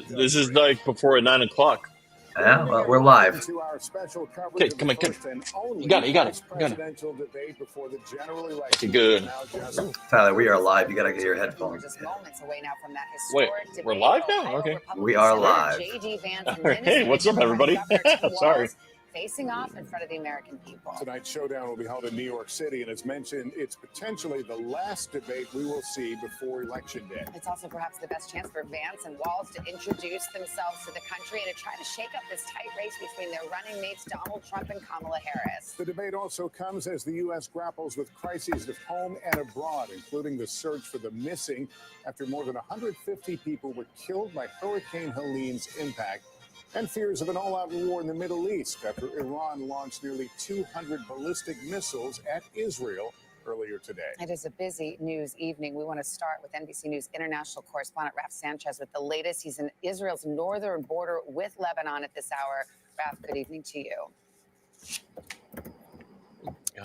This is like before 9 o'clock. Yeah, well, we're live. Okay, come on, come on. You got it. Presidential debate before the general election. Good. Tyler, we are live. You got to get your headphones. Just moments away now from that Wait, historic we're debate. live now? Okay. We are live. Vance Hey, what's up, everybody? Sorry. Facing off in front of the American people. Tonight's showdown will be held in New York City, and as mentioned, it's potentially the last debate we will see before Election Day. It's also perhaps the best chance for Vance and Walz to introduce themselves to the country and to try to shake up this tight race between their running mates Donald Trump and Kamala Harris. The debate also comes as the U.S. grapples with crises at home and abroad, including the search for the missing after more than 150 people were killed by Hurricane Helene's impact, and fears of an all-out war in the Middle East after Iran launched nearly 200 ballistic missiles at Israel earlier today. It is a busy news evening. We want to start with NBC News international correspondent Raf Sanchez with the latest. He's in Israel's northern border with Lebanon at this hour. Raf, good evening to you.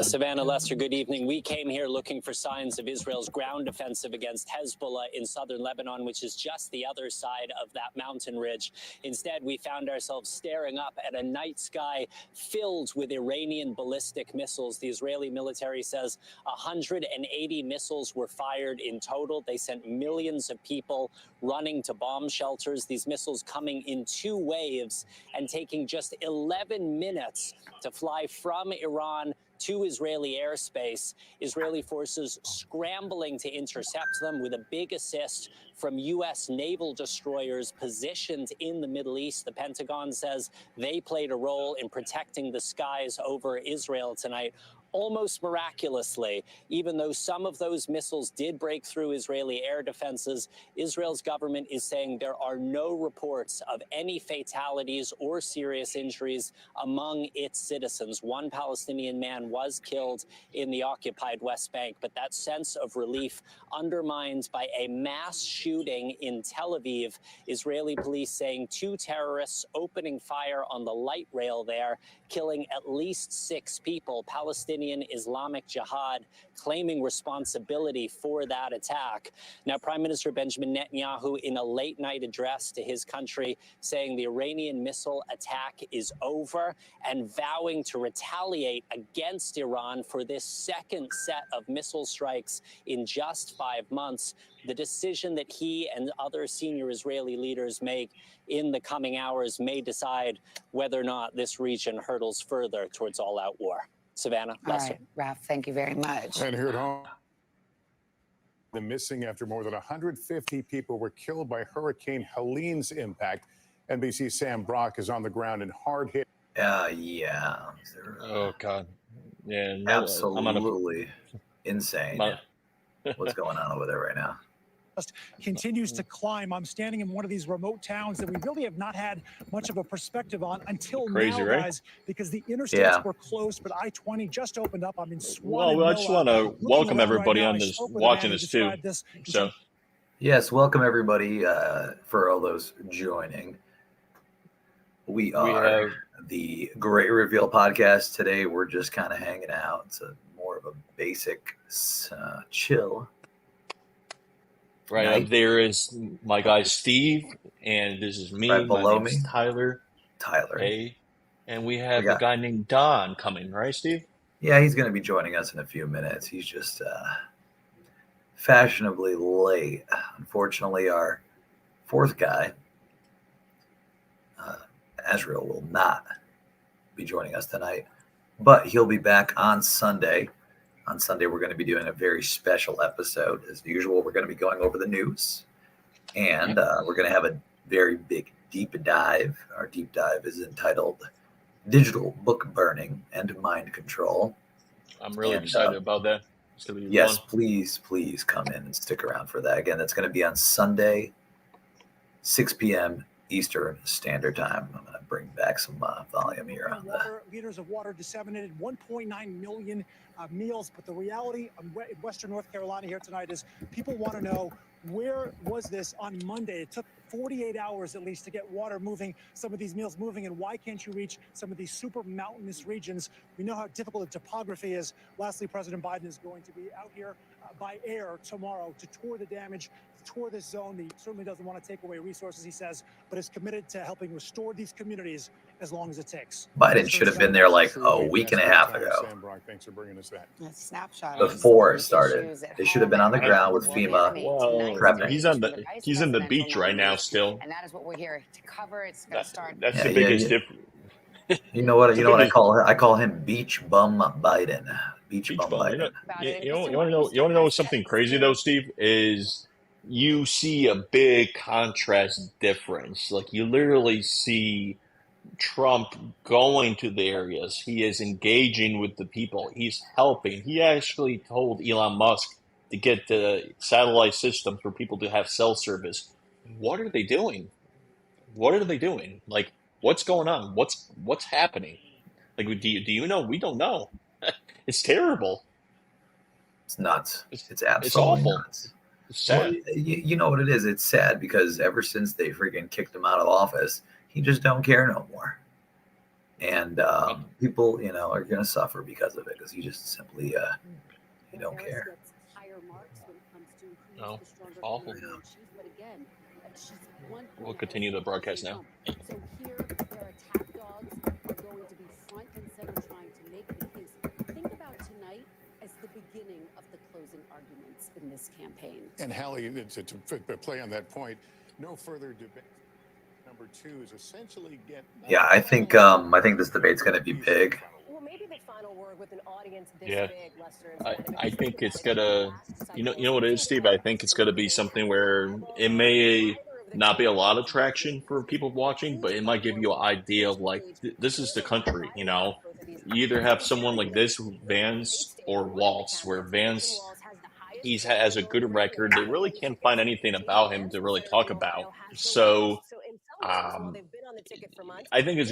Savannah, Lester, good evening. We came here looking for signs of Israel's ground offensive against Hezbollah in southern Lebanon, which is just the other side of that mountain ridge. Instead, we found ourselves staring up at a night sky filled with Iranian ballistic missiles. The Israeli military says 180 missiles were fired in total. They sent millions of people running to bomb shelters. These missiles coming in two waves and taking just 11 minutes to fly from Iran to Israeli airspace. Israeli forces scrambling to intercept them with a big assist from U.S. naval destroyers positioned in the Middle East. The Pentagon says they played a role in protecting the skies over Israel tonight. Almost miraculously, even though some of those missiles did break through Israeli air defenses, Israel's government is saying there are no reports of any fatalities or serious injuries among its citizens. One Palestinian man was killed in the occupied West Bank, but that sense of relief undermined by a mass shooting in Tel Aviv. Israeli police saying two terrorists opening fire on the light rail there, killing at least 6 people. Palestinian Islamic Jihad claiming responsibility for that attack. Now, Prime Minister Benjamin Netanyahu, in a late night address to his country, saying the Iranian missile attack is over and vowing to retaliate against Iran for this second set of missile strikes in just 5 months. The decision that he and other senior Israeli leaders make in the coming hours may decide whether or not this region hurtles further towards all-out war. Savannah, Lester. All right, Raf, thank you very much. And here at home, the missing after more than 150 people were killed by Hurricane Helene's impact. NBC's Sam Brock is on the ground in hard hit. Yeah. Oh, God. Yeah, absolutely insane. What's going on over there right now? Continues to climb. I'm standing in one of these remote towns that we really have not had much of a perspective on until now, right? guys, because the interstates were closed, but I-20 just opened up. I'm in Swan. Well, I just want to welcome everybody on this, watching this too. So, yes, welcome everybody for all those joining. We are the Great Reveal podcast. Today we're just kind of hanging out. It's more of a basic chill. Right up there is my guy Steve, and this is me. Right below me, Tyler. Hey, and we have a guy named Don coming, right, Steve? Yeah, he's going to be joining us in a few minutes. He's just fashionably late. Unfortunately, our fourth guy, Azrael, will not be joining us tonight, but he'll be back on Sunday. On Sunday, we're going to be doing a very special episode. As usual, we're going to be going over the news, and we're going to have a very big deep dive. Our deep dive is entitled Digital Book Burning and Mind Control. I'm really excited about that. It's going to be fun. Please come in and stick around for that. Again, that's going to be on Sunday, 6 p.m. Eastern Standard Time. I'm going to bring back some volume here on the liters of water disseminated 1.9 million meals, but the reality in Western North Carolina here tonight is people want to know, where was this on Monday? It took 48 hours at least to get water moving, some of these meals moving, and why can't you reach some of these super mountainous regions? We know how difficult the topography is. Lastly, President Biden is going to be out here by air tomorrow to tour the damage tour this zone. He certainly doesn't want to take away resources, he says, but is committed to helping restore these communities as long as it takes. Biden should have been there like a week and a half ago. Sam Brock, thanks for bringing us that. A snapshot Before it started. They should have been on the ground with FEMA. Well, prepping. he's on the beach right now still. And that is what we're here to cover. It's going to start. That's Yeah, the yeah, biggest yeah. difference. You know what I call her? I call him Beach Bum Biden. Beach Bum Biden. You want to know something crazy though, Steve? Is you see a big contrast difference. Like you literally see Trump going to the areas. He is engaging with the people. He's helping. He actually told Elon Musk to get the satellite system for people to have cell service. What are they doing? What are they doing? Like, what's going on? What's happening? Like, do you know? We don't know. It's terrible. It's nuts. It's It's absolutely awful. nuts. It's Well, sad. you know what it is? It's sad because ever since they freaking kicked him out of office, he just don't care no more. And people, are going to suffer because of it because he just simply, he don't care. No, awful. We'll continue the broadcast now. So here, their attack dogs are going to be front and center trying to make the case. Think about tonight as the beginning of the closing arguments in this campaign. And Hallie, to play on that point, no further debate. Number two is essentially get. Yeah, I think this debate's going to be big. Well, maybe the final word with an audience this Yeah. big, Lester. I think it's gonna, you know what it is, Steve? I think it's gonna be something where it may not be a lot of traction for people watching, but it might give you an idea of like, this is the country, You either have someone like this, Vance or Walz, where Vance, he has a good record. They really can't find anything about him to really talk about. So, I think this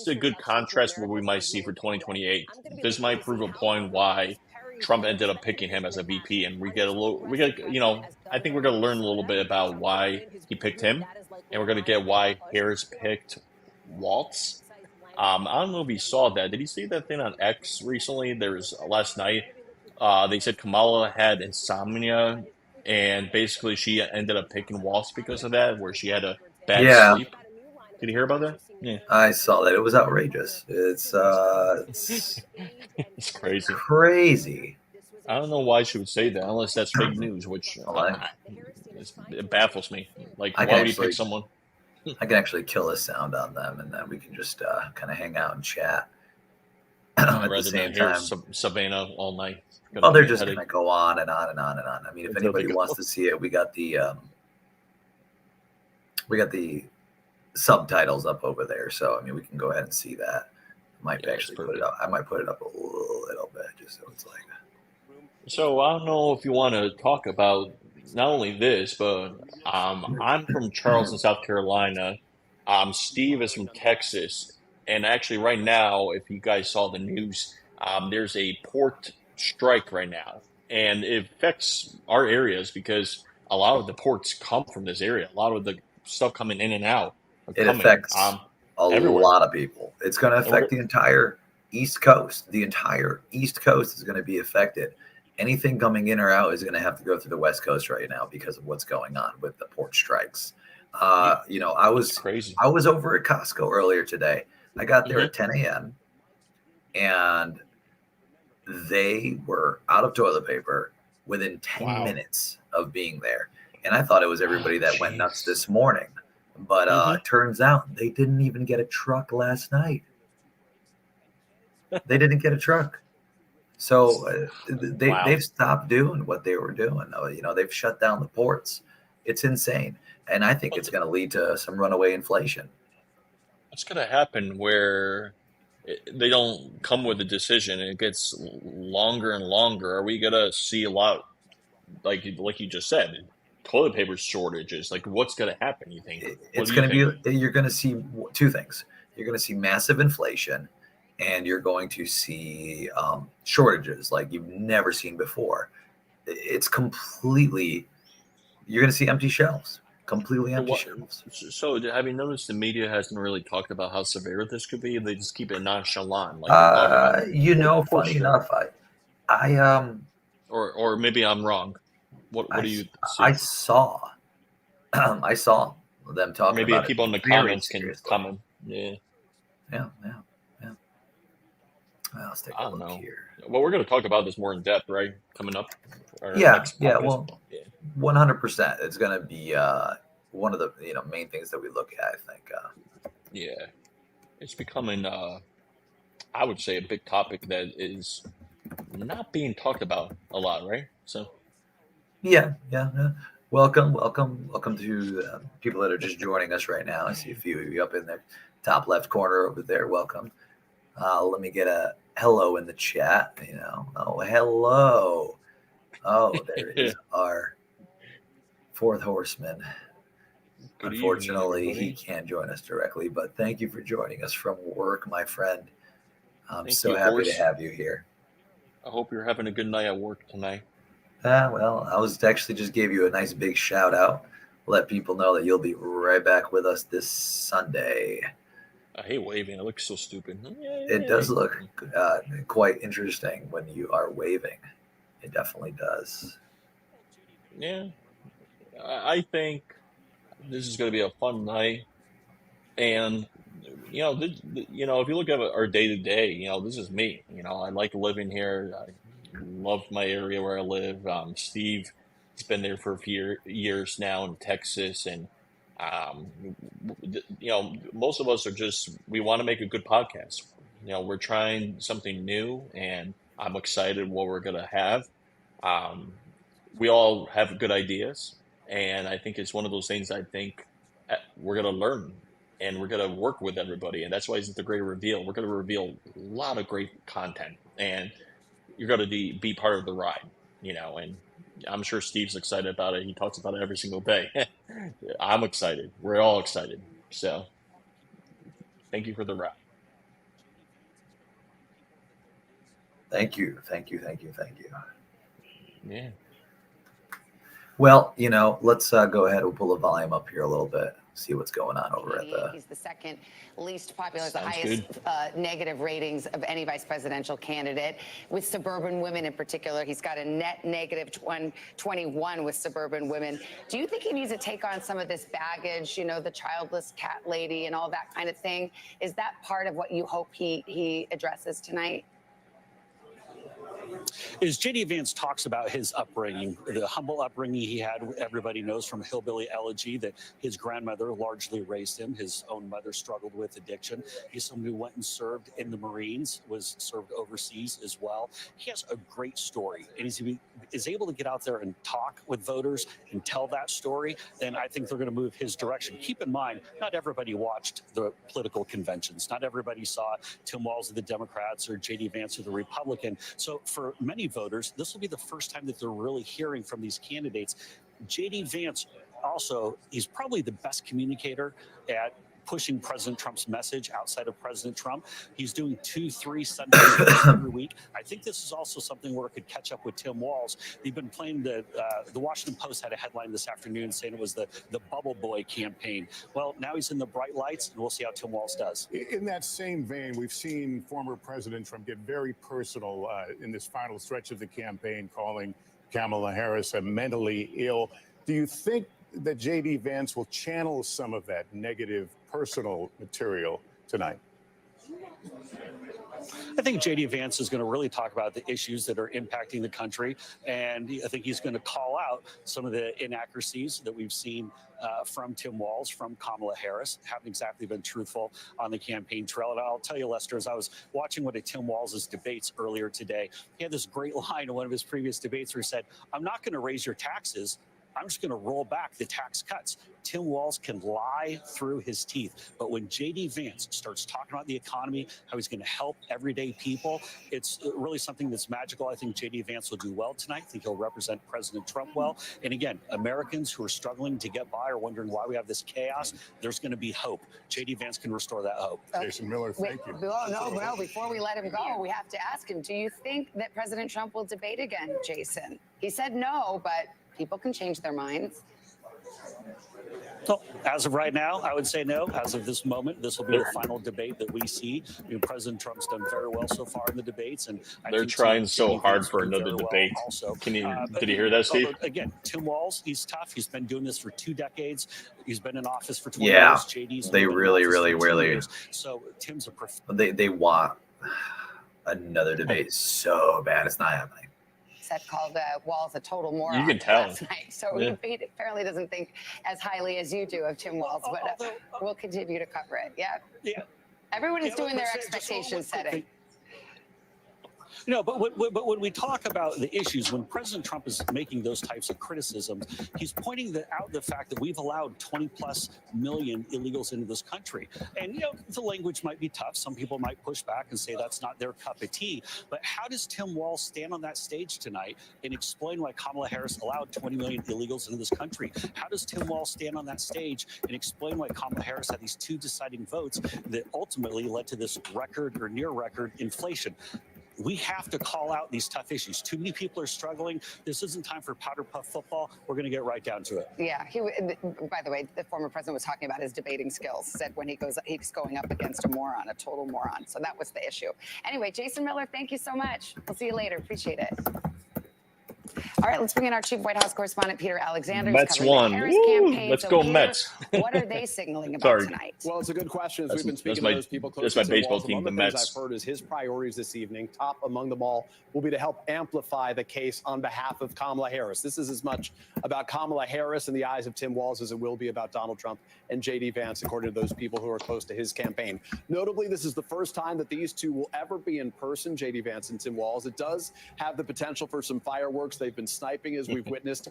is a good contrast where we might see for 2028. This might prove a point why Trump ended up picking him as a VP, and I think we're going to learn a little bit about why he picked him, and we're going to get why Harris picked Walz. I don't know if you saw that. Did you see that thing on X recently? There was last night. They said Kamala had insomnia, and basically she ended up picking Walz because of that, where she had a bad sleep. Did you hear about that? Yeah. I saw that. It was outrageous. It's It's crazy. crazy. I don't know why she would say that unless that's fake news, which it baffles me. Like, I why can would you actually- pick someone? I can actually kill a sound on them, and then we can just kind of hang out and chat I'd at the rather same not hear time. Savannah all night. Well, they're just going to go on and on and on and on. I mean, if Until they anybody go. wants to see it, we got the subtitles up over there. So I mean, we can go ahead and see that. Might Yeah, actually it's put it up. I might put it up a little bit just so it's like. So I don't know if you want to talk about not only this, but I'm from Charleston, South Carolina. Steve is from Texas, and actually right now, if you guys saw the news, there's a port strike right now, and it affects our areas because a lot of the ports come from this area. A lot of the stuff coming in and out. It affects a everywhere. lot of people. It's going to affect the entire East Coast. The entire East Coast is going to be affected. Anything coming in or out is going to have to go through the West Coast right now because of what's going on with the port strikes. I was crazy. I was over at Costco earlier today. I got there at 10 a.m. and they were out of toilet paper within 10 minutes of being there. And I thought it was everybody that went nuts this morning. But it turns out they didn't even get a truck last night. They didn't get a truck. So they've stopped doing what they were doing. They've shut down the ports. It's insane. And I think it's going to lead to some runaway inflation. What's going to happen where they don't come with a decision and it gets longer and longer? Are we going to see a lot, like you just said, toilet paper shortages? Like, what's going to happen, you think? It's going to be, you're going to see two things. You're going to see massive inflation, and you're going to see shortages like you've never seen before. It's completely, you're going to see empty shelves. Completely empty shelves. So, have you noticed the media hasn't really talked about how severe this could be? They just keep it nonchalant. Funny enough, I or maybe I'm wrong. What do you see? I saw I saw them talking Maybe about it people in the very comments can seriously. comment. Yeah, Yeah. Well, let's take I a don't look know. here. Well, we're going to talk about this more in depth, right? Coming up, our Yeah. next podcast. Well, Yeah. 100%. It's going to be one of the main things that we look at. I think. Yeah, it's becoming, I would say, a big topic that is not being talked about a lot, right? So, Yeah. Welcome to people that are just joining us right now. I see a few of you up in the top left corner over there. Welcome. Let me get a hello in the chat. Oh, hello. Oh, there is our fourth horseman. good evening, Unfortunately, he everybody. can't join us directly, but thank you for joining us from work, my friend. I'm Thank so you, happy to horse. have you here. I hope you're having a good night at work tonight. Well, I was actually just gave you a nice big shout out. Let people know that you'll be right back with us this Sunday. I hate waving. It looks so stupid. It does look quite interesting when you are waving. It definitely does. Yeah, I think this is going to be a fun night. And if you look at our day to day, this is me. I like living here. I love my area where I live. Steve has been there for a few years now in Texas, and um, most of us we want to make a good podcast. We're trying something new, and I'm excited what we're gonna have. Um, we all have good ideas, and I think it's one of those things. I think we're gonna learn and we're gonna work with everybody, and that's why it's the great reveal. We're gonna reveal a lot of great content, and you're gonna be part of the ride. And I'm sure Steve's excited about it. He talks about it every single day. I'm excited. We're all excited. So thank you for the ride. Thank you. Yeah. Well, let's go ahead and pull the volume up here a little bit, see what's going on over at the. He's the second least popular, the Sounds highest negative ratings of any vice presidential candidate. With suburban women in particular, he's got a net negative 21 with suburban women. Do you think he needs to take on some of this baggage, the childless cat lady and all that kind of thing? Is that part of what you hope he addresses tonight? Is J.D. Vance talks about his upbringing, the humble upbringing he had. Everybody knows from Hillbilly Elegy that his grandmother largely raised him. His own mother struggled with addiction. He's someone who went and served in the Marines, was served overseas as well. He has a great story, and he is able to get out there and talk with voters and tell that story. Then I think they're going to move his direction. Keep in mind, not everybody watched the political conventions. Not everybody saw Tim Walz of the Democrats or J.D. Vance of the Republican. So for many voters, this will be the first time that they're really hearing from these candidates. J.D. Vance also, he's probably the best communicator at pushing President Trump's message outside of President Trump. He's doing 2-3 Sunday shows every week. I think this is also something where it could catch up with Tim Walz. They've been playing the Washington Post had a headline this afternoon saying it was the Bubble Boy campaign. Well, now he's in the bright lights, and we'll see how Tim Walz does. In that same vein, we've seen former President Trump get very personal in this final stretch of the campaign, calling Kamala Harris a mentally ill. Do you think that J.D. Vance will channel some of that negative personal material tonight? I think J.D. Vance is going to really talk about the issues that are impacting the country, and I think he's going to call out some of the inaccuracies that we've seen from Tim Walz, from Kamala Harris, haven't exactly been truthful on the campaign trail. And I'll tell you, Lester, as I was watching one of Tim Walz's debates earlier today, he had this great line in one of his previous debates where he said, "I'm not going to raise your taxes. I'm just going to roll back the tax cuts." Tim Walz can lie through his teeth, but when J.D. Vance starts talking about the economy, how he's going to help everyday people, it's really something that's magical. I think J.D. Vance will do well tonight. I think he'll represent President Trump well. And again, Americans who are struggling to get by or wondering why we have this chaos, there's going to be hope. J.D. Vance can restore that hope. Jason Miller, thank you. No, before we let him go, we have to ask him, do you think that President Trump will debate again, Jason? He said no, but people can change their minds. Well, as of right now, I would say no. As of this moment, this will be the final debate that we see. President Trump's done very well so far in the debates, and They're trying so hard for another debate. Also, Did you hear that, Steve? Again, Tim Walz, he's tough. He's been doing this for 2 decades. He's been in office for 20 Yeah, years. JD's they really. So Tim's a they want another debate so bad. It's not happening. Said called Walz a total moron. You can tell. Last night. So he apparently doesn't think as highly as you do of Tim Walz, but we'll continue to cover it. Yeah. Everyone is doing their expectation setting. No, but when we talk about the issues, when President Trump is making those types of criticisms, he's pointing out the fact that we've allowed 20+ million illegals into this country. And, the language might be tough. Some people might push back and say that's not their cup of tea. But how does Tim Walz stand on that stage tonight and explain why Kamala Harris allowed 20 million illegals into this country? How does Tim Walz stand on that stage and explain why Kamala Harris had these 2 deciding votes that ultimately led to this record or near record inflation? We have to call out these tough issues. Too many people are struggling. This isn't time for powder puff football. We're going to get right down to it. Yeah. By the way, the former president was talking about his debating skills. Said when he's going up against a moron, a total moron. So that was the issue. Anyway, Jason Miller, thank you so much. We'll see you later. Appreciate it. All right, let's bring in our chief White House correspondent, Peter Alexander. Mets won. Let's go Mets. What are they signaling about tonight? Well, it's a good question. As we've been speaking to those people close to my baseball Walz, team, the one of the things Mets. I've heard is his priorities this evening, top among them all, will be to help amplify the case on behalf of Kamala Harris. This is as much about Kamala Harris in the eyes of Tim Walz as it will be about Donald Trump and J.D. Vance, according to those people who are close to his campaign. Notably, this is the first time that these two will ever be in person, J.D. Vance and Tim Walz. It does have the potential for some fireworks. They've been sniping, as we've witnessed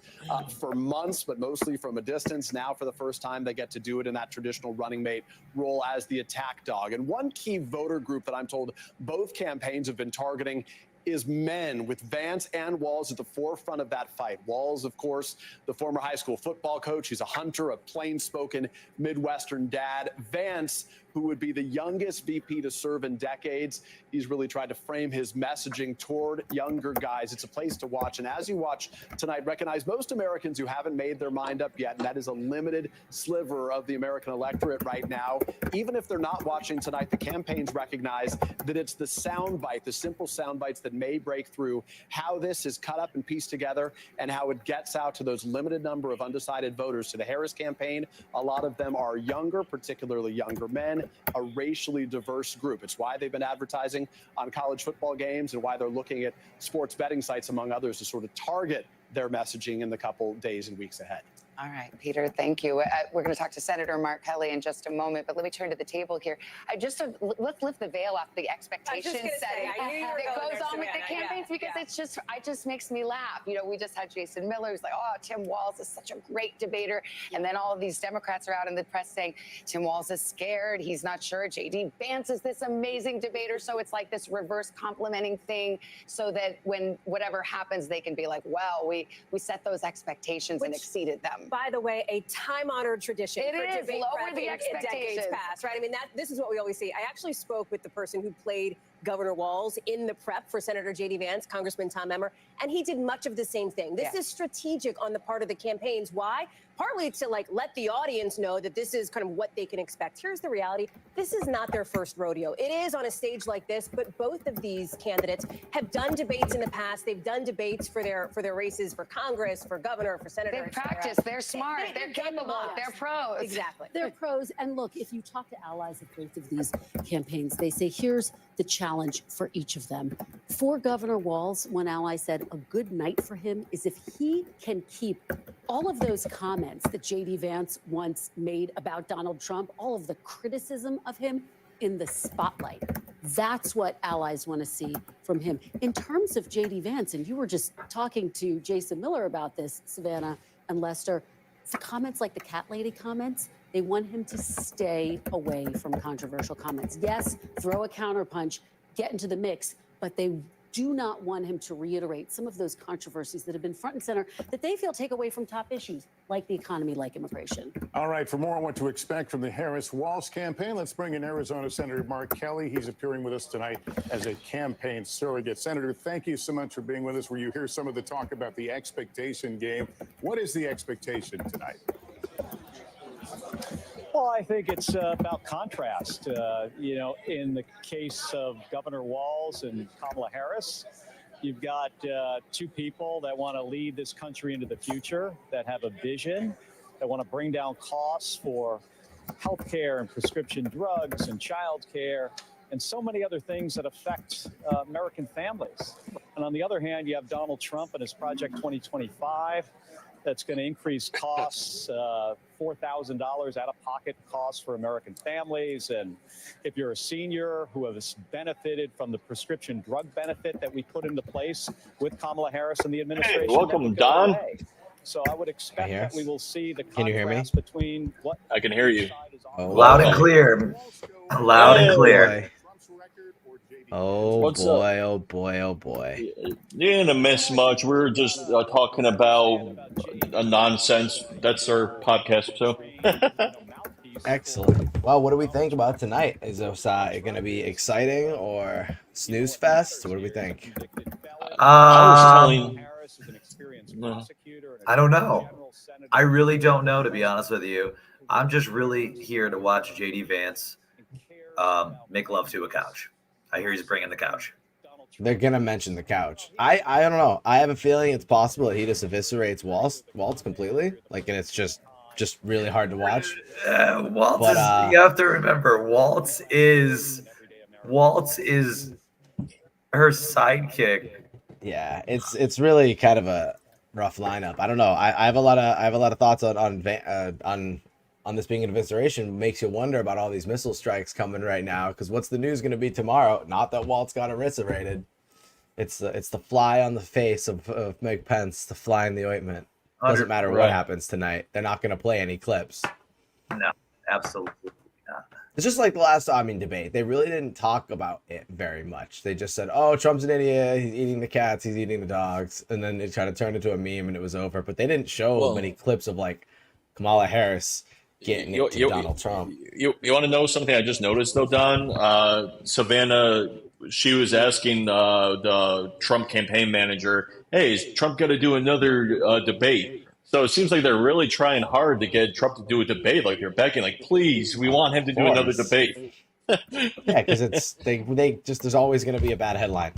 for months, but mostly from a distance. Now, for the first time, they get to do it in that traditional running mate role as the attack dog. And one key voter group that I'm told both campaigns have been targeting is men, with Vance and Walz at the forefront of that fight. Walz, of course, the former high school football coach. He's a hunter, a plain-spoken Midwestern dad. Vance, who would be the youngest VP to serve in decades. He's really tried to frame his messaging toward younger guys. It's a place to watch. And as you watch tonight, recognize most Americans who haven't made their mind up yet, and that is a limited sliver of the American electorate right now. Even if they're not watching tonight, the campaigns recognize that it's the soundbite, the simple sound bites that may break through how this is cut up and pieced together and how it gets out to those limited number of undecided voters. To the Harris campaign, a lot of them are younger, particularly younger men, a racially diverse group. It's why they've been advertising on college football games and why they're looking at sports betting sites, among others, to sort of target their messaging in the couple days and weeks ahead. All right, Peter, thank you. We're going to talk to Senator Mark Kelly in just a moment, but let me turn to the table here. Let's lift the veil off the expectation setting that goes on with the campaigns, because it just makes me laugh. We just had Jason Miller who's like, oh, Tim Walz is such a great debater. And then all of these Democrats are out in the press saying Tim Walz is scared. He's not sure. J.D. Vance is this amazing debater. So it's like this reverse complimenting thing so that when whatever happens, they can be like, well, we set those expectations and exceeded them. By the way, a time-honored tradition for debate lower the in decades past, right? I mean, this is what we always see. I actually spoke with the person who played Governor Walz in the prep for Senator J.D. Vance, Congressman Tom Emmer, and he did much of the same thing. This is strategic on the part of the campaigns. Why? Partly to let the audience know that this is kind of what they can expect. Here's the reality. This is not their first rodeo. It is on a stage like this, but both of these candidates have done debates in the past. They've done debates for their races for Congress, for governor, for senator. They've practiced. They're smart. They're capable. They're pros. Exactly. They're pros. And look, if you talk to allies of both of these campaigns, they say, here's the challenge for each of them. For Governor Walz, one ally said a good night for him is if he can keep all of those comments that J.D. Vance once made about Donald Trump, all of the criticism of him in the spotlight. That's what allies want to see from him. In terms of J.D. Vance, and you were just talking to Jason Miller about this, Savannah and Lester, the comments like the cat lady comments, they want him to stay away from controversial comments. Yes, throw a counterpunch, get into the mix, but they do not want him to reiterate some of those controversies that have been front and center that they feel take away from top issues like the economy, like immigration. All right, for more on what to expect from the Harris-Walz campaign, let's bring in Arizona Senator Mark Kelly. He's appearing with us tonight as a campaign surrogate. Senator, thank you so much for being with us, where you hear some of the talk about the expectation game. What is the expectation tonight? Well, I think it's about contrast. In the case of Governor Walz and Kamala Harris, you've got two people that want to lead this country into the future, that have a vision, that want to bring down costs for healthcare and prescription drugs and childcare and so many other things that affect American families. And on the other hand, you have Donald Trump and his Project 2025 that's going to increase costs, $4,000 out-of-pocket costs for American families. And if you're a senior who has benefited from the prescription drug benefit that we put into place with Kamala Harris and the administration, Hey, welcome, Don. away. So I would expect that we will see the Can you hear me? contrast between what I can hear you. Oh, Loud and boy. clear. Loud and Hey. clear. Oh What's boy, oh boy, oh boy. You didn't miss much. We were just talking about nonsense. That's our podcast. So Excellent. Well, what do we think about tonight? Is this going to be exciting or snooze fest? What do we think? I was telling. I don't know. I really don't know, to be honest with you. I'm just really here to watch JD Vance make love to a couch. I hear he's bringing the couch. They're gonna mention the couch. I don't know. I have a feeling it's possible that he just eviscerates Waltz completely. Like, and it's just really hard to watch. Waltz is, you have to remember, Waltz is her sidekick. Yeah, it's really kind of a rough lineup. I don't know. I have a lot of thoughts on this being an evisceration. Makes you wonder about all these missile strikes coming right now, because what's the news going to be tomorrow? Not that Waltz got eviscerated. It's the fly on the face of Mike Pence, the fly in the ointment. Doesn't matter what happens tonight. They're not going to play any clips. No, absolutely not. It's just like the last debate. They really didn't talk about it very much. They just said, "Oh, Trump's an idiot. He's eating the cats. He's eating the dogs," and then it kind of turned into a meme and it was over. But they didn't show many clips of like Kamala Harris getting it to Donald Trump. You want to know something I just noticed though, Don? Savannah, she was asking the Trump campaign manager, "Hey, is Trump going to do another debate?" So it seems like they're really trying hard to get Trump to do a debate. Like they're begging, like, "Please, we want him to do another debate." Yeah, because it's they just there's always going to be a bad headline.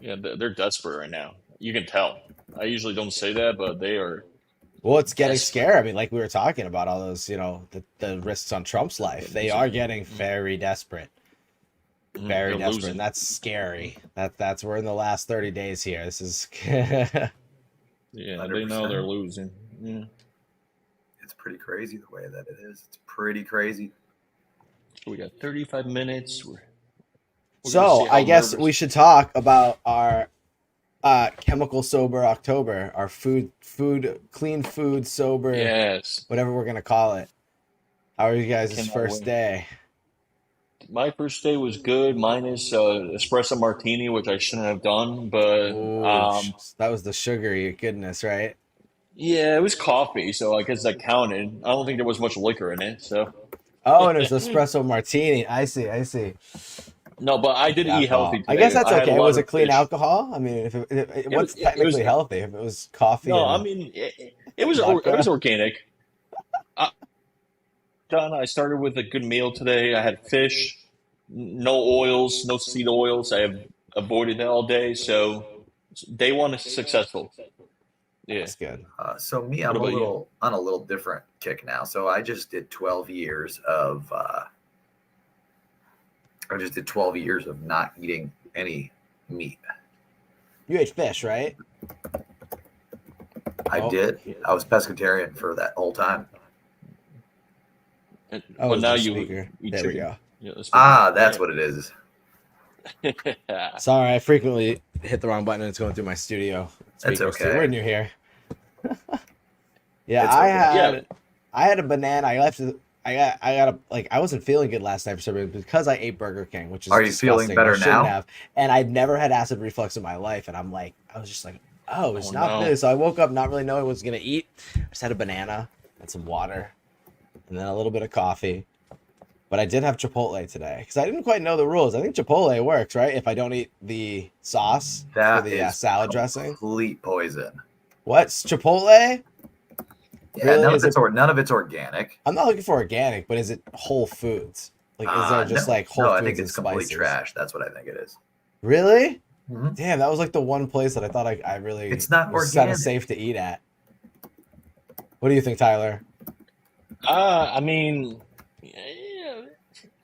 Yeah, they're desperate right now. You can tell. I usually don't say that, but they are. Well, it's getting scary. I mean, like we were talking about all those, the risks on Trump's life. They are getting very desperate. Very desperate. Losing. And that's scary. That's we're in the last 30 days here. This is Yeah, 100%. they know they're losing. Yeah. It's pretty crazy the way that it is. It's pretty crazy. We got 35 minutes. We're So I guess we should talk about our chemical sober October, our clean food sober, yes, whatever we're gonna call it. How are you guys' Cannot first wait. day? My first day was good, minus espresso martini, which I shouldn't have done. But That was the sugary goodness, right? yeah, it was coffee, so I guess that counted. I don't think there was much liquor in it, so. Oh, and it was espresso martini. I see. No, but I did eat healthy today. I guess that's I had a okay. lot Was of it clean fish. alcohol? I mean, what's it technically was- healthy? If it was coffee? No, and- I mean it was Vodka? organic. John, I started with a good meal today. I had fish, no oils, no seed oils. I have avoided that all day, so day one is successful. Yeah. That's good. So me, What I'm about you? on a little different kick now. So I just did 12 years of not eating any meat. You ate fish, right? I Oh. did. I was pescatarian for that whole time. And, Oh, but it's now the you speaker. eat There we chicken. go. Yeah, that's That's what it is. what. Sorry, I frequently hit the wrong button and it's going through my studio. That's speakers, too. okay. We're new here. Yeah, It's okay. I had a banana. I wasn't feeling good last night for some reason because I ate Burger King, which is Are you feeling disgusting. better I shouldn't now? have. And I've never had acid reflux in my life, and I was just like, oh, it's Oh, not no. good. So I woke up not really knowing what I was gonna eat. I just had a banana and some water, and then a little bit of coffee. But I did have Chipotle today because I didn't quite know the rules. I think Chipotle works, right? If I don't eat the sauce That for the is salad dressing. complete poison. What's Chipotle? Yeah, Really? none of it's organic. I'm not looking for organic, but is it Whole Foods? Like, is there just No, like Whole no, Foods I think and it's complete spices? trash. That's what I think it is. Really? Mhm. Damn, that was like the one place that I thought I really It's not was kind organic. of safe to eat at. What do you think, Tyler? I mean, yeah,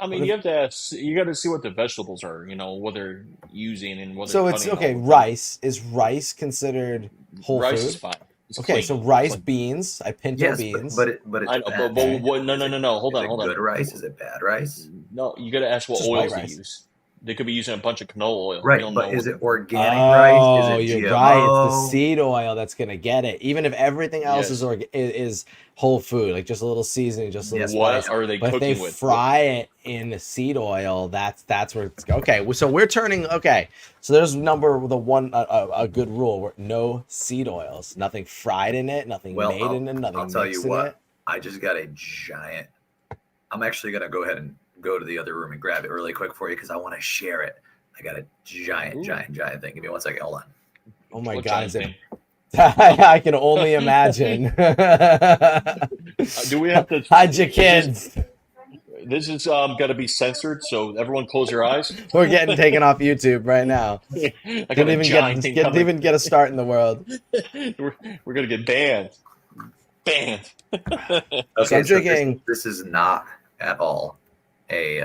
I mean, What you have to ask, you got to see what the vegetables are, what they're using and what they're So it's cutting and okay. all the time. Rice is rice considered whole Rice is food? fine. It's Okay, so clean. rice, Clean. beans, pinto Yes, beans. but it I know, but, depends. Okay. what? No, no, no, no. Hold Is on, it hold on. good rice? Is it bad rice? No, you got to ask what Just white oils they rice. use. They could be using a bunch of canola oil. You Right, don't but know is what it the. organic rice? Is Oh, it you're GMO? right. It's the seed oil that's gonna get it. Even if everything else is Yes. is whole food, like just a little seasoning, just a little Yes, spice. What are they But if they cooking with? fry it in the seed oil, that's where it's okay. So we're turning okay. So there's a good rule: no seed oils, nothing fried in it, nothing Well, made in it, nothing I'll tell you mixed in what. it. I just got a giant. I'm actually gonna go ahead and go to the other room and grab it really quick for you because I want to share it. I got a giant, Ooh. giant thing. Give me 1 second. Hold on. Oh my What God! giant Is it? thing? I can only imagine. Do we have to? Hide your kids. This is got to be censored, so everyone close your eyes. We're getting taken off YouTube right now. I got Didn't a even giant thing didn't coming. even get a start in the world. We're gonna get banned. Banned. Okay, So I'm so drinking. this is not at all a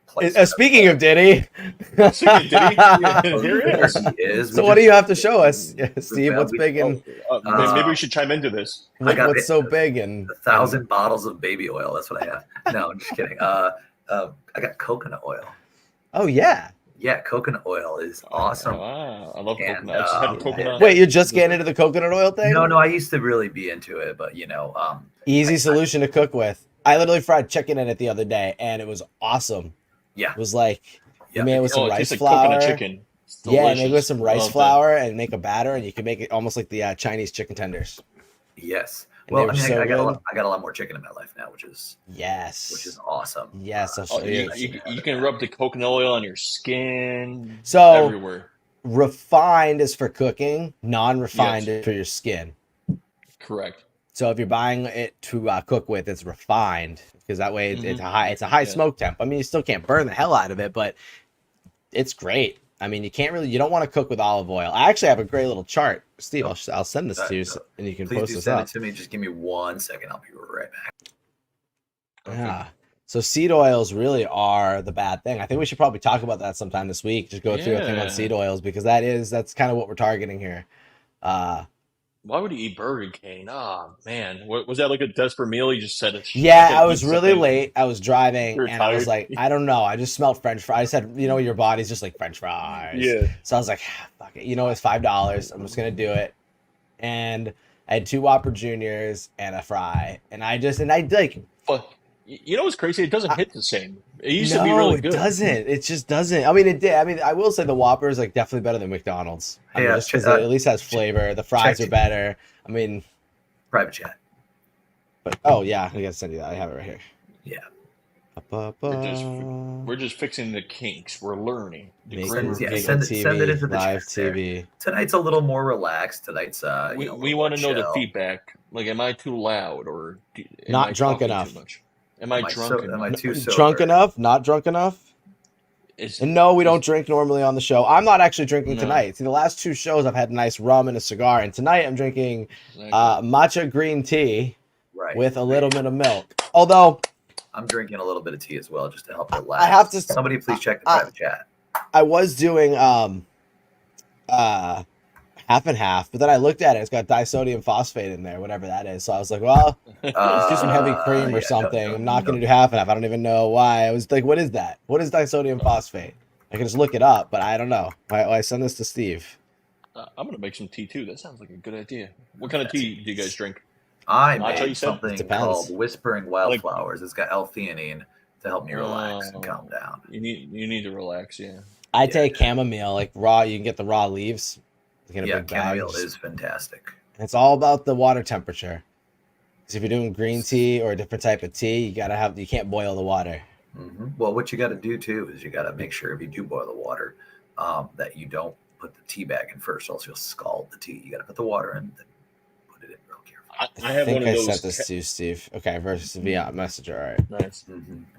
place. Speaking of Diddy, Speaking of Diddy, yeah, here it is. He is. so what do you have to show us, Steve? What's big and Maybe we should chime into this. what's so big and 1,000 bottles of baby oil. That's what I have. No, I'm just kidding. I got coconut oil. Oh yeah. Yeah, coconut oil is awesome. Wow, I love And, coconut. I just had coconut. Wait, you're just getting into the coconut oil thing? No, I used to really be into it, but Easy solution to cook with. I literally fried chicken in it the other day, and it was awesome. Yeah, it was like you Yeah. made it with some it rice tastes like flour. coconut chicken. It's Yeah, make it with delicious. some I rice love that. flour and make a batter, and you can make it almost like the Chinese chicken tenders. yes. And Well, they I were mean, so I got good. a lot more chicken in my life now, which is Yes. awesome. Yes, I'll Oh, show you, you. you can rub the coconut oil on your skin. So everywhere. refined is for cooking, non-refined Yes. is for your skin. Correct. So if you're buying it to cook with, it's refined because that way it's a high Yeah. smoke temp. I mean, you still can't burn the hell out of it, but it's great. I mean, you don't want to cook with olive oil. I actually have a great little chart, Steve. I'll send this to you, and you can Please post do this send up. it to me. Just give me 1 second. I'll be right back. Yeah. So seed oils really are the bad thing. I think we should probably talk about that sometime this week. Just go through a thing on seed oils because that's kind of what we're targeting here. Why would you eat Burger King? Oh man, was that like a desperate meal? You just said it. Yeah, I was really late. I was driving, You're and I was tired. like, I don't know. I just smelled French fries. I said, your body's just like French fries. Yeah. So I was like, fuck it. It's $5. I'm just gonna do it. And I had 2 Whopper Juniors and a fry, and I like. But you know what's crazy? It doesn't hit the same. It used to be really good. No, it doesn't. It just doesn't. I mean, it did. I mean, I will say the Whopper is like definitely better than McDonald's. I mean, just because it at least has flavor. The fries are better. I mean, private chat. But oh yeah, I gotta send you that. I have it right here. Yeah. We're just fixing the kinks. We're learning. Send it into the live chat TV. there. Tonight's a little more relaxed. Tonight's we want to know the feedback. Like, am I too loud or not drunk enough? Too much? Am I drunk enough? Am I too sober? Drunk enough? Not drunk enough? And no, we don't drink normally on the show. I'm not actually drinking tonight. See, the last 2 shows I've had nice rum and a cigar, and tonight I'm drinking matcha green tea with a little bit of milk. Although I'm drinking a little bit of tea as well, just to help relax. I have to. Somebody please check the private chat. I was doing half and half, but then I looked at it. It's got disodium phosphate in there, whatever that is. So I was like, well, let's do some heavy cream or something. I'm not going to do half and half. I don't even know why. I was like, what is that? What is disodium phosphate? I can just look it up, but I don't know. I send this to Steve. I'm going to make some tea too. That sounds like a good idea. What kind of tea do you guys drink? I Matcha, made something called Whispering Wildflowers. It's got L-theanine to help me relax and calm down. You need to relax, yeah. I take chamomile, like raw. You can get the raw leaves. Chamomile is fantastic. It's all about the water temperature. Because if you're doing green tea or a different type of tea, you can't boil the water. Mm-hmm. Well, what you got to do too is you got to make sure if you do boil the water, that you don't put the tea bag in first, else you'll scald the tea. You got to put the water in, then put it in real carefully. I have think one of I those. sent this to you, Steve. Okay, versus via messenger. All right. Nice.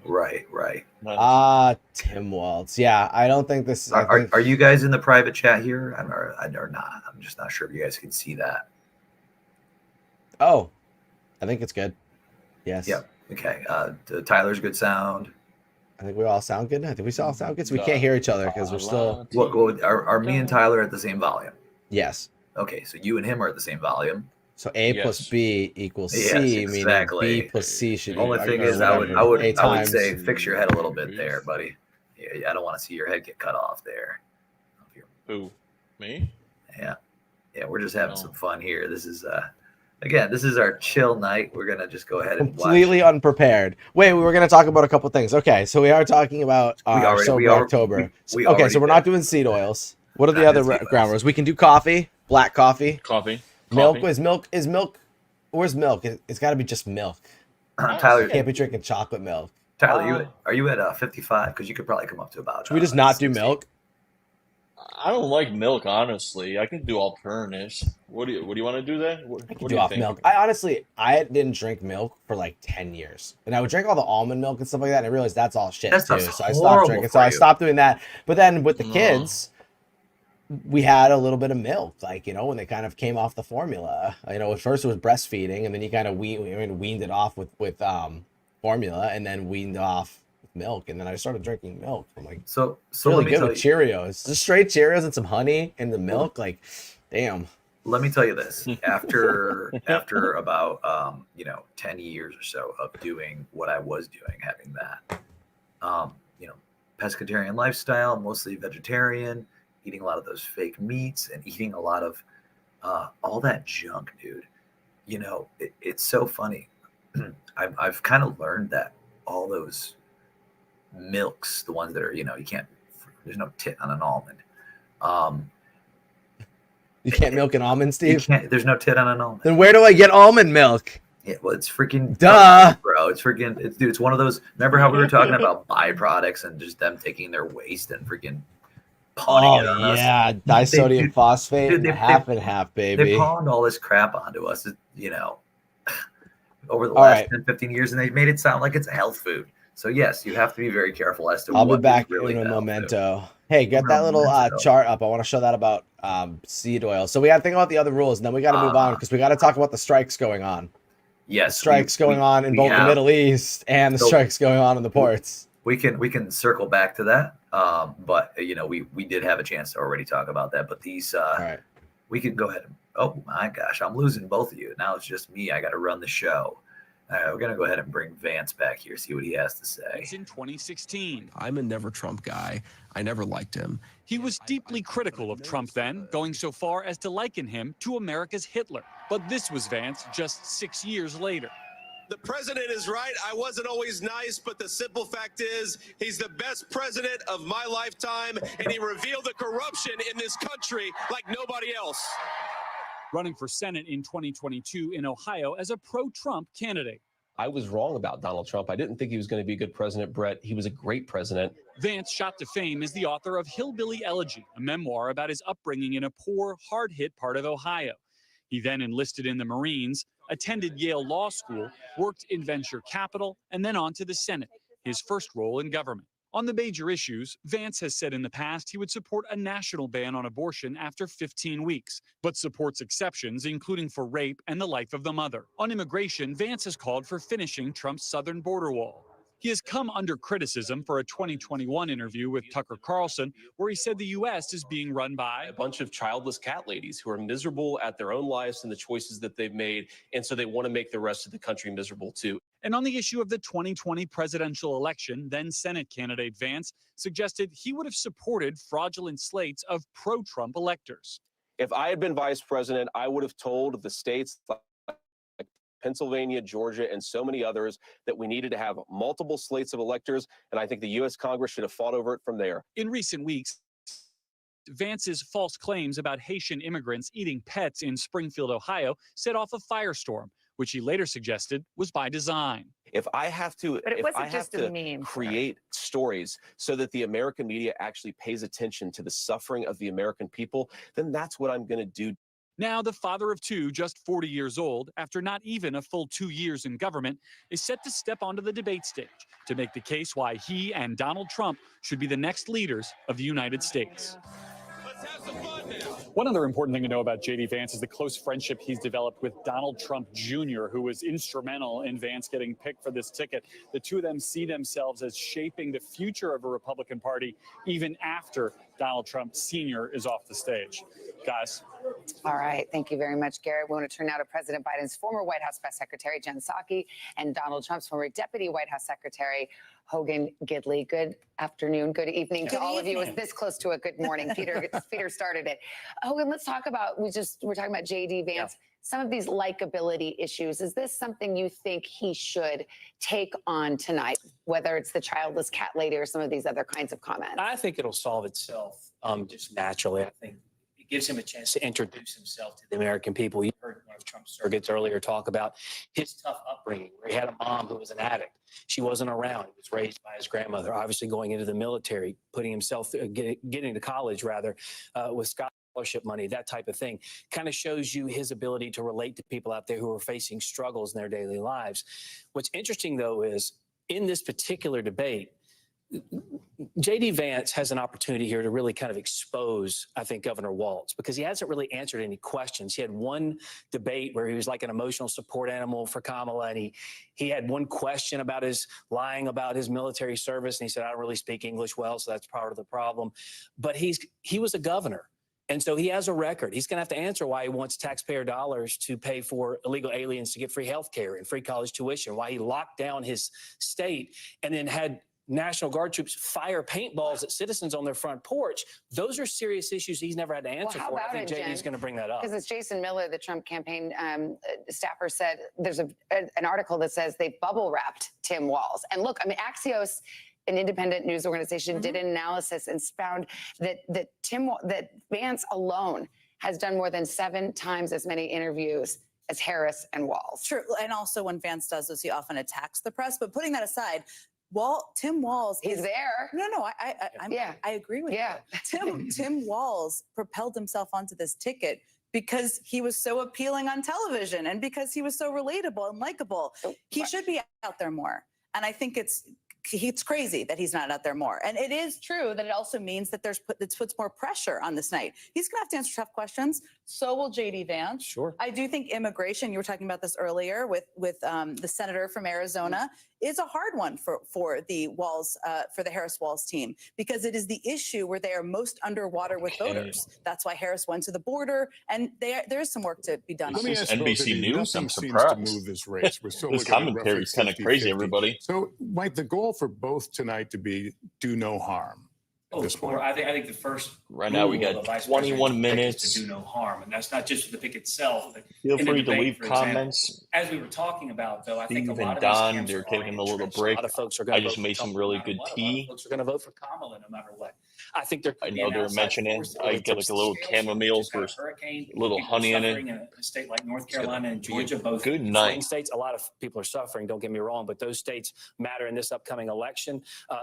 Right. Nice. Tim Walz. Yeah, I don't think this. I Are, think, are you guys in the private chat here? Or not? I'm just not sure if you guys can see that. Oh, I think it's good. Yes. Yep. Okay. Tyler's good sound. I think we all sound good. I think we all sound good. So we can't hear each other because we're still. Well, are me and Tyler at the same volume? Yes. Okay, so you and him are at the same volume. So A plus B equals C, Yes, exactly. meaning B plus C should. Only thing or is, I would times. say fix your head a little bit there, buddy. Yeah, I don't want to see your head get cut off there. Who? Me? Yeah, we're just having some fun here. This is again, this is our chill night. We're gonna just go ahead and completely watch. Unprepared. Wait, we were gonna talk about a couple things. Okay, so we are talking about October. Okay, so we're not doing seed oils. What are the other ground rules? We can do coffee, black coffee. Milk. Is milk? Where's milk? It's got to be just milk. Tyler, can't be drinking chocolate milk. Tyler, are you at 55? Because you could probably come up to about. Should we just not do milk? I don't like milk, honestly. I can do alternatives. What do you want to do there? I can do off milk. I didn't drink milk for like 10 years, and I would drink all the almond milk and stuff like that, and I realized that's all shit too. So I stopped drinking. So I stopped doing that. But then with the kids, we had a little bit of milk, like, when they kind of came off the formula. At first it was breastfeeding, and then you kind of weaned it off with formula, and then weaned off with milk, and then I started drinking milk. I'm like, so really good with Cheerios, just straight Cheerios and some honey in the milk. Like, damn. Let me tell you this: after about 10 years or so of doing what I was doing, having that pescatarian lifestyle, mostly vegetarian, eating a lot of those fake meats and eating a lot of all that junk, dude. It's so funny. I've kind of learned that all those milks, the ones that are, you can't, there's no tit on an almond. You can't milk an almond, Steve? There's no tit on an almond. Then where do I get almond milk? Yeah, well, it's freaking duh, bro. It's one of those. Remember how we were talking about byproducts and just them taking their waste and freaking pawning it on us? Disodium phosphate, dude, half and half, baby. They pawned all this crap onto us, over the last 10, 15 years, and they made it sound like it's a health food. So yes, you have to be very careful as to. I'll be back in a memento. Food. Hey, get that little chart up. I want to show that about seed oil. So we got to think about the other rules, and then we got to move on because we got to talk about the strikes going on. Yes, strikes going on in both the Middle East and the strikes going on in the ports. We can circle back to that, but we did have a chance to already talk about that. But these, all right, we can go ahead and. Oh my gosh, I'm losing both of you now. It's just me. I got to run the show. All right, we're gonna go ahead and bring Vance back here, see what he has to say. It's in 2016. I'm a never Trump guy. I never liked him. He was deeply critical of Trump then, going so far as to liken him to America's Hitler. But this was Vance just 6 years later. The president is right. I wasn't always nice, but the simple fact is he's the best president of my lifetime, and he revealed the corruption in this country like nobody else. Running for Senate in 2022 in Ohio as a pro-Trump candidate. I was wrong about Donald Trump. I didn't think he was going to be a good president, Brett. He was a great president. Vance, shot to fame, is the author of Hillbilly Elegy, a memoir about his upbringing in a poor, hard-hit part of Ohio. He then enlisted in the Marines, attended Yale Law School, worked in venture capital, and then on to the Senate, his first role in government. On the major issues, Vance has said in the past he would support a national ban on abortion after 15 weeks, but supports exceptions, including for rape and the life of the mother. On immigration, Vance has called for finishing Trump's southern border wall. He has come under criticism for a 2021 interview with Tucker Carlson, where he said the U.S. is being run by a bunch of childless cat ladies who are miserable at their own lives and the choices that they've made, and so they want to make the rest of the country miserable too. And on the issue of the 2020 presidential election, then Senate candidate Vance suggested he would have supported fraudulent slates of pro-Trump electors. If I had been vice president, I would have told the states like Pennsylvania, Georgia, and so many others that we needed to have multiple slates of electors, and I think the U.S. Congress should have fought over it from there. In recent weeks, Vance's false claims about Haitian immigrants eating pets in Springfield, Ohio, set off a firestorm, which he later suggested was by design. If I have to, create stories so that the American media actually pays attention to the suffering of the American people, then that's what I'm going to do. Now, the father of two, just 40 years old, after not even a full 2 years in government, is set to step onto the debate stage to make the case why he and Donald Trump should be the next leaders of the United States. One other important thing to know about J.D. Vance is the close friendship he's developed with Donald Trump Jr., who was instrumental in Vance getting picked for this ticket. The two of them see themselves as shaping the future of a Republican Party even after Donald Trump Sr. is off the stage. Guys. All right. Thank you very much, Garrett. We want to turn now to President Biden's former White House press secretary, Jen Psaki, and Donald Trump's former deputy White House secretary, Hogan Gidley. Good afternoon. Good evening to all of you. It's this close to a good morning. Peter started it. Hogan, let's talk about, we're talking about J.D. Vance. Yeah. Some of these likability issues. Is this something you think he should take on tonight, whether it's the childless cat lady or some of these other kinds of comments? I think it'll solve itself just naturally. I think it gives him a chance to introduce himself to the American people. You heard one of Trump's surrogates earlier talk about his tough upbringing, where he had a mom who was an addict. She wasn't around. He was raised by his grandmother, obviously going into the military, putting himself, getting to college rather, with scholarship money, that type of thing. Kind of shows you his ability to relate to people out there who are facing struggles in their daily lives. What's interesting, though, is in this particular debate, J.D. Vance has an opportunity here to really kind of expose, I think, Governor Walz, because he hasn't really answered any questions. He had one debate where he was like an emotional support animal for Kamala, and he had one question about his lying about his military service, and he said, I don't really speak English well, so that's part of the problem. But he was a governor. And so he has a record. He's going to have to answer why he wants taxpayer dollars to pay for illegal aliens to get free health care and free college tuition, why he locked down his state and then had National Guard troops fire paintballs at citizens on their front porch. Those are serious issues he's never had to answer for. I think JD's going to bring that up. Because it's Jason Miller, the Trump campaign staffer, said there's an article that says they bubble wrapped Tim Walz. And look, I mean, Axios, an independent news organization, did an analysis and found that Vance alone has done more than 7 times as many interviews as Harris and Walz. True. And also when Vance does this, he often attacks the press. But putting that aside, Tim Walz is there. No, I agree with you. Tim Walz propelled himself onto this ticket because he was so appealing on television and because he was so relatable and likable. He should be out there more. And I think it's crazy that he's not out there more. And it is true that it also means that it puts more pressure on this night. He's going to have to answer tough questions. So will J.D. Vance. Sure. I do think immigration, you were talking about this earlier with the senator from Arizona, is a hard one for the Walz, for the Harris-Walz team, because it is the issue where they are most underwater with voters. That's why Harris went to the border, and there is some work to be done. This is NBC News. I'm surprised. To move this race. We're still this commentary is kind of crazy, everybody. So, Mike, the goal for both tonight to be do no harm. I think the first right now we got 21 minutes to do no harm, and that's not just for the pick itself. But feel free to debate, leave comments. As we were talking about, though, I think a lot Don, of they're taking a little break. A lot of folks are going I just made some really good tea. Folks are going to vote for Kamala no matter what. I think I know they're mentioning I get like a little chamomile for a little honey in it. In a state like North Carolina and Georgia, both good night. States, a lot of people are suffering. Don't get me wrong, but those states matter in this upcoming election.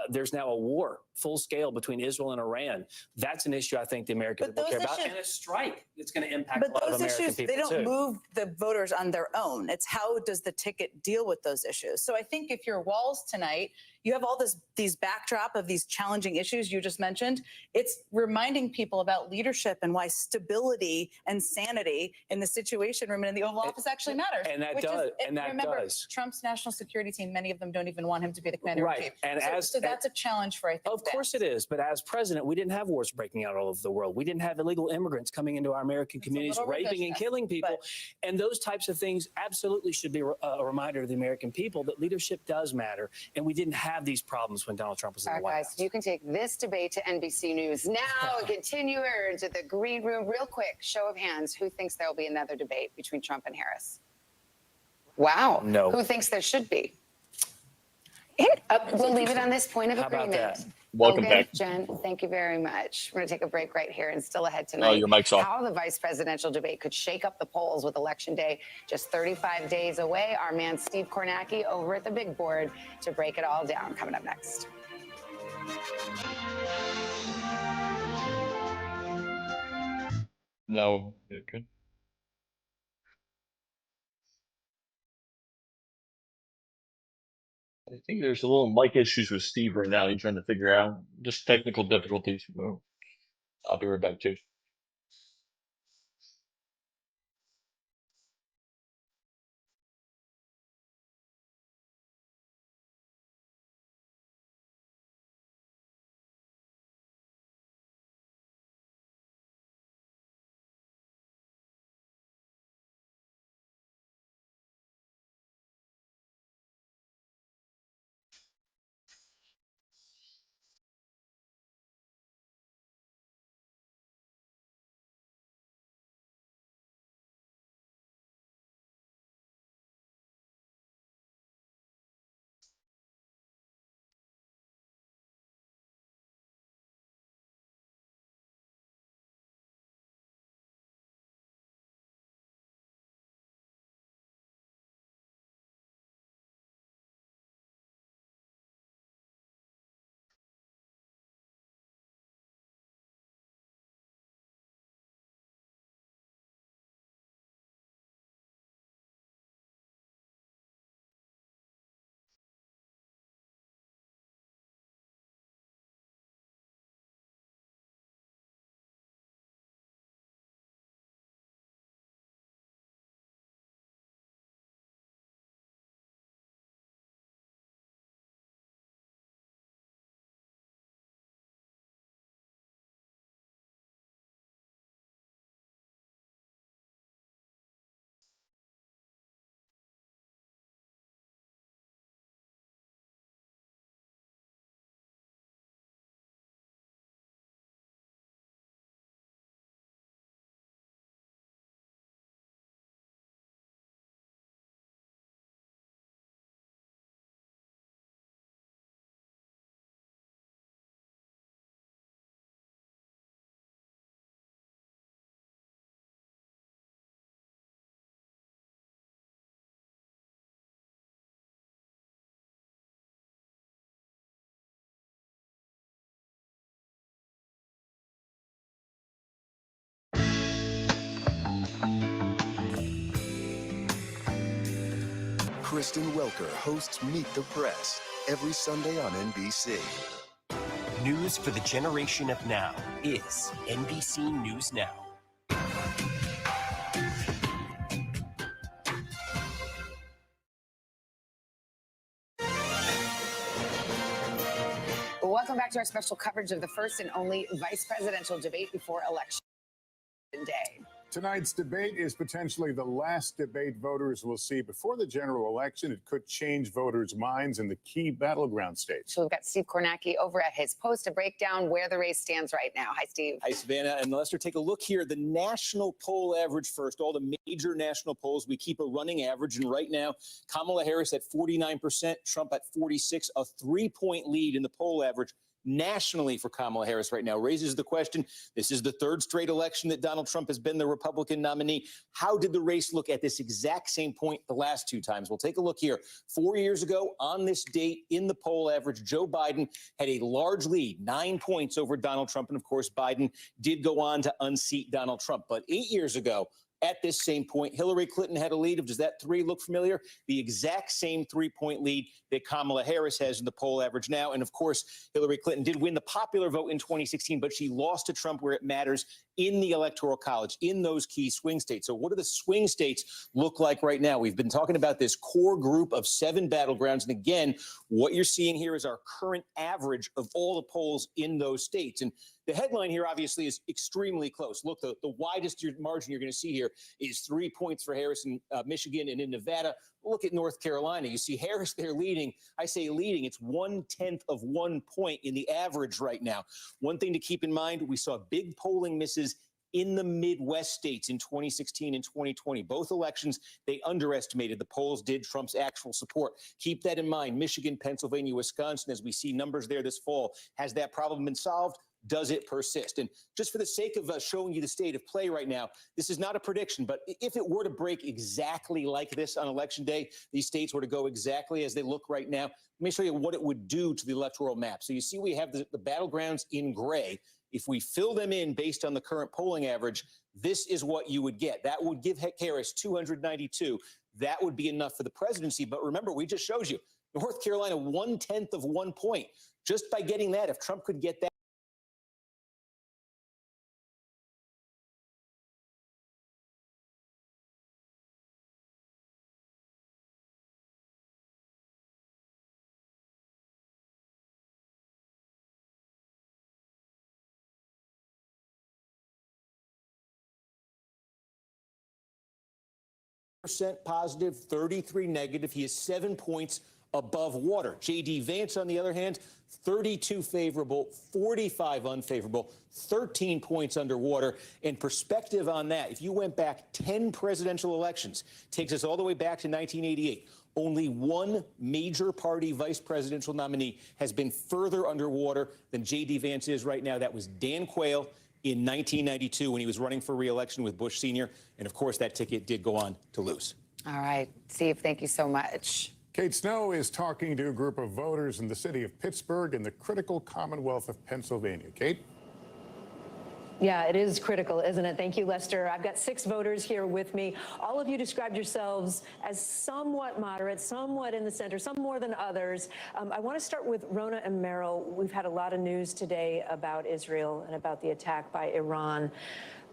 There's now a war, full scale, between Israel and Iran. That's an issue I think the American people care about, and a strike that's going to impact a lot of American people. They don't move the voters on their own. It's how does the ticket deal with those issues. So I think if you're Walz tonight, you have all these backdrop of these challenging issues you just mentioned. It's reminding people about leadership and why stability and sanity in the Situation Room and in the Oval Office actually matters. And that does. Trump's national security team, many of them don't even want him to be the commander-in-chief. And so that's a challenge for, I think, of course it is. But as president, we didn't have wars breaking out all over the world. We didn't have illegal immigrants coming into our American communities, raping and killing people. And those types of things absolutely should be a reminder to the American people that leadership does matter. And we didn't have these problems when Donald Trump was in the White House. You can take this debate to NBC News now and continue to the green room. Real quick, show of hands. Who thinks there will be another debate between Trump and Harris? Wow. No. Who thinks there should be? We'll leave it on this point of agreement. About that? Welcome back. Jen, thank you very much. We're going to take a break right here and still ahead tonight. Oh, your mic's off. How the vice presidential debate could shake up the polls with Election Day just 35 days away. Our man Steve Kornacki over at the big board to break it all down. Coming up next. No, good. I think there's a little mic issues with Steve right now. He's trying to figure out just technical difficulties. I'll be right back too. Kristen Welker hosts Meet the Press every Sunday on NBC. News for the generation of now is NBC News Now. Welcome back to our special coverage of the first and only vice presidential debate before Election Day. Tonight's debate is potentially the last debate voters will see before the general election. It could change voters' minds in the key battleground states. So we've got Steve Kornacki over at his post to break down where the race stands right now. Hi, Steve. Hi, Savannah and Lester. Take a look here. The national poll average first, all the major national polls. We keep a running average. And right now, Kamala Harris at 49%, Trump at 46%, a 3-point lead in the poll average nationally for Kamala Harris right now. Raises the question, this is the third straight election that Donald Trump has been the Republican nominee. How did the race look at this exact same point the last two times? We'll take a look here. 4 years ago on this date in the poll average, Joe Biden had a large lead, 9 points over Donald Trump. And of course, Biden did go on to unseat Donald Trump. But 8 years ago, at this same point, Hillary Clinton had a lead of, does that 3 look familiar? The exact same 3-point lead that Kamala Harris has in the poll average now. And of course, Hillary Clinton did win the popular vote in 2016, but she lost to Trump where it matters in the Electoral College, in those key swing states. So what do the swing states look like right now? We've been talking about this core group of 7 battlegrounds. And again, what you're seeing here is our current average of all the polls in those states. And the headline here, obviously, is extremely close. Look, the widest margin you're going to see here is 3 points for Harris in Michigan and in Nevada. Look at North Carolina. You see Harris there leading. I say leading. It's 1/10 of 1 point in the average right now. One thing to keep in mind, we saw big polling misses in the Midwest states in 2016 and 2020. Both elections, they underestimated. The polls did Trump's actual support. Keep that in mind. Michigan, Pennsylvania, Wisconsin, as we see numbers there this fall. Has that problem been solved? Does it persist? And just for the sake of showing you the state of play right now, this is not a prediction, but if it were to break exactly like this on Election Day, these states were to go exactly as they look right now, let me show you what it would do to the electoral map. So you see we have the battlegrounds in gray. If we fill them in based on the current polling average, this is what you would get. That would give Harris 292. That would be enough for the presidency. But remember, we just showed you North Carolina 1/10 of 1 point. Just by getting that, if Trump could get that. % positive, 33 negative. He is 7 points above water. J.D. Vance, on the other hand, 32 favorable, 45 unfavorable, 13 points underwater. And perspective on that, if you went back 10 presidential elections, takes us all the way back to 1988. Only one major party vice presidential nominee has been further underwater than J.D. Vance is right now. That was Dan Quayle in 1992 when he was running for re-election with Bush Sr. And of course, that ticket did go on to lose. All right, Steve, thank you so much. Kate Snow is talking to a group of voters in the city of Pittsburgh in the critical Commonwealth of Pennsylvania. Kate? Yeah, it is critical, isn't it? Thank you, Lester. I've got 6 voters here with me. All of you described yourselves as somewhat moderate, somewhat in the center, some more than others. I want to start with Rona and Merrill. We've had a lot of news today about Israel and about the attack by Iran.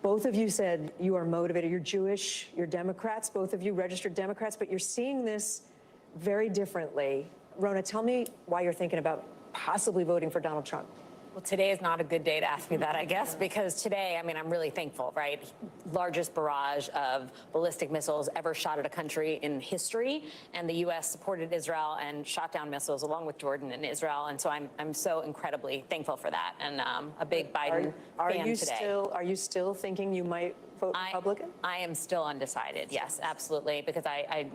Both of you said you are motivated. You're Jewish, you're Democrats, both of you registered Democrats, but you're seeing this very differently. Rona, tell me why you're thinking about possibly voting for Donald Trump. Well, today is not a good day to ask me that, I guess, because today, I mean, I'm really thankful, right? Largest barrage of ballistic missiles ever shot at a country in history, and the U.S. supported Israel and shot down missiles along with Jordan and Israel, and so I'm so incredibly thankful for that, and a big Biden fan today. Are you still thinking you might vote Republican? I am still undecided. Yes, absolutely, because I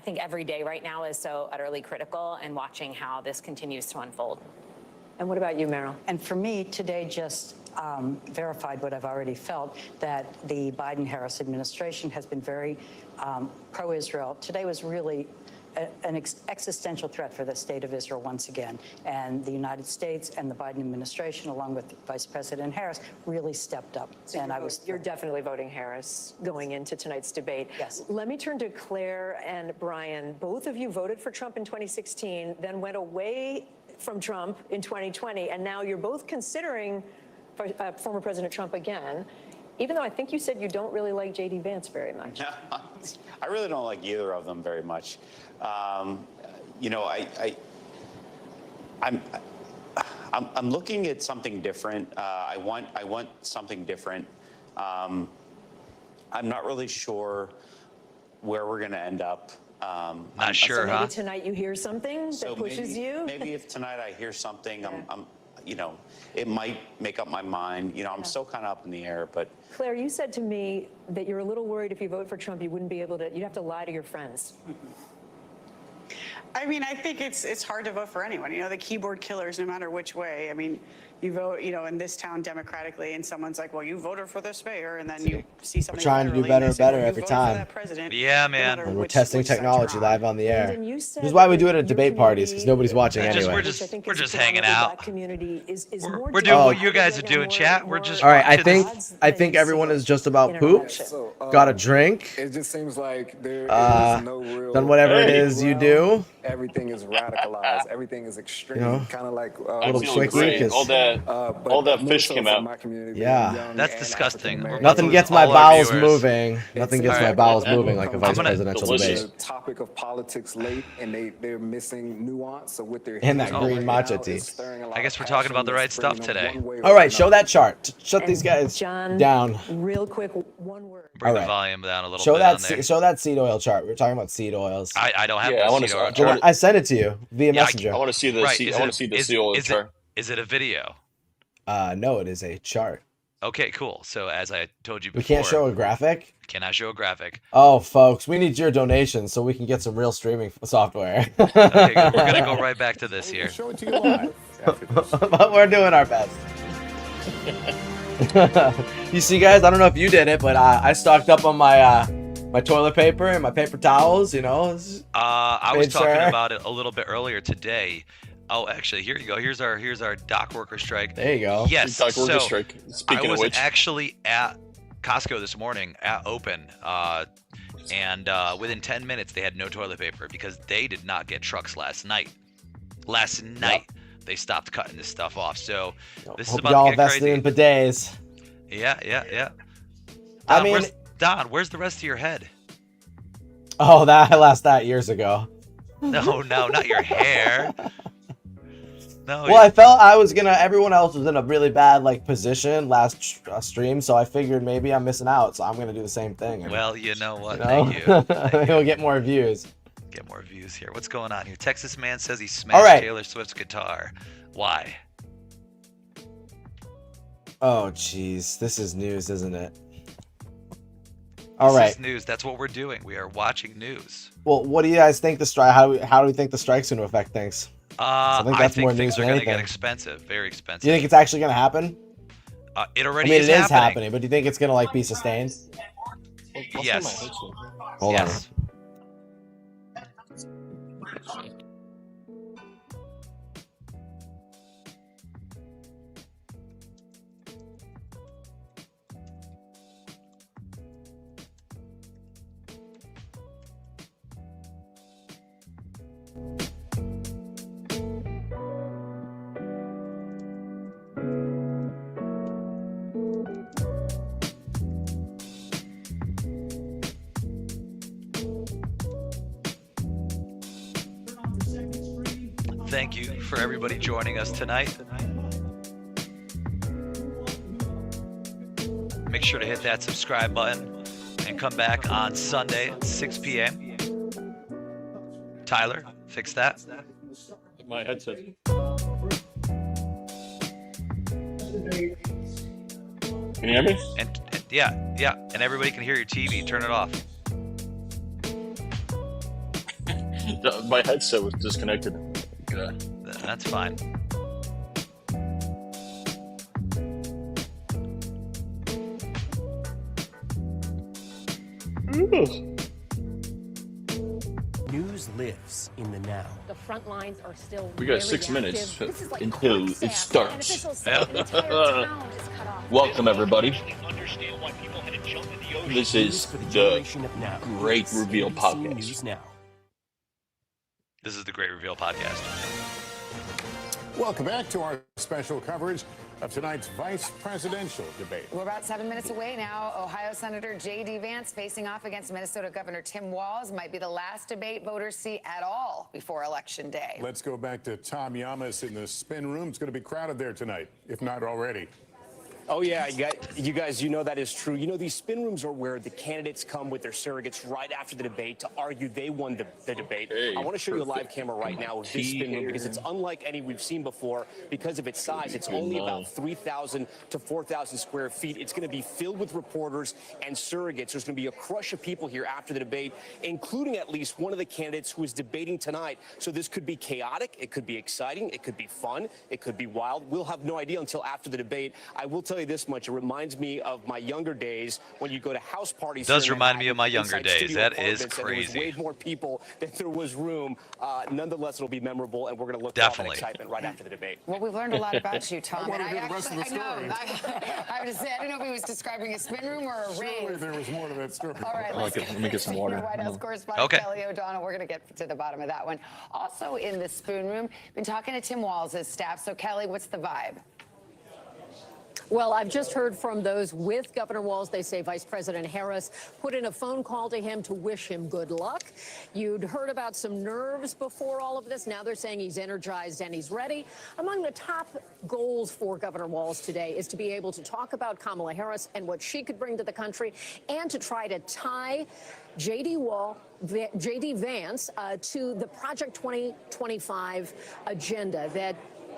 think every day right now is so utterly critical, and watching how this continues to unfold. And what about you, Meryl? And for me, today just verified what I've already felt, that the Biden-Harris administration has been very pro-Israel. Today was really an existential threat for the state of Israel once again. And the United States and the Biden administration, along with Vice President Harris, really stepped up. So and you're definitely voting Harris going into tonight's debate. Yes. Let me turn to Claire and Brian. Both of you voted for Trump in 2016, then went away from Trump in 2020, and now you're both considering former President Trump again, even though I think you said you don't really like J.D. Vance very much. Yeah, I really don't like either of them very much. You know, I'm looking at something different. I want something different. I'm not really sure where we're going to end up. Not sure, so maybe tonight you hear something that pushes you? Maybe if tonight I hear something, you know, it might make up my mind. You know, I'm still kind of up in the air, but. Claire, you said to me that you're a little worried if you vote for Trump, you wouldn't be able to, you'd have to lie to your friends. I mean, I think it's hard to vote for anyone. You know, the keyboard killers, no matter which way. I mean, you vote, you know, in this town democratically, and someone's like, well, you voted for this mayor, and then you see something. We're trying to do better and better every time. Yeah, man. And we're testing technology live on the air. This is why we do it at debate parties, because nobody's watching anyway. We're just hanging out. We're doing Oh. what you guys are doing, chat. We're just. All right, watching I think everyone is just about pooped, got a drink, It just seems like there is no real. done whatever it is you do. Everything is radicalized. Everything is extreme. You know, kind of like a little quickie, 'cause- all that fish came out. Yeah. That's disgusting. Nothing gets my All our bowels viewers. moving. Nothing gets my bowels moving like a vice presidential Delicious. debate. Topic of politics late, and they're missing nuance. So with their And that green matcha tea. I guess we're talking about the right stuff today. All right, show that chart. Shut these guys down. Real quick, one word. Bring All the right. volume down a little Show bit that on there. show that seed oil chart. We were talking about seed oils. I don't have Yeah, I the wanna seed oil see- chart. I sent it to you via Yeah, messenger. I want to see the Right, seed. is I want it- to see the is- seed oil is it- chart. Is it a video? No, it is a chart. Okay, cool. So as I told you before, We can't show a graphic. Cannot show a graphic. Oh, folks, we need your donations so we can get some real streaming software. Okay, good. We're gonna go right back to this here. Show it to you live after this. But we're doing our best. You see, guys, I don't know if you did it, but I stocked up on my my toilet paper and my paper towels. You know. I was Made talking sure. about it a little bit earlier today. Oh, actually, here you go. Here's our dock worker strike. There you go. Yes. Dock worker so strike. Speaking I of was which. actually at Costco this morning at open. And within 10 minutes, they had no toilet paper because they did not get trucks last night. They stopped cutting this stuff off. So this is Hope about y'all to get invested crazy. in bidets. Yeah. I Don, mean, where's the rest of your head? oh, that I lost that years ago. No, not your hair. No. Well, I felt I was gonna. Everyone else was in a really bad position last stream, so I figured maybe I'm missing out. So I'm gonna do the same thing. And, Well, you know what? you know? Thank you. Maybe we'll get more views. Get more views here. What's going on here? Texas man says he All smashed right. Taylor Swift's guitar. Why? Oh, jeez, this is news, isn't it? All This right. is news. That's what we're doing. We are watching news. Well, what do you guys think the strike? How do we think the strike's going to affect things? I think that's more news things are than going to get anything. expensive, very expensive. Do you think it's actually going to happen? It I already mean, is it is happening. happening, but do you think it's going to be sustained? Yes. Hold Yes. Thank you for everybody joining us tonight. Make sure to hit that subscribe button and come back on Sunday at 6 p.m. Tyler, fix that. My headset. Can you hear me? And yeah, and everybody can hear your TV. Turn it off. My headset was disconnected. That's fine. News lives in the now. The front lines are still We got really 6 minutes active. This is like until it quicksand, and starts. officials say the entire town is cut off. Welcome, everybody. This is the Great Reveal Podcast. This is the Great Reveal Podcast. Welcome back to our special coverage of tonight's vice presidential debate. We're about 7 minutes away now. Ohio Senator J.D. Vance facing off against Minnesota Governor Tim Walz. Might be the last debate voters see at all before Election Day. Let's go back to Tom Yamas in the spin room. It's going to be crowded there tonight, if not already. Oh, yeah, you guys, you know that is true. You know, these spin rooms are where the candidates come with their surrogates right after the debate to argue they won the debate. I want to show you a live camera right now of this spin room because it's unlike any we've seen before because of its size. It's only about 3,000 to 4,000 square feet. It's going to be filled with reporters and surrogates. There's going to be a crush of people here after the debate, including at least one of the candidates who is debating tonight. So this could be chaotic. It could be exciting. It could be fun. It could be wild. We'll have no idea until after the debate. I will tell you this much. It reminds me of my younger days when you go to house parties. Does remind me of my younger days. That is There was crazy. way more people than there was room. Nonetheless, it'll be memorable, and we're going to look Definitely. forward to excitement right after the debate. Well, we've learned a lot about you, Tom. I and wanna hear the rest of the story. I have to say, I don't know if he was describing a spin room or a Surely rave. there was more to that story. All right, Let me get some water. White House correspondent Okay. Kelly O'Donnell. We're going to get to the bottom of that one. Also in the spoon room, been talking to Tim Walz's staff. So, Kelly, what's the vibe? Well, I've just heard from those with Governor Walz. They say Vice President Harris put in a phone call to him to wish him good luck. You'd heard about some nerves before all of this. Now they're saying he's energized and he's ready. Among the top goals for Governor Walz today is to be able to talk about Kamala Harris and what she could bring to the country and to try to tie J.D. Vance to the Project 2025 agenda that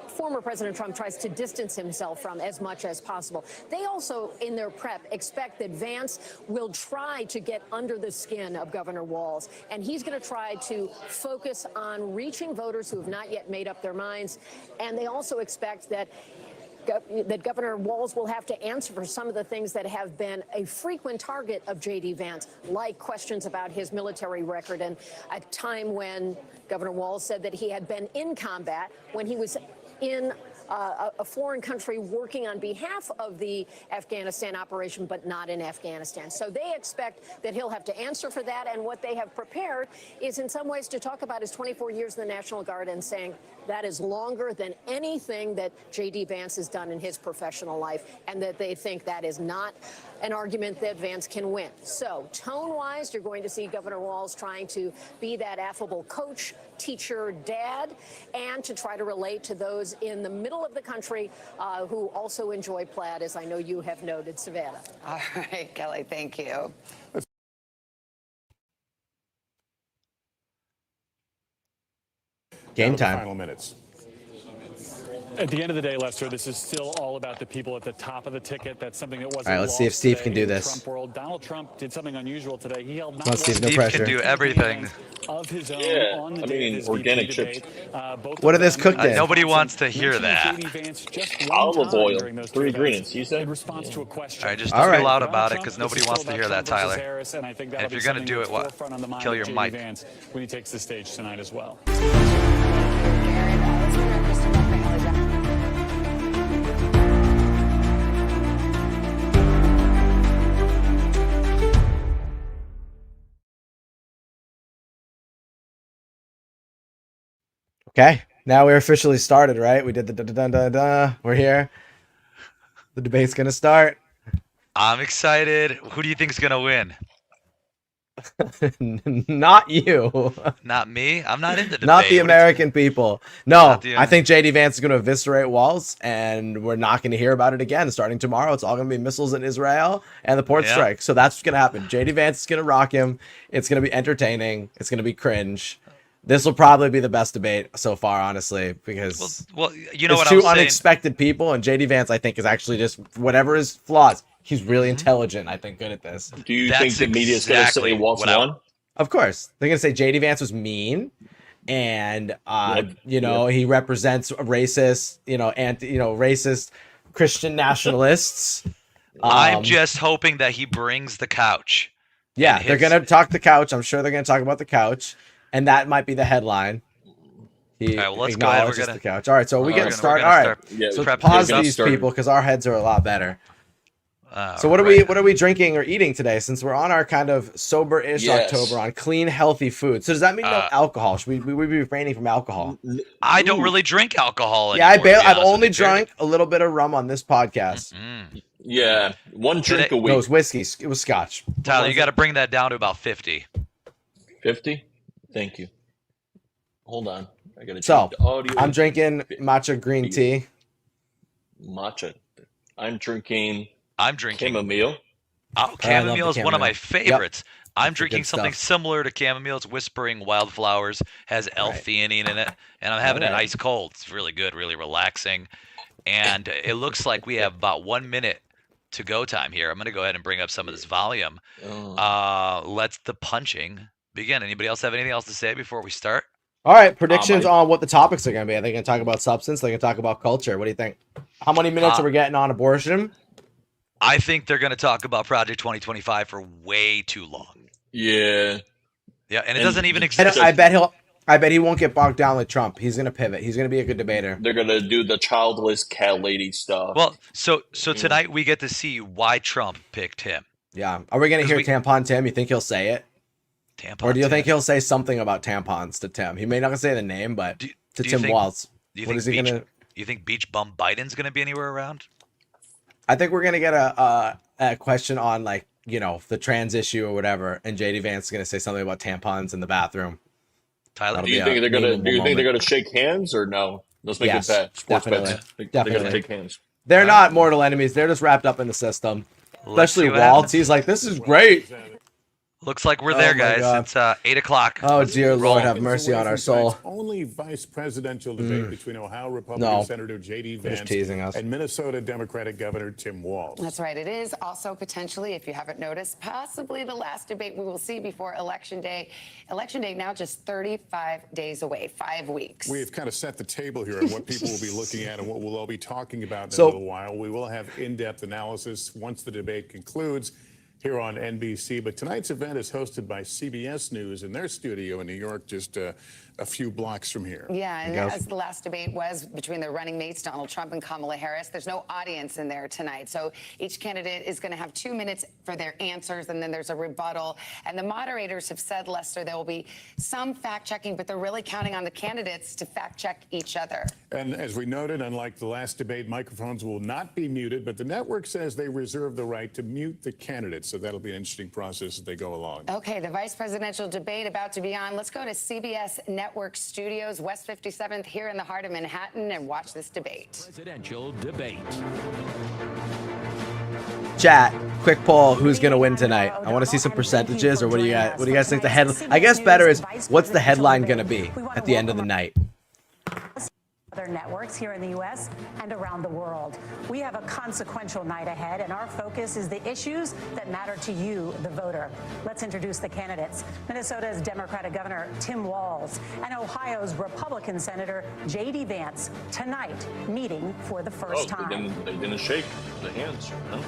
former President Trump tries to distance himself from as much as possible. They also, in their prep, expect that Vance will try to get under the skin of Governor Walz, and he's going to try to focus on reaching voters who have not yet made up their minds. And they also expect that Governor Walz will have to answer for some of the things that have been a frequent target of J.D. Vance, like questions about his military record, and a time when Governor Walz said that he had been in combat when he was in a foreign country working on behalf of the Afghanistan operation, but not in Afghanistan. So they expect that he'll have to answer for that. And what they have prepared is in some ways to talk about his 24 years in the National Guard and saying that is longer than anything that J.D. Vance has done in his professional life, and that they think that is not an argument that Vance can win. So tone-wise, you're going to see Governor Walz trying to be that affable coach, teacher, dad, and to try to relate to those in the middle of the country who also enjoy plaid, as I know you have noted, Savannah. All right, Kelly, thank you. Game time. Final minutes. At the end of the day, Lester, this is still all about the people at the top of the ticket. That's something that wasn't. All right, let's see if Steve can do in the this. Trump world. Donald Trump did something unusual today. He held Come on, Steve, no Steve pressure. can do everything. of his own Yeah, on the I day mean, of his organic VP chips. debate. What are this cooked in? Nobody wants to hear that. Olive oil, 3 ingredients. You said? In response to a question. All right, just All don't be right. loud about it because nobody wants to hear that, Tyler. Harris, and I think And if you're gonna do it, what? Kill your mic. Vance when he takes the stage tonight as well. Okay, now we're officially started, right? We did the da-da-da-da-da. We're here. The debate's gonna start. I'm excited. Who do you think's gonna win? Not you. Not me. I'm not in the debate. Not the What are you- American people. No, Not the- I think JD Vance is going to eviscerate Walz, and we're not going to hear about it again. Starting tomorrow, it's all going to be missiles in Israel and the port Yeah. strike. So that's what's going to happen. JD Vance is going to rock him. It's going to be entertaining. It's going to be cringe. This will probably be the best debate so far, honestly, because Well, you know it's what two I'm saying. unexpected people, and JD Vance, I think, is actually just whatever his flaws. He's really Mm-hmm. intelligent. I think good at this. Do you That's think the media's going to exactly say Walz what I- won? Of course, they're gonna say JD Vance was mean, and Yeah, he represents racist, racist Christian nationalists. I'm just hoping that he brings the couch. Yeah, and they're hits- gonna talk the couch. I'm sure they're gonna talk about the couch, and that might be the headline. He All right, well, let's go ahead. We're acknowledges gonna- the couch. All right, so we We're get gonna started. start. All right, Yeah, so prep pause this up. these people because our heads are a lot better. So All what right. are we drinking or eating today? Since we're on our kind of sober-ish Yes. October on clean, healthy food. So does that mean no alcohol? Should we be refraining from alcohol? I don't really drink alcohol Yeah, anymore. to be I've honest with only you, Jared. drunk a little bit of rum on this podcast. Yeah, one drink Today- a No, it week. was whiskey. It was scotch. Tyler, you got to bring that down to about 50. 50? Thank you. Hold on. I got to So change the audio. I'm drinking matcha green tea. Matcha. I'm drinking chamomile. chamomile. Oh, I love the chamomile is one of my chamomile. favorites. I'm That's the drinking good something stuff. similar to chamomile. It's whispering wildflowers, has L-theanine in it, and I'm having it Alright. ice cold. It's really good, really relaxing. And it looks like we have about 1 minute to go time here. I'm going to go ahead and bring up some of this volume. Let's the punching begin. Anybody else have anything else to say before we start? All right, predictions on what the topics are going to be. Are they going to talk about substance? They're going to talk about culture. What do you think? How many minutes are we getting on abortion? I think they're going to talk about Project 2025 for way too long. Yeah. Yeah, and it And doesn't even I exist. bet he won't get bogged down with Trump. He's going to pivot. He's going to be a good debater. They're going to do the childless cat lady stuff. Well, so tonight we get to see why Trump picked him. Yeah. Are we going to hear Tampon Tim? You think he'll say it? Tampon Or do you Tim. think he'll say something about tampons to Tim? He may not say the name, but to do you Tim think- Walz. Do you What think is he Beach, going to... you think Beach Bum Biden's going to be anywhere around? I think we're gonna get a question on the trans issue or whatever, and JD Vance is gonna say something about tampons in the bathroom. Tyler, Do you think they're gonna? Do you think they're gonna shake hands or no? Let's make Yes, it bet. Sports definitely. bets. They're Definitely. gonna shake hands. They're not mortal enemies. They're just wrapped up in the system. Let's see Especially what Waltz. happens. He's like, this is great. Looks like we're Oh there, my guys. God. It's 8 o'clock. Oh dear Lord, have Seconds mercy away on our from soul. tonight's only vice presidential debate between Ohio Republican No. Senator J.D. They're just Vance teasing us. and Minnesota Democratic Governor Tim Walz. That's right. It is also potentially, if you haven't noticed, possibly the last debate we will see before Election Day. Election Day now just 35 days away, 5 weeks. We have kind of set the table here on what people will be looking at and what we'll all be talking about in So- a little while. We will have in-depth analysis once the debate concludes here on NBC. But tonight's event is hosted by CBS News in their studio in New York, just a few blocks from here. Yeah, and as the last debate was between the running mates, Donald Trump and Kamala Harris, there's no audience in there tonight. So each candidate is going to have 2 minutes for their answers, and then there's a rebuttal. And the moderators have said, Lester, there will be some fact-checking, but they're really counting on the candidates to fact-check each other. And as we noted, unlike the last debate, microphones will not be muted, but the network says they reserve the right to mute the candidates. So that'll be an interesting process as they go along. Okay, the vice presidential debate about to be on. Let's go to CBS Network Studios, West 57th, here in the heart of Manhattan, and watch this debate. Presidential debate. Chat, quick poll, who's gonna win tonight? I want to see some percentages, or what do you guys think the head? I guess better is, what's the headline gonna be at the end of the night? Other networks here in the U.S. and around the world. We have a consequential night ahead, and our focus is the issues that matter to you, the voter. Let's introduce the candidates. Minnesota's Democratic Governor Tim Walz and Ohio's Republican Senator J.D. Vance tonight meeting for the first time. They didn't shake the hands, huh?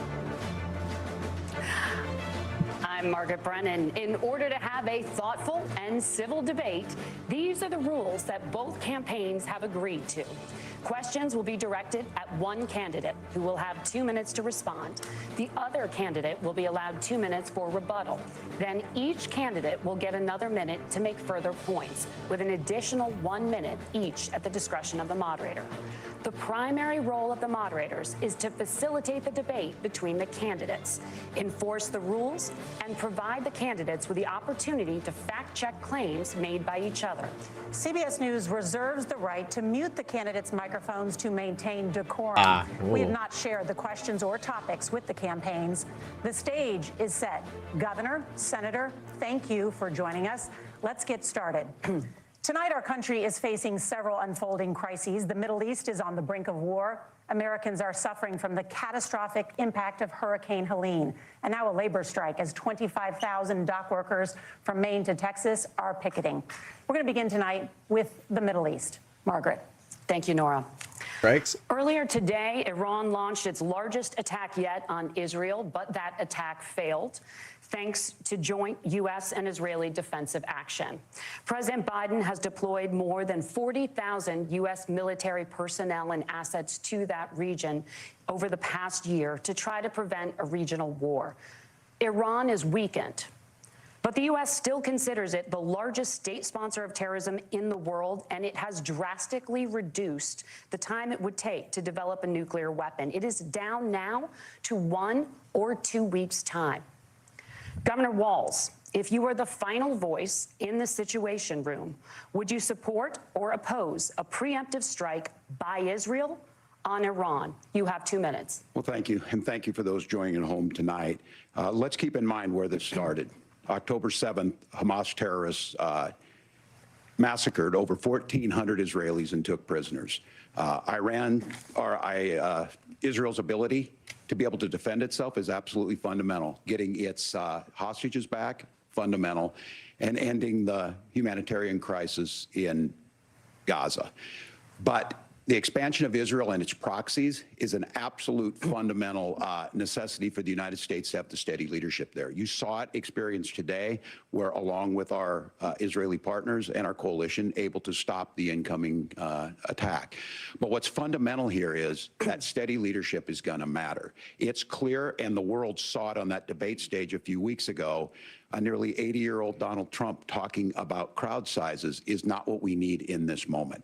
I'm Margaret Brennan. In order to have a thoughtful and civil debate, these are the rules that both campaigns have agreed to. Questions will be directed at one candidate, who will have 2 minutes to respond. The other candidate will be allowed 2 minutes for rebuttal. Then each candidate will get another minute to make further points, with an additional 1 minute each at the discretion of the moderator. The primary role of the moderators is to facilitate the debate between the candidates, enforce the rules, and provide the candidates with the opportunity to fact-check claims made by each other. CBS News reserves the right to mute the candidates' microphones to maintain decorum. We have not shared the questions or topics with the campaigns. The stage is set. Governor, Senator, thank you for joining us. Let's get started. Tonight, our country is facing several unfolding crises. The Middle East is on the brink of war. Americans are suffering from the catastrophic impact of Hurricane Helene, and now a labor strike as 25,000 dock workers from Maine to Texas are picketing. We're going to begin tonight with the Middle East. Margaret. Thank you, Nora. Strikes. Earlier today, Iran launched its largest attack yet on Israel, but that attack failed, thanks to joint U.S. and Israeli defensive action. President Biden has deployed more than 40,000 U.S. military personnel and assets to that region over the past year to try to prevent a regional war. Iran is weakened, but the U.S. still considers it the largest state sponsor of terrorism in the world, and it has drastically reduced the time it would take to develop a nuclear weapon. It is down now to 1 or 2 weeks' time. Governor Walz, if you were the final voice in the Situation Room, would you support or oppose a preemptive strike by Israel on Iran? You have 2 minutes. Well, thank you. And thank you for those joining at home tonight. Let's keep in mind where this started. October 7th, Hamas terrorists massacred over 1,400 Israelis and took prisoners. Israel's ability to be able to defend itself is absolutely fundamental. Getting its hostages back, fundamental, and ending the humanitarian crisis in Gaza. But the expansion of Israel and its proxies is an absolute fundamental necessity for the United States to have the steady leadership there. You saw it experienced today, where along with our Israeli partners and our coalition, able to stop the incoming attack. But what's fundamental here is that steady leadership is going to matter. It's clear, and the world saw it on that debate stage a few weeks ago, a nearly 80-year-old Donald Trump talking about crowd sizes is not what we need in this moment.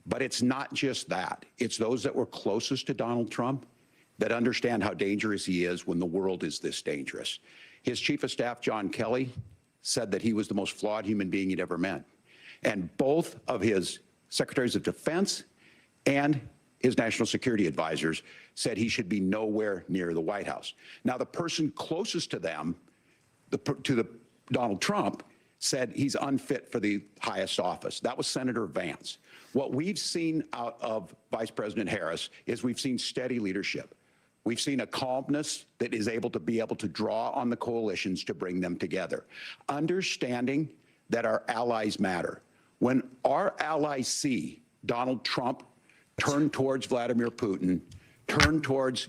But it's not just that. It's those that were closest to Donald Trump that understand how dangerous he is when the world is this dangerous. His chief of staff, John Kelly, said that he was the most flawed human being he'd ever met. And both of his secretaries of defense and his national security advisors said he should be nowhere near the White House. Now, the person closest to them, Donald Trump, said he's unfit for the highest office. That was Senator Vance. What we've seen out of Vice President Harris is we've seen steady leadership. We've seen a calmness that is able to draw on the coalitions to bring them together. Understanding that our allies matter. When our allies see Donald Trump turn towards Vladimir Putin, turn towards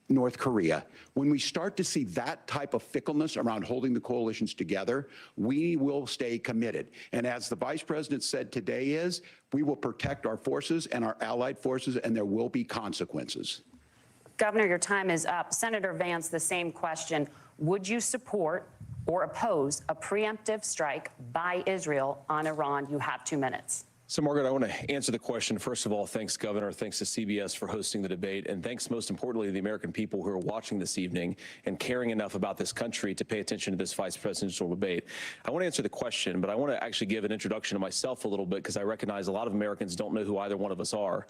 North Korea, when we start to see that type of fickleness around holding the coalitions together, we will stay committed. And as the vice president said today is, we will protect our forces and our allied forces, and there will be consequences. Governor, your time is up. Senator Vance, the same question. Would you support or oppose a preemptive strike by Israel on Iran? You have 2 minutes. So, Margaret, I want to answer the question. First of all, thanks, Governor. Thanks to CBS for hosting the debate. And thanks, most importantly, to the American people who are watching this evening and caring enough about this country to pay attention to this vice presidential debate. I want to answer the question, but I want to actually give an introduction to myself a little bit because I recognize a lot of Americans don't know who either one of us are.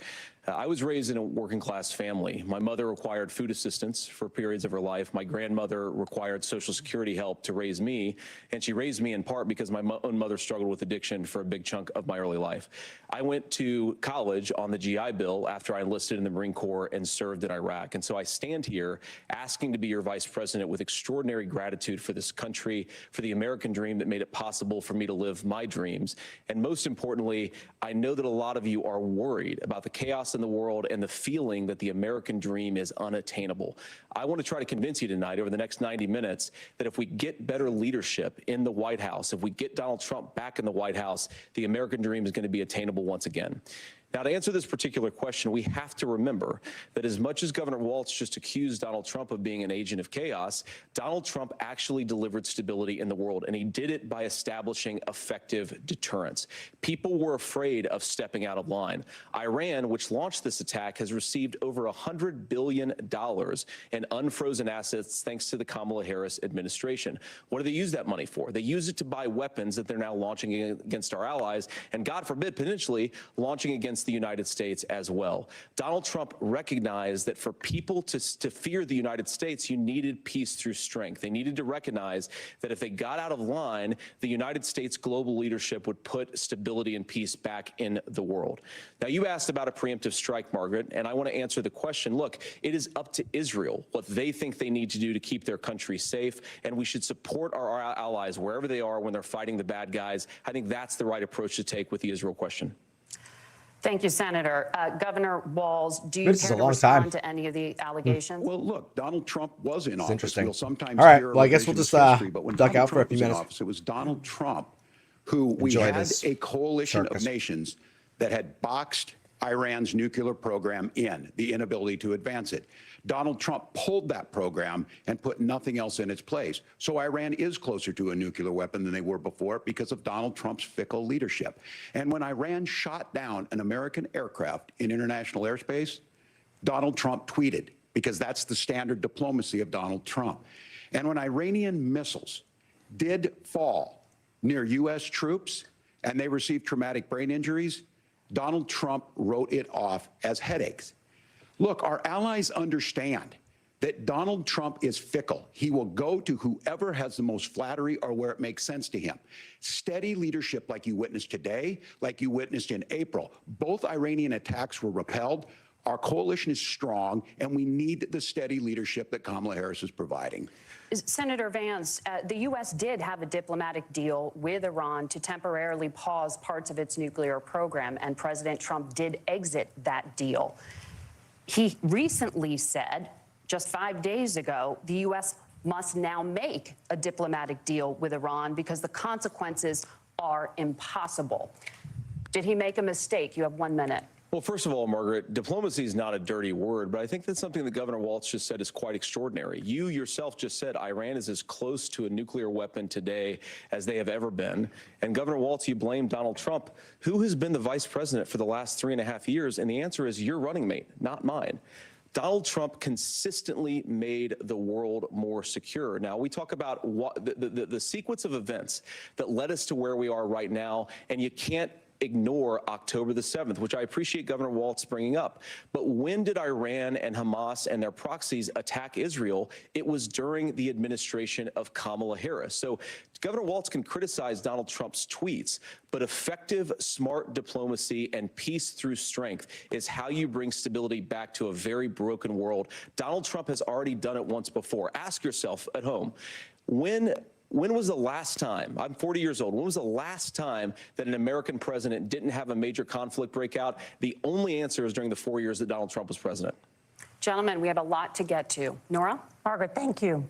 I was raised in a working class family. My mother required food assistance for periods of her life. My grandmother required Social Security help to raise me. And she raised me in part because my own mother struggled with addiction for a big chunk of my early life. I went to college on the GI Bill after I enlisted in the Marine Corps and served in Iraq. And so I stand here asking to be your vice president with extraordinary gratitude for this country, for the American dream that made it possible for me to live my dreams. And most importantly, I know that a lot of you are worried about the chaos in the world and the feeling that the American dream is unattainable. I want to try to convince you tonight over the next 90 minutes that if we get better leadership in the White House, if we get Donald Trump back in the White House, the American dream is going to be attainable once again. Now, to answer this particular question, we have to remember that as much as Governor Walz just accused Donald Trump of being an agent of chaos, Donald Trump actually delivered stability in the world, and he did it by establishing effective deterrence. People were afraid of stepping out of line. Iran, which launched this attack, has received over $100 billion in unfrozen assets thanks to the Kamala Harris administration. What do they use that money for? They use it to buy weapons that they're now launching against our allies, and God forbid, potentially launching against the United States as well. Donald Trump recognized that for people to fear the United States, you needed peace through strength. They needed to recognize that if they got out of line, the United States global leadership would put stability and peace back in the world. Now, you asked about a preemptive strike, Margaret, and I want to answer the question. Look, it is up to Israel what they think they need to do to keep their country safe, and we should support our allies wherever they are when they're fighting the bad guys. I think that's the right approach to take with the Israel question. Thank you, Senator. Governor Walz, do you care to respond to any of the allegations? Well, look, Donald Trump was in office. Interesting. We'll sometimes All right. hear Well, I guess we'll just history, but when duck Donald out for a Trump few was in minutes. office, it was Donald Trump who we Enjoy had this a coalition circus. of nations that had boxed Iran's nuclear program in, the inability to advance it. Donald Trump pulled that program and put nothing else in its place. So Iran is closer to a nuclear weapon than they were before because of Donald Trump's fickle leadership. And when Iran shot down an American aircraft in international airspace, Donald Trump tweeted, because that's the standard diplomacy of Donald Trump. And when Iranian missiles did fall near U.S. troops and they received traumatic brain injuries, Donald Trump wrote it off as headaches. Look, our allies understand that Donald Trump is fickle. He will go to whoever has the most flattery or where it makes sense to him. Steady leadership like you witnessed today, like you witnessed in April. Both Iranian attacks were repelled. Our coalition is strong, and we need the steady leadership that Kamala Harris is providing. Senator Vance, the U.S. did have a diplomatic deal with Iran to temporarily pause parts of its nuclear program, and President Trump did exit that deal. He recently said, just 5 days ago, the U.S. must now make a diplomatic deal with Iran because the consequences are impossible. Did he make a mistake? You have 1 minute. Well, first of all, Margaret, diplomacy is not a dirty word, but I think that's something that Governor Walz just said is quite extraordinary. You yourself just said Iran is as close to a nuclear weapon today as they have ever been. And Governor Walz, you blame Donald Trump, who has been the vice president for the last 3.5 years. And the answer is your running mate, not mine. Donald Trump consistently made the world more secure. Now, we talk about what the sequence of events that led us to where we are right now, and you can't ignore October the 7th, which I appreciate Governor Walz bringing up. But when did Iran and Hamas and their proxies attack Israel? It was during the administration of Kamala Harris. So Governor Walz can criticize Donald Trump's tweets, but effective, smart diplomacy and peace through strength is how you bring stability back to a very broken world. Donald Trump has already done it once before. Ask yourself at home, when was the last time, I'm 40 years old, when was the last time that an American president didn't have a major conflict break out? The only answer is during the 4 years that Donald Trump was president. Gentlemen, we have a lot to get to. Nora? Margaret, thank you.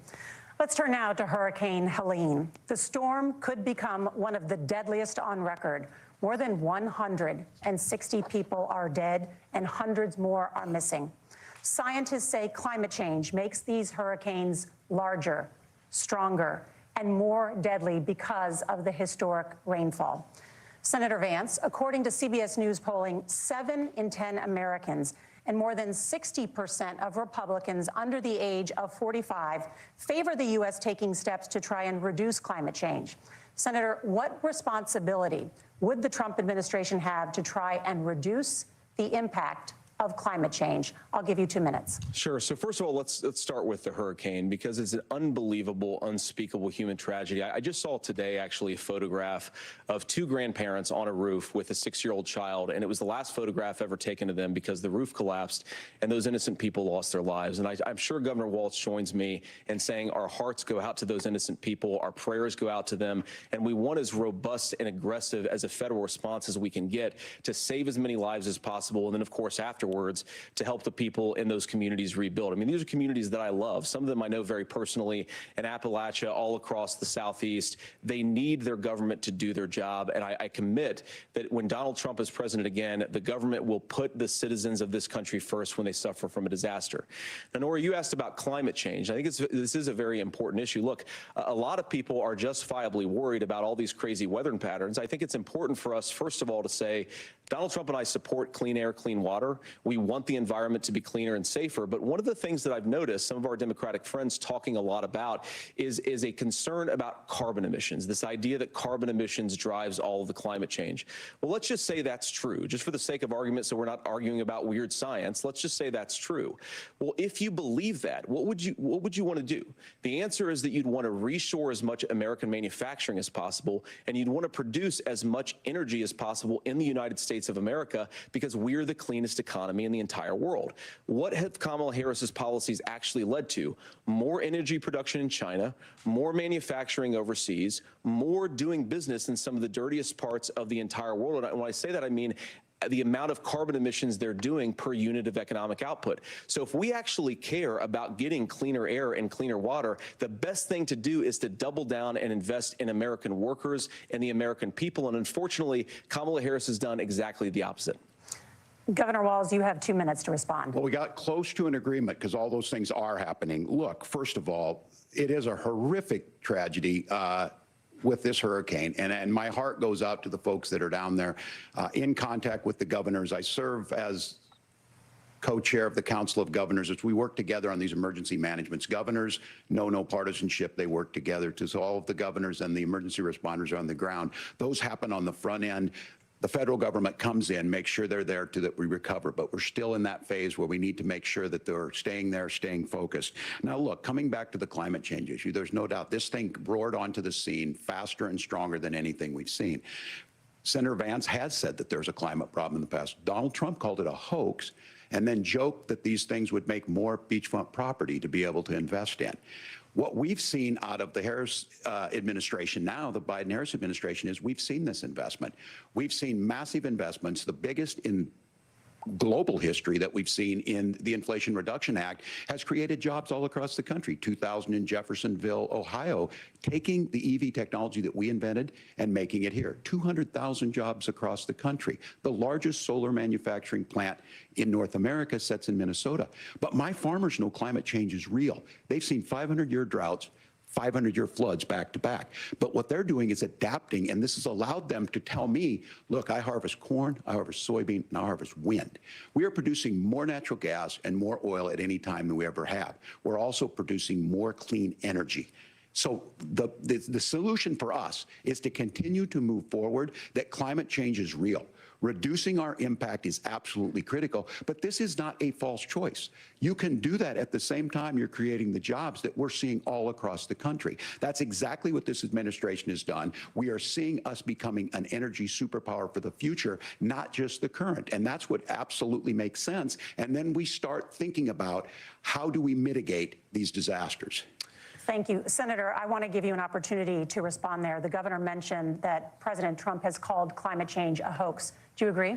Let's turn now to Hurricane Helene. The storm could become one of the deadliest on record. More than 160 people are dead and hundreds more are missing. Scientists say climate change makes these hurricanes larger, stronger, and more deadly because of the historic rainfall. Senator Vance, according to CBS News polling, 7 in 10 Americans and more than 60% of Republicans under the age of 45 favor the U.S. taking steps to try and reduce climate change. Senator, what responsibility would the Trump administration have to try and reduce the impact of climate change? I'll give you 2 minutes. Sure. So first of all, let's start with the hurricane, because it's an unbelievable, unspeakable human tragedy. I just saw today actually a photograph of 2 grandparents on a roof with a 6-year-old child, and it was the last photograph ever taken of them because the roof collapsed and those innocent people lost their lives. And I'm sure Governor Walz joins me in saying our hearts go out to those innocent people, our prayers go out to them, and we want as robust and aggressive as a federal response as we can get to save as many lives as possible, and then of course afterwards to help the people in those communities rebuild. I mean, these are communities that I love. Some of them I know very personally in Appalachia, all across the Southeast. They need their government to do their job, and I commit that when Donald Trump is president again, the government will put the citizens of this country first when they suffer from a disaster. Now, Nora, you asked about climate change. I think this is a very important issue. Look, a lot of people are justifiably worried about all these crazy weather patterns. I think it's important for us, first of all, to say Donald Trump and I support clean air, clean water. We want the environment to be cleaner and safer. But one of the things that I've noticed some of our Democratic friends talking a lot about is a concern about carbon emissions, this idea that carbon emissions drives all of the climate change. Well, let's just say that's true, just for the sake of argument, so we're not arguing about weird science. Let's just say that's true. Well, if you believe that, what would you want to do? The answer is that you'd want to reshore as much American manufacturing as possible, and you'd want to produce as much energy as possible in the United States of America, because we're the cleanest economy in the entire world. What have Kamala Harris's policies actually led to? More energy production in China, more manufacturing overseas, more doing business in some of the dirtiest parts of the entire world. And when I say that, I mean the amount of carbon emissions they're doing per unit of economic output. So if we actually care about getting cleaner air and cleaner water, the best thing to do is to double down and invest in American workers and the American people. And unfortunately, Kamala Harris has done exactly the opposite. Governor Walz, you have 2 minutes to respond. Well, we got close to an agreement because all those things are happening. Look, first of all, it is a horrific tragedy with this hurricane, and my heart goes out to the folks that are down there in contact with the governors. I serve as co-chair of the Council of Governors as we work together on these emergency managements. Governors know no partisanship. They work together to solve the governors and the emergency responders are on the ground. Those happen on the front end. The federal government comes in, makes sure they're there to that we recover, but we're still in that phase where we need to make sure that they're staying there, staying focused. Now, look, coming back to the climate change issue, there's no doubt this thing roared onto the scene faster and stronger than anything we've seen. Senator Vance has said that there's a climate problem in the past. Donald Trump called it a hoax and then joked that these things would make more beachfront property to be able to invest in. What we've seen out of the Harris administration now, the Biden-Harris administration, is we've seen this investment. We've seen massive investments, the biggest in global history that we've seen in the Inflation Reduction Act, has created jobs all across the country. 2,000 in Jeffersonville, Ohio, taking the EV technology that we invented and making it here. 200,000 jobs across the country. The largest solar manufacturing plant in North America sits in Minnesota. But my farmers know climate change is real. They've seen 500-year droughts, 500-year floods back to back. But what they're doing is adapting, and this has allowed them to tell me, look, I harvest corn, I harvest soybean, and I harvest wind. We are producing more natural gas and more oil at any time than we ever have. We're also producing more clean energy. So the solution for us is to continue to move forward, that climate change is real. Reducing our impact is absolutely critical, but this is not a false choice. You can do that at the same time you're creating the jobs that we're seeing all across the country. That's exactly what this administration has done. We are seeing us becoming an energy superpower for the future, not just the current. And that's what absolutely makes sense. And then we start thinking about how do we mitigate these disasters. Thank you. Senator, I want to give you an opportunity to respond there. The governor mentioned that President Trump has called climate change a hoax. Do you agree?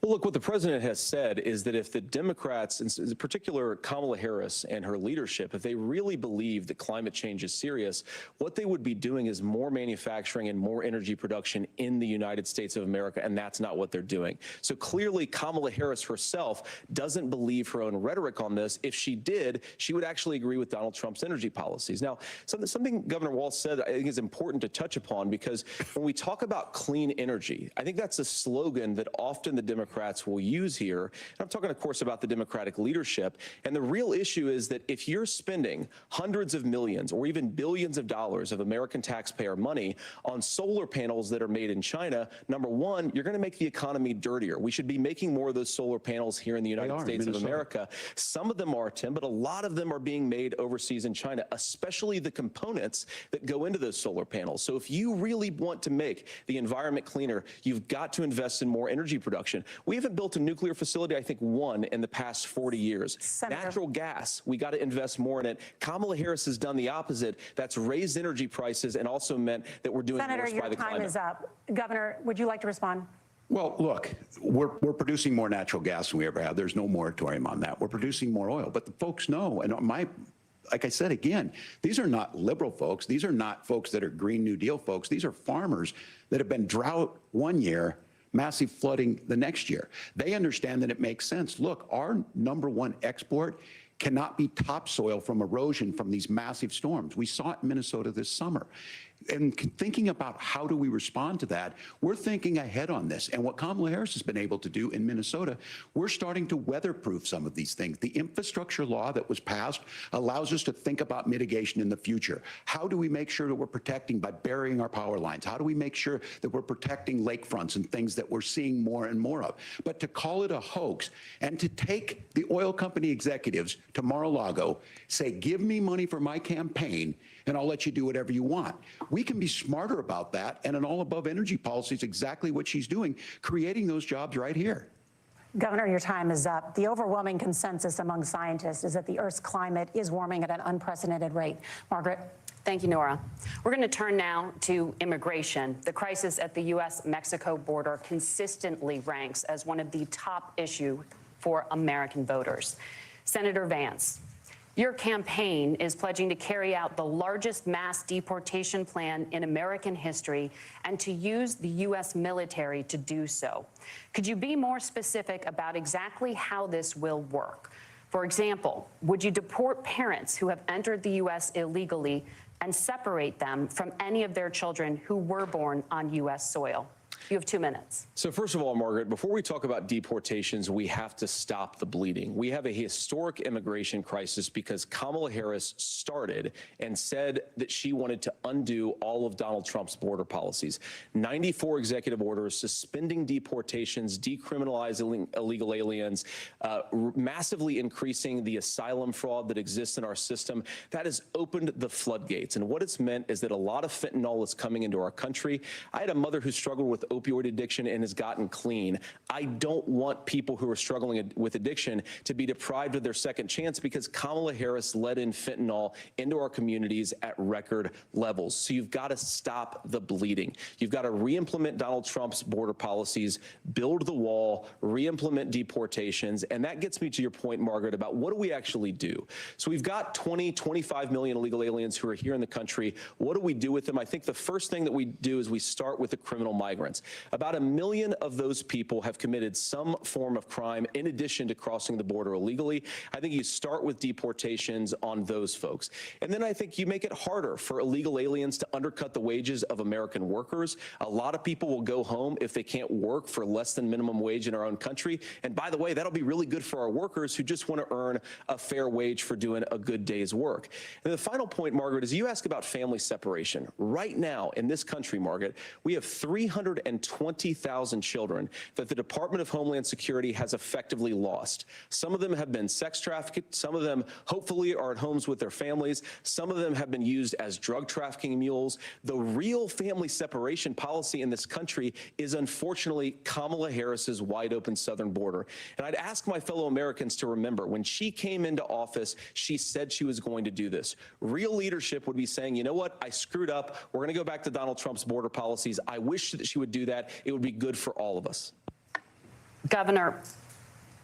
Well, look, what the president has said is that if the Democrats, in particular Kamala Harris and her leadership, if they really believe that climate change is serious, what they would be doing is more manufacturing and more energy production in the United States of America, and that's not what they're doing. So clearly, Kamala Harris herself doesn't believe her own rhetoric on this. If she did, she would actually agree with Donald Trump's energy policies. Now, something Governor Walz said I think is important to touch upon, because when we talk about clean energy, I think that's a slogan that often the Democrats will use here. And I'm talking, of course, about the Democratic leadership. And the real issue is that if you're spending hundreds of millions or even billions of dollars of American taxpayer money on solar panels that are made in China, number one, you're going to make the economy dirtier. We should be making more of those solar panels here in the United States of America. Some of them are, Tim, but a lot of them are being made overseas in China, especially the components that go into those solar panels. So if you really want to make the environment cleaner, you've got to invest in more energy production. We haven't built a nuclear facility, I think, one in the past 40 years. Natural gas, we got to invest more in it. Kamala Harris has done the opposite. That's raised energy prices and also meant that we're doing worse by the climate. Senator, your time is up. Governor, would you like to respond? Well, look, we're producing more natural gas than we ever have. There's no moratorium on that. We're producing more oil. But the folks know, and like I said, again, these are not liberal folks. These are not folks that are Green New Deal folks. These are farmers that have been drought one year, massive flooding the next year. They understand that it makes sense. Look, our #1 export cannot be topsoil from erosion from these massive storms. We saw it in Minnesota this summer. And thinking about how do we respond to that, we're thinking ahead on this. And what Kamala Harris has been able to do in Minnesota, we're starting to weatherproof some of these things. The infrastructure law that was passed allows us to think about mitigation in the future. How do we make sure that we're protecting by burying our power lines? How do we make sure that we're protecting lakefronts and things that we're seeing more and more of? But to call it a hoax and to take the oil company executives to Mar-a-Lago, say, give me money for my campaign, and I'll let you do whatever you want. We can be smarter about that, and an all-above energy policy is exactly what she's doing, creating those jobs right here. Governor, your time is up. The overwhelming consensus among scientists is that the Earth's climate is warming at an unprecedented rate. Margaret? Thank you, Nora. We're going to turn now to immigration. The crisis at the U.S.-Mexico border consistently ranks as one of the top issues for American voters. Senator Vance, your campaign is pledging to carry out the largest mass deportation plan in American history and to use the U.S. military to do so. Could you be more specific about exactly how this will work? For example, would you deport parents who have entered the U.S. illegally and separate them from any of their children who were born on U.S. soil? You have 2 minutes. So first of all, Margaret, before we talk about deportations, we have to stop the bleeding. We have a historic immigration crisis because Kamala Harris started and said that she wanted to undo all of Donald Trump's border policies. 94 executive orders, suspending deportations, decriminalizing illegal aliens, massively increasing the asylum fraud that exists in our system. That has opened the floodgates. And what it's meant is that a lot of fentanyl is coming into our country. I had a mother who struggled with opioid addiction and has gotten clean. I don't want people who are struggling with addiction to be deprived of their second chance because Kamala Harris let in fentanyl into our communities at record levels. So you've got to stop the bleeding. You've got to re-implement Donald Trump's border policies, build the wall, re-implement deportations. And that gets me to your point, Margaret, about what do we actually do? So we've got 25 million illegal aliens who are here in the country. What do we do with them? I think the first thing that we do is we start with the criminal migrants. About 1 million of those people have committed some form of crime in addition to crossing the border illegally. I think you start with deportations on those folks. And then I think you make it harder for illegal aliens to undercut the wages of American workers. A lot of people will go home if they can't work for less than minimum wage in our own country. And by the way, that'll be really good for our workers who just want to earn a fair wage for doing a good day's work. And the final point, Margaret, is you ask about family separation. Right now in this country, Margaret, we have 320,000 children that the Department of Homeland Security has effectively lost. Some of them have been sex trafficked. Some of them hopefully are at homes with their families. Some of them have been used as drug trafficking mules. The real family separation policy in this country is unfortunately Kamala Harris's wide open southern border. And I'd ask my fellow Americans to remember when she came into office, she said she was going to do this. Real leadership would be saying, you know what, I screwed up. We're going to go back to Donald Trump's border policies. I wish that she would do that. It would be good for all of us. Governor,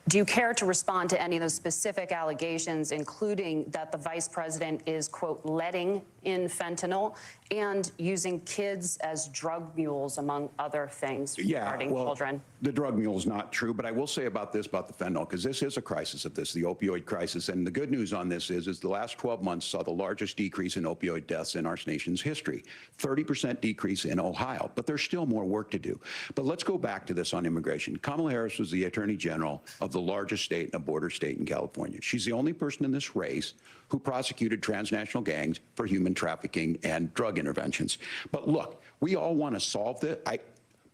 do you care to respond to any of those specific allegations, including that the vice president is, quote, letting in fentanyl and using kids as drug mules, among other things regarding children? The drug mule is not true, but I will say about this, about the fentanyl, because this is a crisis of this, the opioid crisis. And the good news on this is the last 12 months saw the largest decrease in opioid deaths in our nation's history, 30% decrease in Ohio, but there's still more work to do. But let's go back to this on immigration. Kamala Harris was the Attorney General of the largest state and a border state in California. She's the only person in this race who prosecuted transnational gangs for human trafficking and drug interventions. But look, we all want to solve this.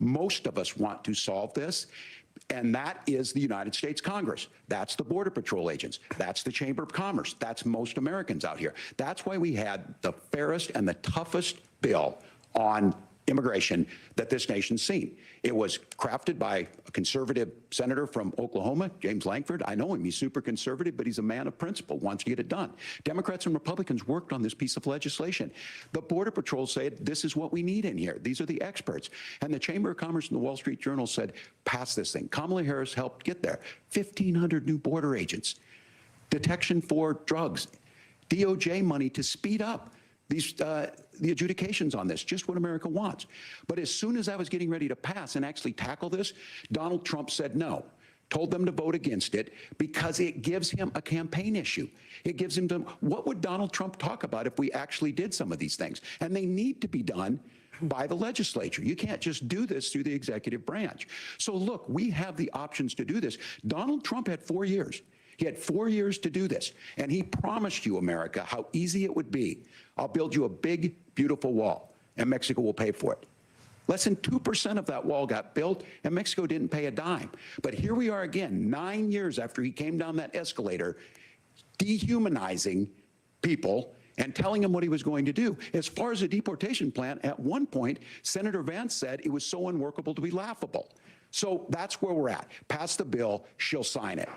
Most of us want to solve this, and that is the United States Congress. That's the Border Patrol agents. That's the Chamber of Commerce. That's most Americans out here. That's why we had the fairest and the toughest bill on immigration that this nation's seen. It was crafted by a conservative senator from Oklahoma, James Lankford. I know him. He's super conservative, but he's a man of principle, wants to get it done. Democrats and Republicans worked on this piece of legislation. The Border Patrol said, this is what we need in here. These are the experts. And the Chamber of Commerce and the Wall Street Journal said, pass this thing. Kamala Harris helped get there. 1,500 new border agents, detection for drugs, DOJ money to speed up the adjudications on this, just what America wants. But as soon as I was getting ready to pass and actually tackle this, Donald Trump said no, told them to vote against it because it gives him a campaign issue. It gives him what would Donald Trump talk about if we actually did some of these things? And they need to be done by the legislature. You can't just do this through the executive branch. So look, we have the options to do this. Donald Trump had 4 years. He had 4 years to do this, and he promised you, America, how easy it would be. I'll build you a big, beautiful wall, and Mexico will pay for it. Less than 2% of that wall got built, and Mexico didn't pay a dime. But here we are again, 9 years after he came down that escalator, dehumanizing people and telling them what he was going to do. As far as the deportation plan, at one point, Senator Vance said it was so unworkable to be laughable. So that's where we're at. Pass the bill, she'll sign it.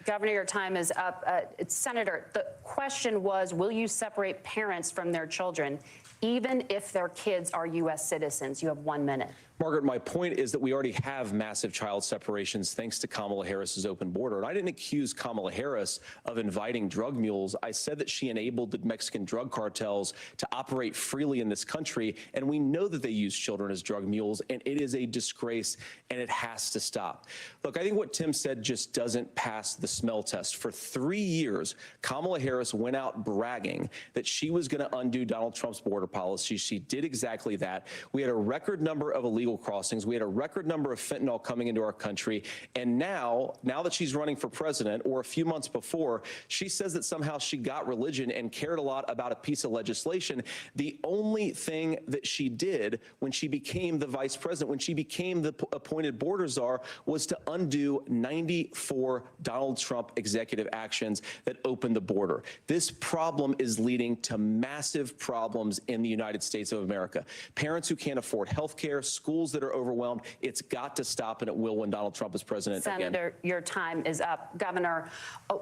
Governor, your time is up. Senator, the question was, will you separate parents from their children, even if their kids are U.S. citizens? You have 1 minute. Margaret, my point is that we already have massive child separations thanks to Kamala Harris's open border. And I didn't accuse Kamala Harris of inviting drug mules. I said that she enabled the Mexican drug cartels to operate freely in this country. And we know that they use children as drug mules, and it is a disgrace, and it has to stop. Look, I think what Tim said just doesn't pass the smell test. For 3 years, Kamala Harris went out bragging that she was going to undo Donald Trump's border policy. She did exactly that. We had a record number of illegal crossings. We had a record number of fentanyl coming into our country. And now that she's running for president, or a few months before, she says that somehow she got religion and cared a lot about a piece of legislation. The only thing that she did when she became the vice president, when she became the appointed border czar, was to undo 94 Donald Trump executive actions that opened the border. This problem is leading to massive problems in the United States of America. Parents who can't afford health care, schools that are overwhelmed. It's got to stop, and it will when Donald Trump is president again. Senator, your time is up. Governor,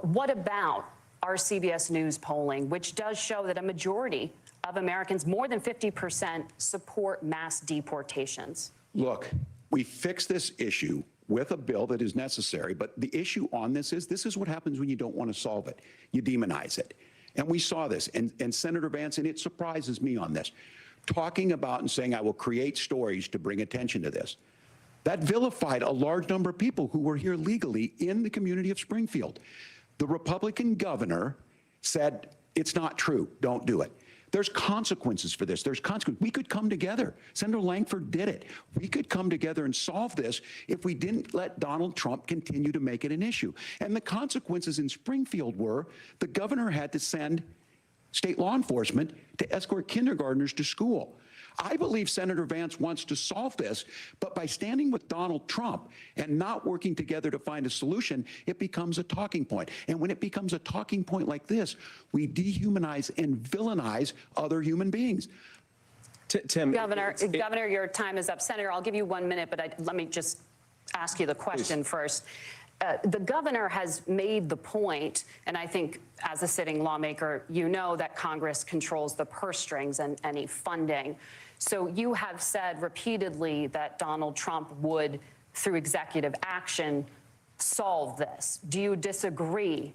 what about our CBS News polling, which does show that a majority of Americans, more than 50%, support mass deportations? Look, we fix this issue with a bill that is necessary, but the issue on this is what happens when you don't want to solve it. You demonize it. And we saw this, and Senator Vance, and it surprises me on this, talking about and saying, I will create stories to bring attention to this. That vilified a large number of people who were here legally in the community of Springfield. The Republican governor said, it's not true, don't do it. There's consequences for this. There's consequences. We could come together. Senator Lankford did it. We could come together and solve this if we didn't let Donald Trump continue to make it an issue. And the consequences in Springfield were the governor had to send state law enforcement to escort kindergartners to school. I believe Senator Vance wants to solve this, but by standing with Donald Trump and not working together to find a solution, it becomes a talking point. And when it becomes a talking point like this, we dehumanize and villainize other human beings. Tim, Governor, your time is up. Senator, I'll give you 1 minute, but let me just ask you the question first. The governor has made the point, and I think as a sitting lawmaker, you know that Congress controls the purse strings and any funding. So you have said repeatedly that Donald Trump would through executive action, solve this? Do you disagree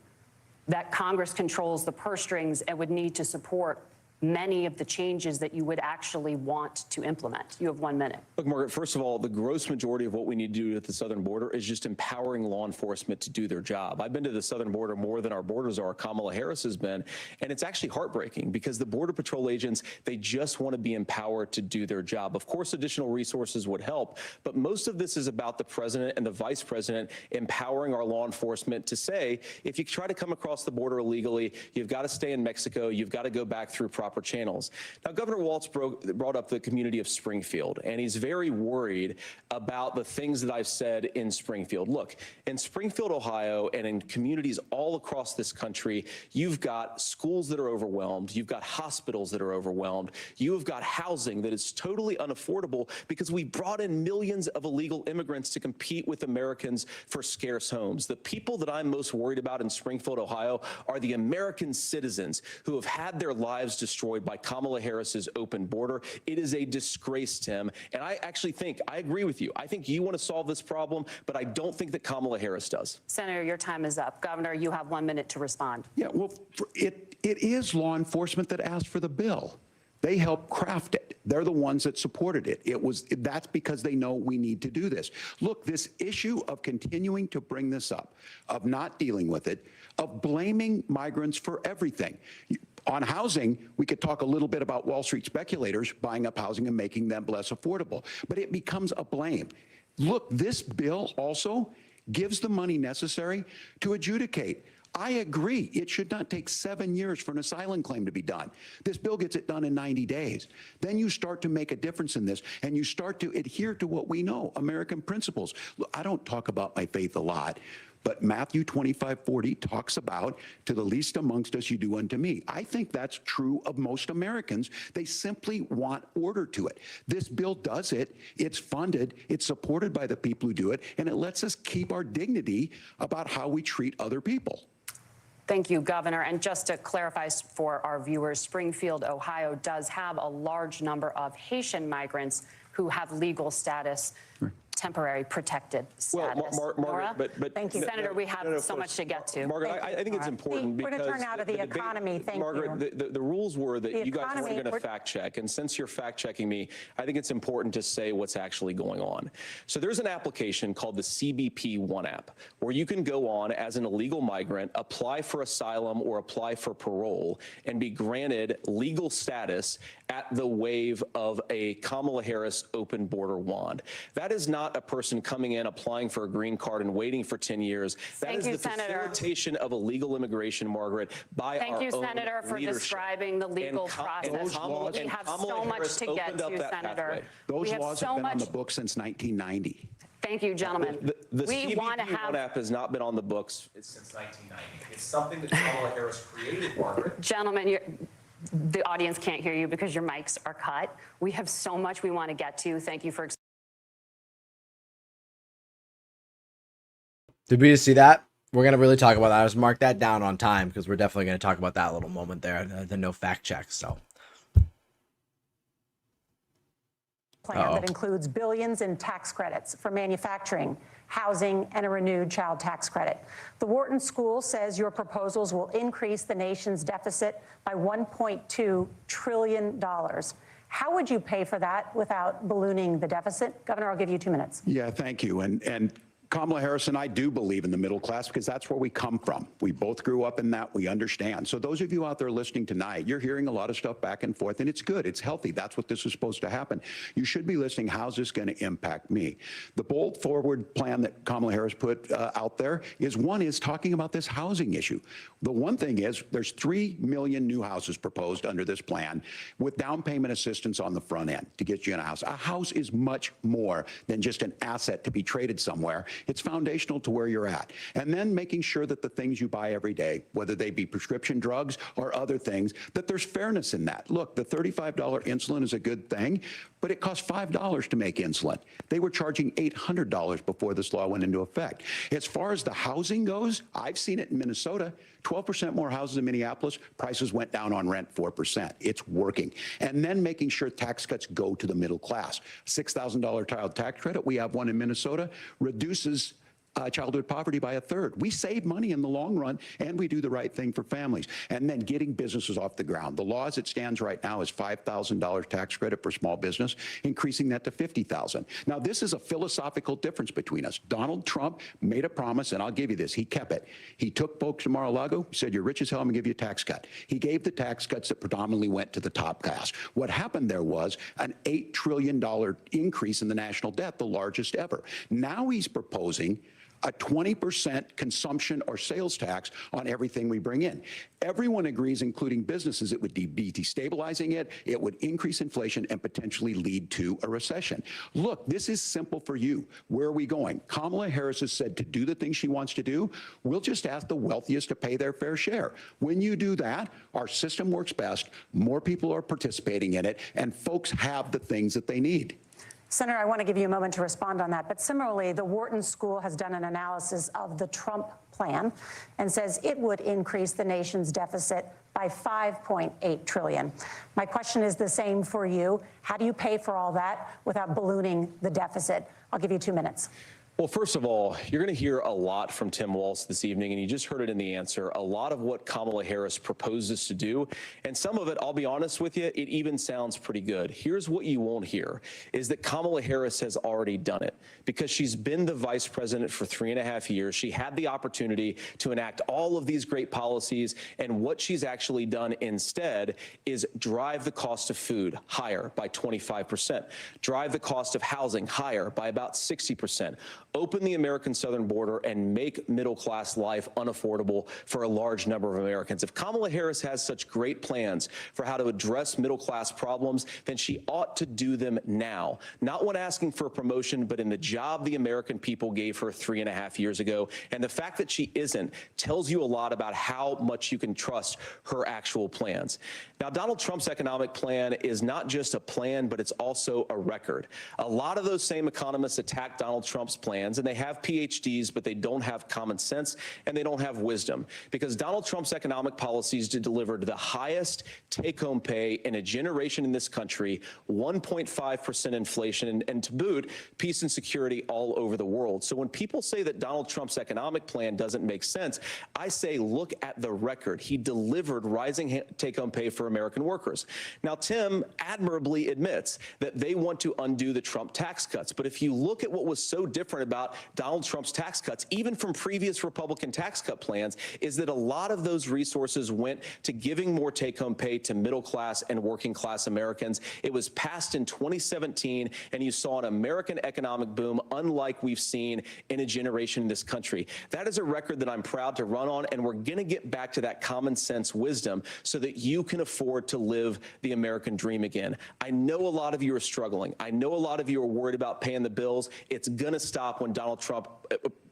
that Congress controls the purse strings and would need to support many of the changes that you would actually want to implement? You have 1 minute. Look, Margaret, first of all, the gross majority of what we need to do at the southern border is just empowering law enforcement to do their job. I've been to the southern border more than our borders are. Kamala Harris has been, and it's actually heartbreaking because the Border Patrol agents, they just want to be empowered to do their job. Of course, additional resources would help, but most of this is about the president and the vice president empowering our law enforcement to say, if you try to come across the border illegally, you've got to stay in Mexico, you've got to go back through proper channels. Now, Governor Walz brought up the community of Springfield, and he's very worried about the things that I've said in Springfield. Look, in Springfield, Ohio, and in communities all across this country, you've got schools that are overwhelmed, you've got hospitals that are overwhelmed, you have got housing that is totally unaffordable because we brought in millions of illegal immigrants to compete with Americans for scarce homes. The people that I'm most worried about in Springfield, Ohio, are the American citizens who have had their lives destroyed by Kamala Harris's open border. It is a disgrace, Tim. And I actually think, I agree with you. I think you want to solve this problem, but I don't think that Kamala Harris does. Senator, your time is up. Governor, you have 1 minute to respond. Yeah, well, it is law enforcement that asked for the bill. They helped craft it. They're the ones that supported it. That's because they know we need to do this. Look, this issue of continuing to bring this up, of not dealing with it, of blaming migrants for everything. On housing, we could talk a little bit about Wall Street speculators buying up housing and making them less affordable, but it becomes a blame. Look, this bill also gives the money necessary to adjudicate. I agree. It should not take 7 years for an asylum claim to be done. This bill gets it done in 90 days. Then you start to make a difference in this, and you start to adhere to what we know, American principles. Look, I don't talk about my faith a lot, but Matthew 25:40 talks about, to the least amongst us you do unto me. I think that's true of most Americans. They simply want order to it. This bill does it. It's funded. It's supported by the people who do it, and it lets us keep our dignity about how we treat other people. Thank you, Governor. And just to clarify for our viewers, Springfield, Ohio does have a large number of Haitian migrants who have legal status, temporary protected status. Well, Margaret, but thank you, Senator. We have so much to get to. Margaret, I think it's important because we're going to turn out of the economy. Thank you, Margaret. The rules were that you guys weren't going to fact check, and since you're fact checking me, I think it's important to say what's actually going on. So there's an application called the CBP One app, where you can go on as an illegal migrant, apply for asylum or apply for parole, and be granted legal status at the wave of a Kamala Harris open border wand. That is not a person coming in, applying for a green card and waiting for 10 years. That is the facilitation of illegal immigration, Margaret, by our own leadership. Thank you, Senator, for describing the legal process. We have so much to get to, Senator. Those laws have been on the books since 1990. Thank you, gentlemen. The CBP One app has not been on the books since 1990. It's something that Kamala Harris created, Margaret. Gentlemen, the audience can't hear you because your mics are cut. We have so much we want to get to. Thank you for. Did we just see that? We're going to really talk about that. I just mark that down on time because we're definitely going to talk about that little moment there, the no fact checks. So. Plan that includes billions in tax credits for manufacturing, housing, and a renewed child tax credit. The Wharton School says your proposals will increase the nation's deficit by $1.2 trillion. How would you pay for that without ballooning the deficit? Governor, I'll give you 2 minutes. Yeah, thank you. And Kamala Harris and I do believe in the middle class because that's where we come from. We both grew up in that. We understand. So those of you out there listening tonight, you're hearing a lot of stuff back and forth, and it's good. It's healthy. That's what this is supposed to happen. You should be listening. How's this going to impact me? The bold forward plan that Kamala Harris put out there is talking about this housing issue. The one thing is there's 3 million new houses proposed under this plan with down payment assistance on the front end to get you in a house. A house is much more than just an asset to be traded somewhere. It's foundational to where you're at. And then making sure that the things you buy every day, whether they be prescription drugs or other things, that there's fairness in that. Look, the $35 insulin is a good thing, but it costs $5 to make insulin. They were charging $800 before this law went into effect. As far as the housing goes, I've seen it in Minnesota. 12% more houses in Minneapolis, prices went down on rent 4%. It's working. And then making sure tax cuts go to the middle class. $6,000 child tax credit, we have one in Minnesota, reduces childhood poverty by 1/3. We save money in the long run, and we do the right thing for families. And then getting businesses off the ground. The law as it stands right now is $5,000 tax credit for small business, increasing that to $50,000. Now, this is a philosophical difference between us. Donald Trump made a promise, and I'll give you this. He kept it. He took folks to Mar-a-Lago, said, you're rich as hell, I'm going to give you a tax cut. He gave the tax cuts that predominantly went to the top class. What happened there was an $8 trillion increase in the national debt, the largest ever. Now he's proposing a 20% consumption or sales tax on everything we bring in. Everyone agrees, including businesses, it would be destabilizing it, it would increase inflation and potentially lead to a recession. Look, this is simple for you. Where are we going? Kamala Harris has said to do the things she wants to do, we'll just ask the wealthiest to pay their fair share. When you do that, our system works best, more people are participating in it, and folks have the things that they need. Senator, I want to give you a moment to respond on that. But similarly, the Wharton School has done an analysis of the Trump plan and says it would increase the nation's deficit by $5.8 trillion. My question is the same for you. How do you pay for all that without ballooning the deficit? I'll give you 2 minutes. Well, first of all, you're going to hear a lot from Tim Walz this evening, and you just heard it in the answer. A lot of what Kamala Harris proposes to do, and some of it, I'll be honest with you, it even sounds pretty good. Here's what you won't hear, is that Kamala Harris has already done it. Because she's been the vice president for 3.5 years. She had the opportunity to enact all of these great policies, and what she's actually done instead is drive the cost of food higher by 25%, drive the cost of housing higher by about 60%, open the American southern border and make middle-class life unaffordable for a large number of Americans. If Kamala Harris has such great plans for how to address middle-class problems, then she ought to do them now. Not when asking for a promotion, but in the job the American people gave her 3.5 years ago. And the fact that she isn't tells you a lot about how much you can trust her actual plans. Now, Donald Trump's economic plan is not just a plan, but it's also a record. A lot of those same economists attack Donald Trump's plan, and they have PhDs, but they don't have common sense and they don't have wisdom, because Donald Trump's economic policies delivered the highest take-home pay in a generation in this country, 1.5% inflation, and to boot, peace and security all over the world. So when people say that Donald Trump's economic plan doesn't make sense, I say look at the record. He delivered rising take-home pay for American workers. Now, Tim admirably admits that they want to undo the Trump tax cuts, but if you look at what was so different about Donald Trump's tax cuts, even from previous Republican tax cut plans, is that a lot of those resources went to giving more take-home pay to middle-class and working-class Americans. It was passed in 2017, and you saw an American economic boom unlike we've seen in a generation in this country. That is a record that I'm proud to run on, and we're going to get back to that common sense wisdom so that you can afford to live the American dream again. I know a lot of you are struggling. I know a lot of you are worried about paying the bills. It's going to stop when Donald Trump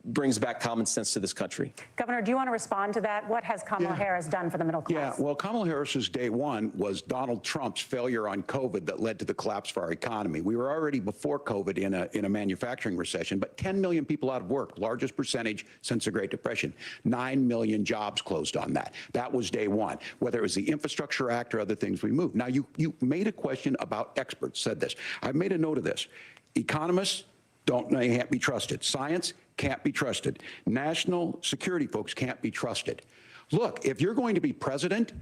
brings back common sense to this country. Governor, do you want to respond to that? What has Kamala Harris done for the middle class? Yeah, well, Kamala Harris's day one was Donald Trump's failure on COVID that led to the collapse of our economy. We were already before COVID in a manufacturing recession, but 10 million people out of work, largest percentage since the Great Depression. 9 million jobs closed on that. That was day one. Whether it was the Infrastructure Act or other things we moved. Now, you made a question about experts, said this. I've made a note of this. Economists can't be trusted. Science can't be trusted. National security folks can't be trusted. Look, if you're going to be president,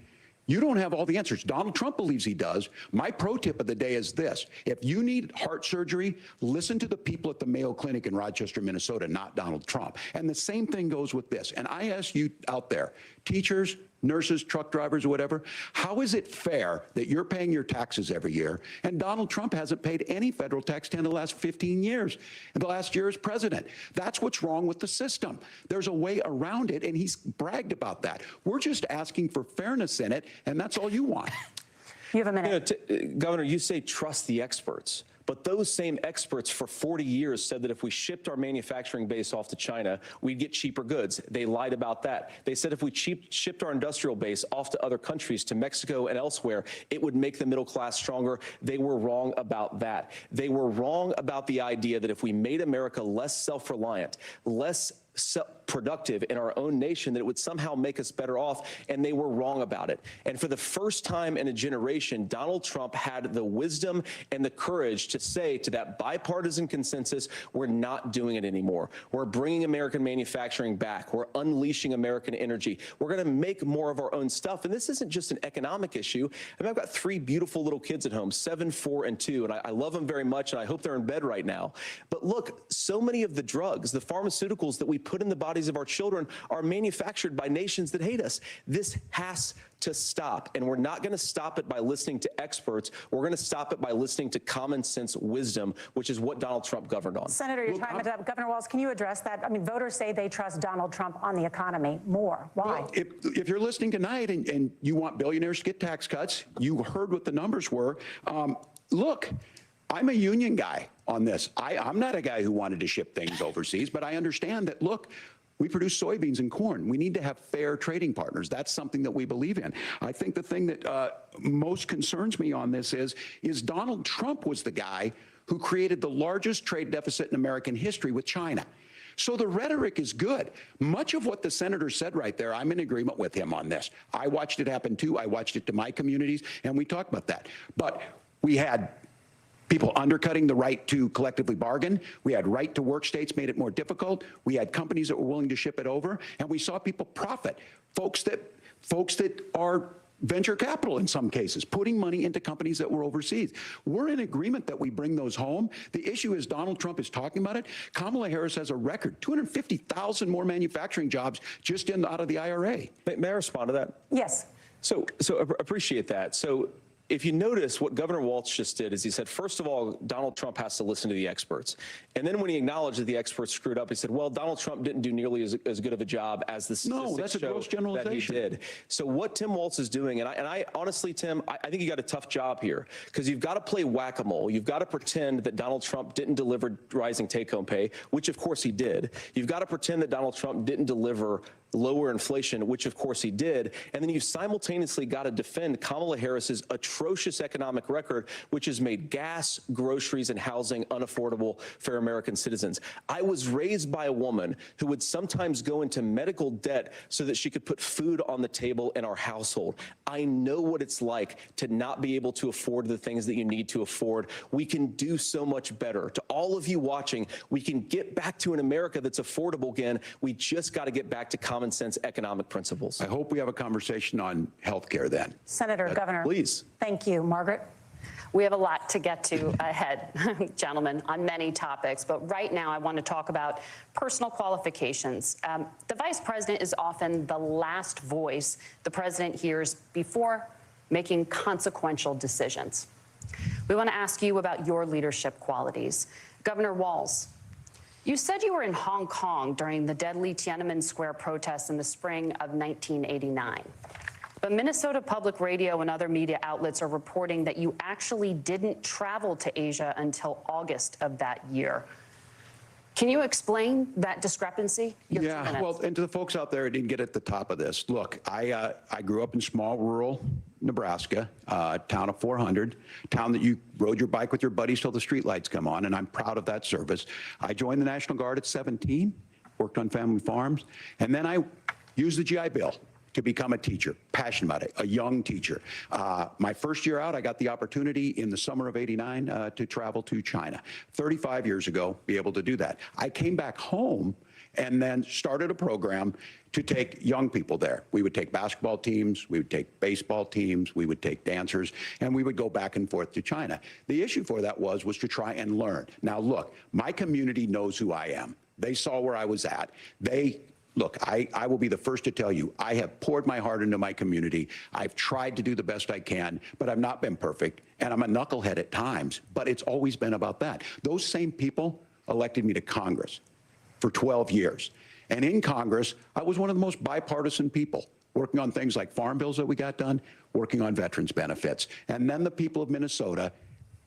you don't have all the answers. Donald Trump believes he does. My pro tip of the day is this. If you need heart surgery, listen to the people at the Mayo Clinic in Rochester, Minnesota, not Donald Trump. And the same thing goes with this. And I ask you out there, teachers, nurses, truck drivers, or whatever, how is it fair that you're paying your taxes every year and Donald Trump hasn't paid any federal tax in the last 15 years, and the last year as president? That's what's wrong with the system. There's a way around it, and he's bragged about that. We're just asking for fairness in it, and that's all you want. You have a minute. Governor, you say trust the experts. But those same experts for 40 years said that if we shipped our manufacturing base off to China, we'd get cheaper goods. They lied about that. They said if we shipped our industrial base off to other countries, to Mexico and elsewhere, it would make the middle class stronger. They were wrong about that. They were wrong about the idea that if we made America less self-reliant, less productive in our own nation, that it would somehow make us better off, and they were wrong about it. And for the first time in a generation, Donald Trump had the wisdom and the courage to say to that bipartisan consensus, we're not doing it anymore. We're bringing American manufacturing back. We're unleashing American energy. We're going to make more of our own stuff. And this isn't just an economic issue. I mean, I've got 3 beautiful little kids at home, 7, 4, and 2, and I love them very much, and I hope they're in bed right now. But look, so many of the drugs, the pharmaceuticals that we put in the bodies of our children are manufactured by nations that hate us. This has to stop, and we're not going to stop it by listening to experts. We're going to stop it by listening to common sense wisdom, which is what Donald Trump governed on. Senator, your time is up. Governor Walz, can you address that? I mean, voters say they trust Donald Trump on the economy more. Why? Well, if you're listening tonight and you want billionaires to get tax cuts, you heard what the numbers were. Look, I'm a union guy on this. I'm not a guy who wanted to ship things overseas, but I understand that, look, we produce soybeans and corn. We need to have fair trading partners. That's something that we believe in. I think the thing that most concerns me on this is Donald Trump was the guy who created the largest trade deficit in American history with China. So the rhetoric is good. Much of what the senator said right there, I'm in agreement with him on this. I watched it happen too. I watched it to my communities, and we talked about that. But we had people undercutting the right to collectively bargain. We had right to work states made it more difficult. We had companies that were willing to ship it over, and we saw people profit. Folks that are venture capital in some cases, putting money into companies that were overseas. We're in agreement that we bring those home. The issue is Donald Trump is talking about it. Kamala Harris has a record, 250,000 more manufacturing jobs just out of the IRA. May I respond to that? Yes. So appreciate that. So if you notice, what Governor Walz just did is he said, first of all, Donald Trump has to listen to the experts. And then when he acknowledged that the experts screwed up, he said, well, Donald Trump didn't do nearly as good of a job as the statistics that's a gross show generalization. that he did. So what Tim Walz is doing, and I honestly, Tim, I think you got a tough job here, because you've got to play whack-a-mole. You've got to pretend that Donald Trump didn't deliver rising take-home pay, which of course he did. You've got to pretend that Donald Trump didn't deliver lower inflation, which of course he did. And then you simultaneously got to defend Kamala Harris's atrocious economic record, which has made gas, groceries, and housing unaffordable for American citizens. I was raised by a woman who would sometimes go into medical debt so that she could put food on the table in our household. I know what it's like to not be able to afford the things that you need to afford. We can do so much better. To all of you watching, we can get back to an America that's affordable again. We just got to get back to common sense economic principles. I hope we have a conversation on health care then. Senator, Governor. Please. Thank you. Margaret? We have a lot to get to ahead, gentlemen, on many topics. But right now, I want to talk about personal qualifications. The vice president is often the last voice the president hears before making consequential decisions. We want to ask you about your leadership qualities. Governor Walz, you said you were in Hong Kong during the deadly Tiananmen Square protests in the spring of 1989. But Minnesota Public Radio and other media outlets are reporting that you actually didn't travel to Asia until August of that year. Can you explain that discrepancy? Yeah, well, and to the folks out there who didn't get at the top of this, look, I grew up in small rural Nebraska, town of 400, town that you rode your bike with your buddies till the streetlights come on, and I'm proud of that service. I joined the National Guard at 17, worked on family farms, and then I used the GI Bill to become a teacher, passionate about it, a young teacher. My first year out, I got the opportunity in the summer of '89 to travel to China. 35 years ago, be able to do that. I came back home and then started a program to take young people there. We would take basketball teams, we would take baseball teams, we would take dancers, and we would go back and forth to China. The issue for that was to try and learn. Now look, my community knows who I am. They saw where I was at. Look, I will be the first to tell you, I have poured my heart into my community. I've tried to do the best I can, but I've not been perfect. And I'm a knucklehead at times, but it's always been about that. Those same people elected me to Congress for 12 years. And in Congress, I was one of the most bipartisan people, working on things like farm bills that we got done, working on veterans benefits. And then the people of Minnesota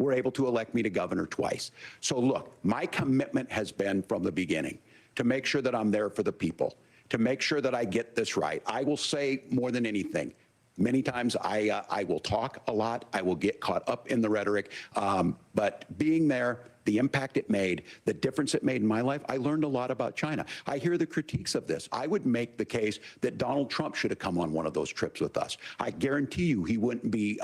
were able to elect me to governor twice. So look, my commitment has been from the beginning to make sure that I'm there for the people, to make sure that I get this right. I will say more than anything, many times I will talk a lot. I will get caught up in the rhetoric. But being there, the impact it made, the difference it made in my life, I learned a lot about China. I hear the critiques of this. I would make the case that Donald Trump should have come on one of those trips with us. I guarantee you he wouldn't be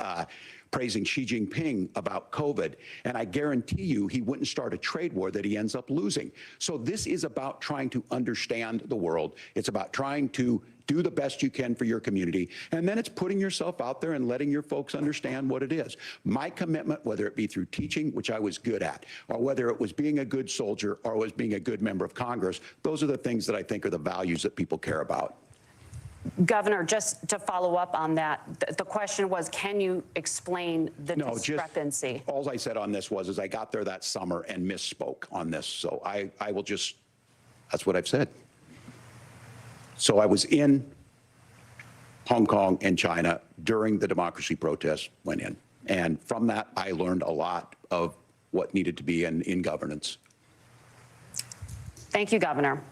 praising Xi Jinping about COVID. And I guarantee you he wouldn't start a trade war that he ends up losing. So this is about trying to understand the world. It's about trying to do the best you can for your community. And then it's putting yourself out there and letting your folks understand what it is. My commitment, whether it be through teaching, which I was good at, or whether it was being a good soldier or was being a good member of Congress, those are the things that I think are the values that people care about. Governor, just to follow up on that, the question was, can you explain the discrepancy? All I said on this was, I got there that summer and misspoke on this. So I will just, that's what I've said. So I was in Hong Kong and China during the democracy protests went in. And from that, I learned a lot of what needed to be in governance. Thank you, Governor.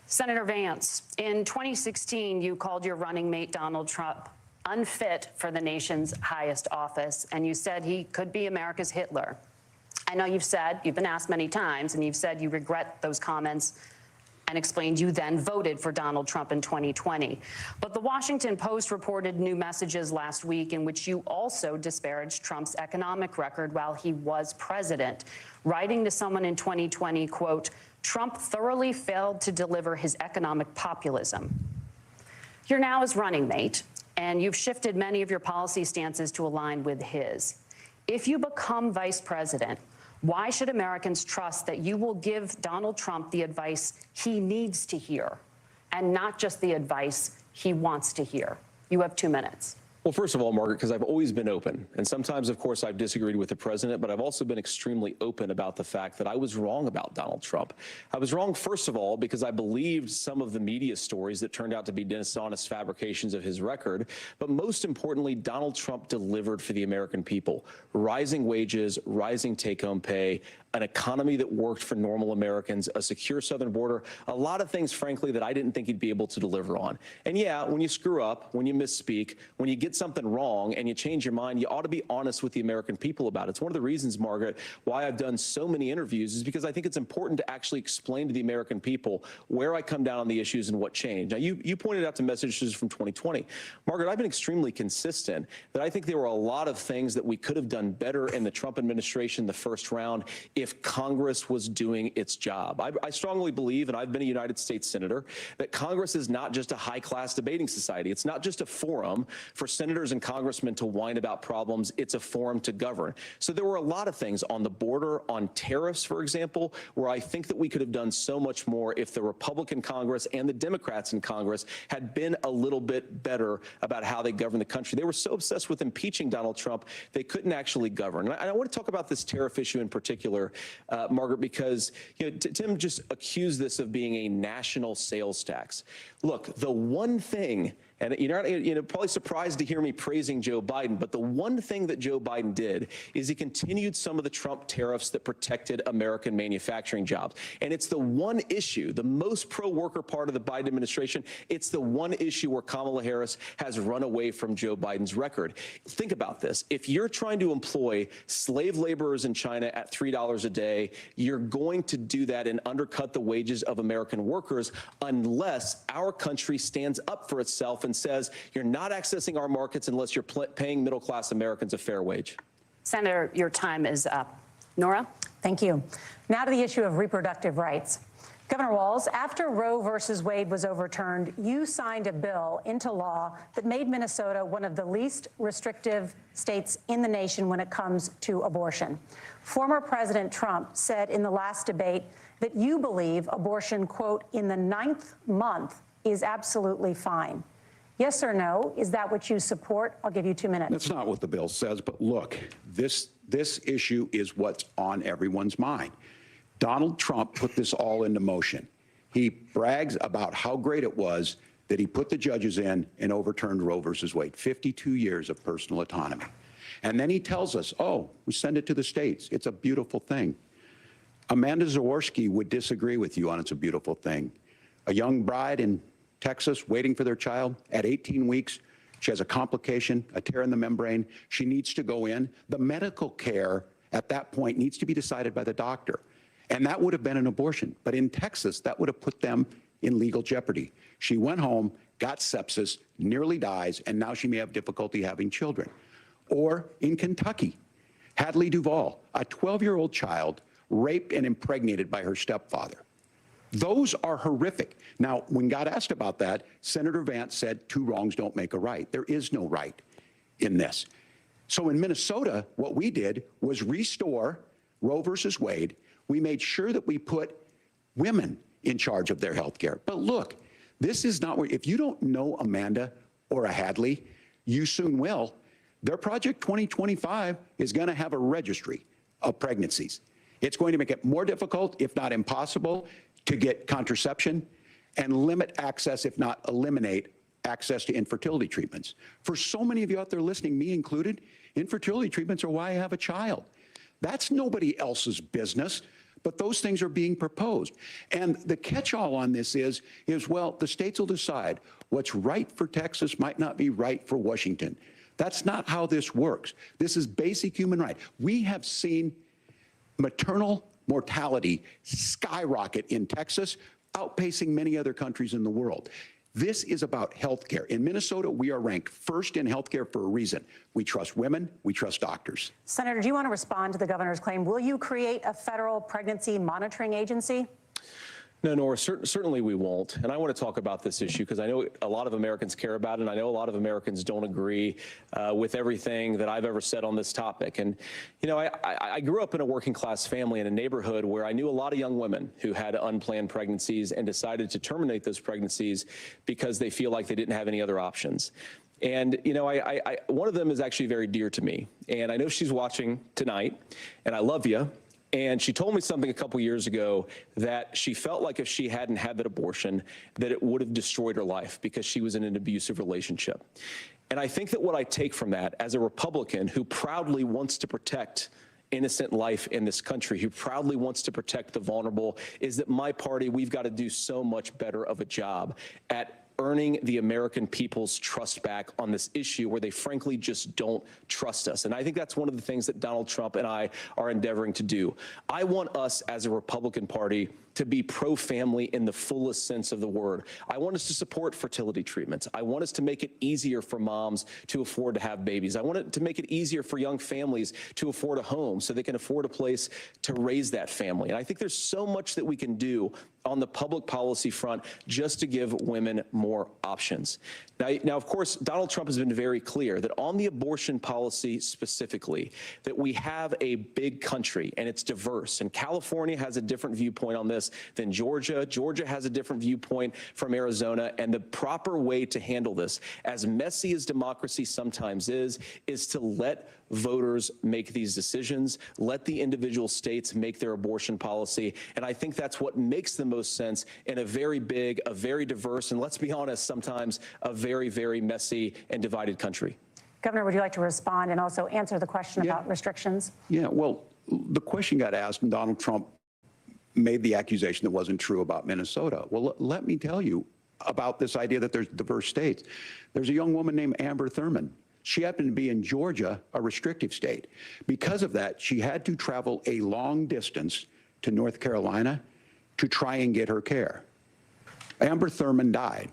Senator Vance, in 2016, you called your running mate, Donald Trump, unfit for the nation's highest office, and you said he could be America's Hitler. I know you've been asked many times, and you've said you regret those comments and explained you then voted for Donald Trump in 2020. But the Washington Post reported new messages last week in which you also disparaged Trump's economic record while he was president, writing to someone in 2020, quote, Trump thoroughly failed to deliver his economic populism. You're now his running mate, and you've shifted many of your policy stances to align with his. If you become vice president, why should Americans trust that you will give Donald Trump the advice he needs to hear and not just the advice he wants to hear? You have 2 minutes. Well, first of all, Margaret, because I've always been open. And sometimes, of course, I've disagreed with the president, but I've also been extremely open about the fact that I was wrong about Donald Trump. I was wrong, first of all, because I believed some of the media stories that turned out to be dishonest fabrications of his record. But most importantly, Donald Trump delivered for the American people. Rising wages, rising take-home pay, an economy that worked for normal Americans, a secure southern border, a lot of things, frankly, that I didn't think he'd be able to deliver on. And yeah, when you screw up, when you misspeak, when you get something wrong and you change your mind, you ought to be honest with the American people about it. It's one of the reasons, Margaret, why I've done so many interviews is because I think it's important to actually explain to the American people where I come down on the issues and what changed. Now, you pointed out the messages from 2020. Margaret, I've been extremely consistent that I think there were a lot of things that we could have done better in the Trump administration the first round if Congress was doing its job. I strongly believe, and I've been a United States Senator, that Congress is not just a high-class debating society. It's not just a forum for senators and congressmen to whine about problems. It's a forum to govern. So there were a lot of things on the border, on tariffs, for example, where I think that we could have done so much more if the Republican Congress and the Democrats in Congress had been a little bit better about how they govern the country. They were so obsessed with impeaching Donald Trump, they couldn't actually govern. And I want to talk about this tariff issue in particular, Margaret, because Tim just accused this of being a national sales tax. Look, the one thing, and you're probably surprised to hear me praising Joe Biden, but the one thing that Joe Biden did is he continued some of the Trump tariffs that protected American manufacturing jobs. And it's the one issue, the most pro-worker part of the Biden administration, it's the one issue where Kamala Harris has run away from Joe Biden's record. Think about this. If you're trying to employ slave laborers in China at $3 a day, you're going to do that and undercut the wages of American workers unless our country stands up for itself and says you're not accessing our markets unless you're paying middle-class Americans a fair wage. Senator, your time is up. Nora? Thank you. Now to the issue of reproductive rights. Governor Walz, after Roe versus Wade was overturned, you signed a bill into law that made Minnesota one of the least restrictive states in the nation when it comes to abortion. Former President Trump said in the last debate that you believe abortion, quote, in the 9th month is absolutely fine. Yes or no? Is that what you support? I'll give you 2 minutes. That's not what the bill says, but look, this issue is what's on everyone's mind. Donald Trump put this all into motion. He brags about how great it was that he put the judges in and overturned Roe versus Wade, 52 years of personal autonomy. And then he tells us, oh, we send it to the states. It's a beautiful thing. Amanda Zaworski would disagree with you on it's a beautiful thing. A young bride in Texas waiting for their child at 18 weeks. She has a complication, a tear in the membrane. She needs to go in. The medical care at that point needs to be decided by the doctor. And that would have been an abortion. But in Texas, that would have put them in legal jeopardy. She went home, got sepsis, nearly dies, and now she may have difficulty having children. Or in Kentucky, Hadley Duvall, a 12-year-old child raped and impregnated by her stepfather. Those are horrific. Now, when God asked about that, Senator Vance said, 2 wrongs don't make a right. There is no right in this. So in Minnesota, what we did was restore Roe versus Wade. We made sure that we put women in charge of their health care. But look, this is not where, if you don't know Amanda or a Hadley, you soon will. Their Project 2025 is going to have a registry of pregnancies. It's going to make it more difficult, if not impossible, to get contraception and limit access, if not eliminate access to infertility treatments. For so many of you out there listening, me included, infertility treatments are why I have a child. That's nobody else's business, but those things are being proposed. And the catch-all on this is, well, the states will decide what's right for Texas might not be right for Washington. That's not how this works. This is basic human right. We have seen maternal mortality skyrocket in Texas, outpacing many other countries in the world. This is about health care. In Minnesota, we are ranked first in health care for a reason. We trust women, we trust doctors. Senator, do you want to respond to the governor's claim? Will you create a federal pregnancy monitoring agency? No, Nora, certainly we won't. And I want to talk about this issue because I know a lot of Americans care about it, and I know a lot of Americans don't agree with everything that I've ever said on this topic. And, you know, I grew up in a working class family in a neighborhood where I knew a lot of young women who had unplanned pregnancies and decided to terminate those pregnancies because they feel like they didn't have any other options. And, you know, one of them is actually very dear to me. And I know she's watching tonight, and I love you. And she told me something a couple years ago that she felt like if she hadn't had that abortion, that it would have destroyed her life because she was in an abusive relationship. And I think that what I take from that as a Republican who proudly wants to protect innocent life in this country, who proudly wants to protect the vulnerable, is that my party, we've got to do so much better of a job at earning the American people's trust back on this issue where they frankly just don't trust us. And I think that's one of the things that Donald Trump and I are endeavoring to do. I want us as a Republican Party to be pro-family in the fullest sense of the word. I want us to support fertility treatments. I want us to make it easier for moms to afford to have babies. I want it to make it easier for young families to afford a home so they can afford a place to raise that family. And I think there's so much that we can do on the public policy front just to give women more options. Now, of course, Donald Trump has been very clear that on the abortion policy specifically, that we have a big country and it's diverse. And California has a different viewpoint on this than Georgia. Georgia has a different viewpoint from Arizona. And the proper way to handle this, as messy as democracy sometimes is to let voters make these decisions, let the individual states make their abortion policy. And I think that's what makes the most sense in a very big, a very diverse, and let's be honest, sometimes a very, very messy and divided country. Governor, would you like to respond and also answer the question about restrictions? Yeah, well, the question got asked and Donald Trump made the accusation that wasn't true about Minnesota. Well, let me tell you about this idea that there's diverse states. There's a young woman named Amber Thurman. She happened to be in Georgia, a restrictive state. Because of that, she had to travel a long distance to North Carolina to try and get her care. Amber Thurman died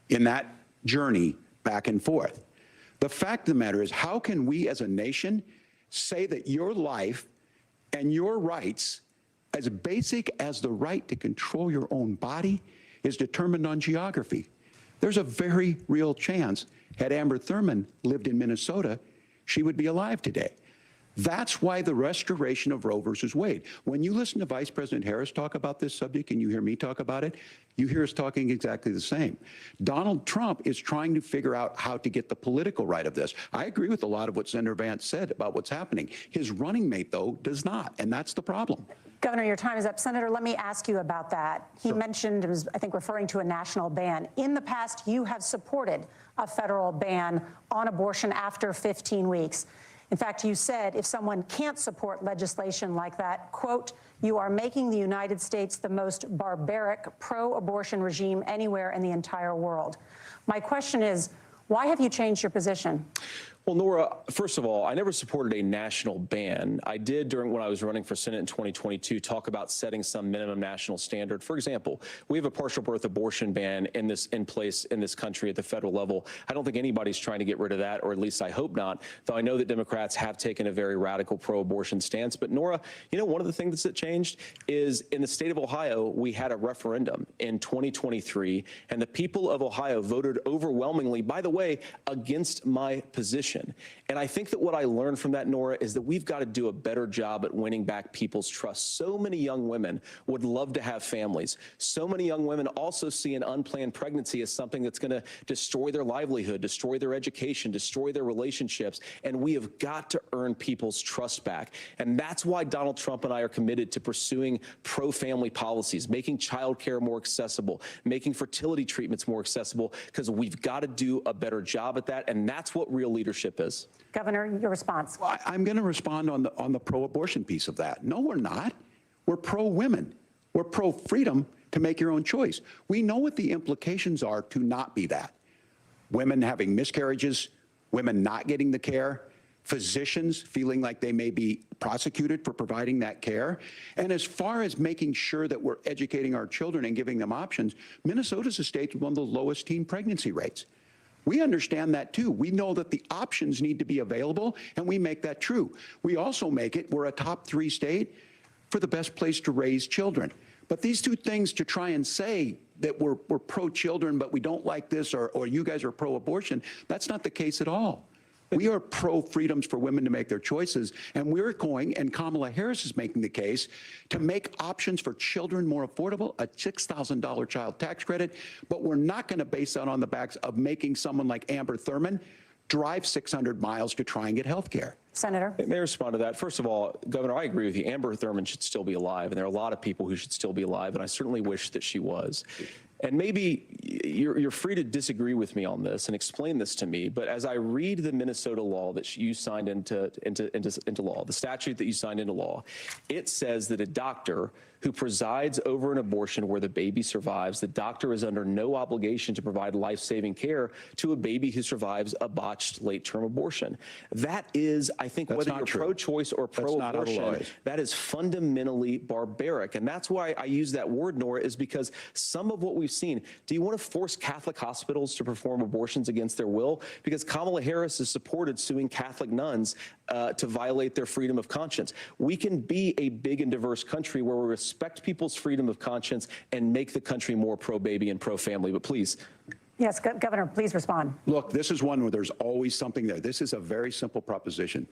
in that journey back and forth. The fact of the matter is, how can we as a nation say that your life and your rights, as basic as the right to control your own body, is determined on geography? There's a very real chance, had Amber Thurman lived in Minnesota, she would be alive today. That's why the restoration of Roe versus Wade. When you listen to Vice President Harris talk about this subject and you hear me talk about it, you hear us talking exactly the same. Donald Trump is trying to figure out how to get the political right of this. I agree with a lot of what Senator Vance said about what's happening. His running mate, though, does not, and that's the problem. Governor, your time is up. Senator, let me ask you about that. He mentioned, was, I think, referring to a national ban. In the past, you have supported a federal ban on abortion after 15 weeks. In fact, you said if someone can't support legislation like that, quote, you are making the United States the most barbaric pro-abortion regime anywhere in the entire world. My question is, why have you changed your position? Well, Nora, first of all, I never supported a national ban. I did when I was running for Senate in 2022 talk about setting some minimum national standard. For example, we have a partial birth abortion ban in place in this country at the federal level. I don't think anybody's trying to get rid of that, or at least I hope not, though I know that Democrats have taken a very radical pro-abortion stance. But Nora, you know, one of the things that changed is in the state of Ohio, we had a referendum in 2023, and the people of Ohio voted overwhelmingly, by the way, against my position. And I think that what I learned from that, Nora, is that we've got to do a better job at winning back people's trust. So many young women would love to have families. So many young women also see an unplanned pregnancy as something that's going to destroy their livelihood, destroy their education, destroy their relationships. And we have got to earn people's trust back. And that's why Donald Trump and I are committed to pursuing pro-family policies, making childcare more accessible, making fertility treatments more accessible, because we've got to do a better job at that. And that's what real leadership is. Governor, your response. Well, I'm going to respond on the pro-abortion piece of that. No, we're not. We're pro-women. We're pro-freedom to make your own choice. We know what the implications are to not be that. Women having miscarriages, women not getting the care, physicians feeling like they may be prosecuted for providing that care. And as far as making sure that we're educating our children and giving them options, Minnesota's a state with one of the lowest teen pregnancy rates. We understand that too. We know that the options need to be available, and we make that true. We also make it, we're a top 3 state for the best place to raise children. But these two things, to try and say that we're pro-children, but we don't like this, or you guys are pro-abortion, that's not the case at all. We are pro-freedoms for women to make their choices, and we're going, and Kamala Harris is making the case, to make options for children more affordable, a $6,000 child tax credit, but we're not going to base that on the backs of making someone like Amber Thurman drive 600 miles to try and get health care. Senator? May I respond to that? First of all, Governor, I agree with you. Amber Thurman should still be alive, and there are a lot of people who should still be alive, and I certainly wish that she was. And maybe you're free to disagree with me on this and explain this to me, but as I read the Minnesota law that you signed into law, the statute that you signed into law, it says that a doctor who presides over an abortion where the baby survives, the doctor is under no obligation to provide life-saving care to a baby who survives a botched late-term abortion. That is, I think, whether you're pro-choice or pro-abortion, that is fundamentally barbaric. And that's why I use that word, Nora, is because some of what we've seen, do you want to force Catholic hospitals to perform abortions against their will? Because Kamala Harris has supported suing Catholic nuns to violate their freedom of conscience. We can be a big and diverse country where we respect people's freedom of conscience and make the country more pro-baby and pro-family. But please. Yes, Governor, please respond. Look, this is one where there's always something there. This is a very simple proposition.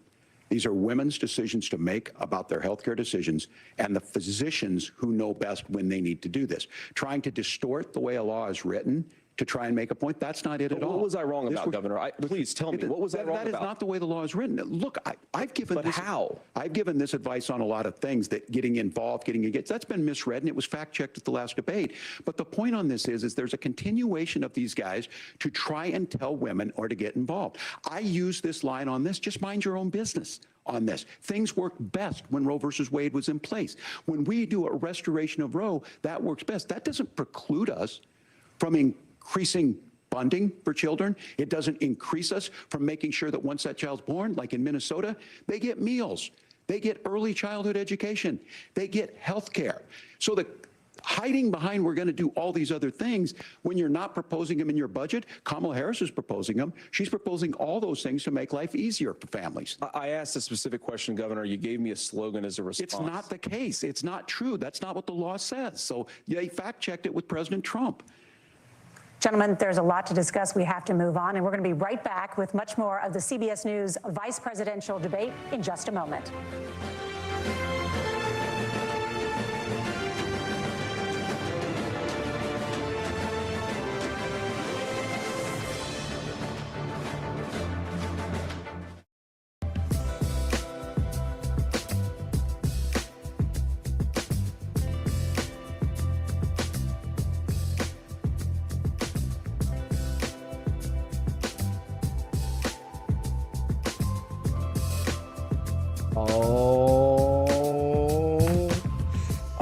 These are women's decisions to make about their healthcare decisions, and the physicians who know best when they need to do this. Trying to distort the way a law is written to try and make a point, that's not it at all. What was I wrong about, Governor? Please tell me, what was I wrong about? That is not the way the law is written. Look, I've given But how? I've given this advice on a lot of things, that getting involved, getting engaged, that's been misread, and it was fact-checked at the last debate. But the point on this is there's a continuation of these guys to try and tell women or to get involved. I use this line on this, just mind your own business on this. Things work best when Roe versus Wade was in place. When we do a restoration of Roe, that works best. That doesn't preclude us from increasing funding for children. It doesn't increase us from making sure that once that child's born, like in Minnesota, they get meals, they get early childhood education, they get health care. So the hiding behind we're going to do all these other things when you're not proposing them in your budget. Kamala Harris is proposing them. She's proposing all those things to make life easier for families. I asked a specific question, Governor. You gave me a slogan as a response. It's not the case. It's not true. That's not what the law says. So they fact-checked it with President Trump. Gentlemen, there's a lot to discuss. We have to move on, and we're going to be right back with much more of the CBS News vice presidential debate in just a moment.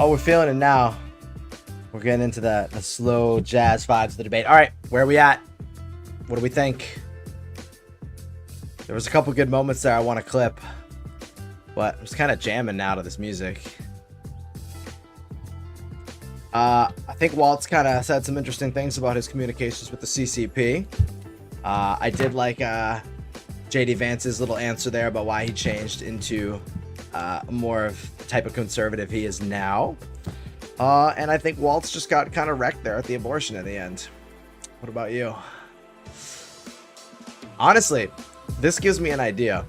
Oh, we're feeling it now. We're getting into the slow jazz vibes of the debate. All right, where are we at? What do we think? There was a couple good moments there I want to clip, but I'm just kind of jamming now to this music. I think Walz kind of said some interesting things about his communications with the CCP. I did like JD Vance's little answer there about why he changed into more of the type of conservative he is now. And I think Walz just got kind of wrecked there at the abortion in the end. What about you? Honestly, this gives me an idea.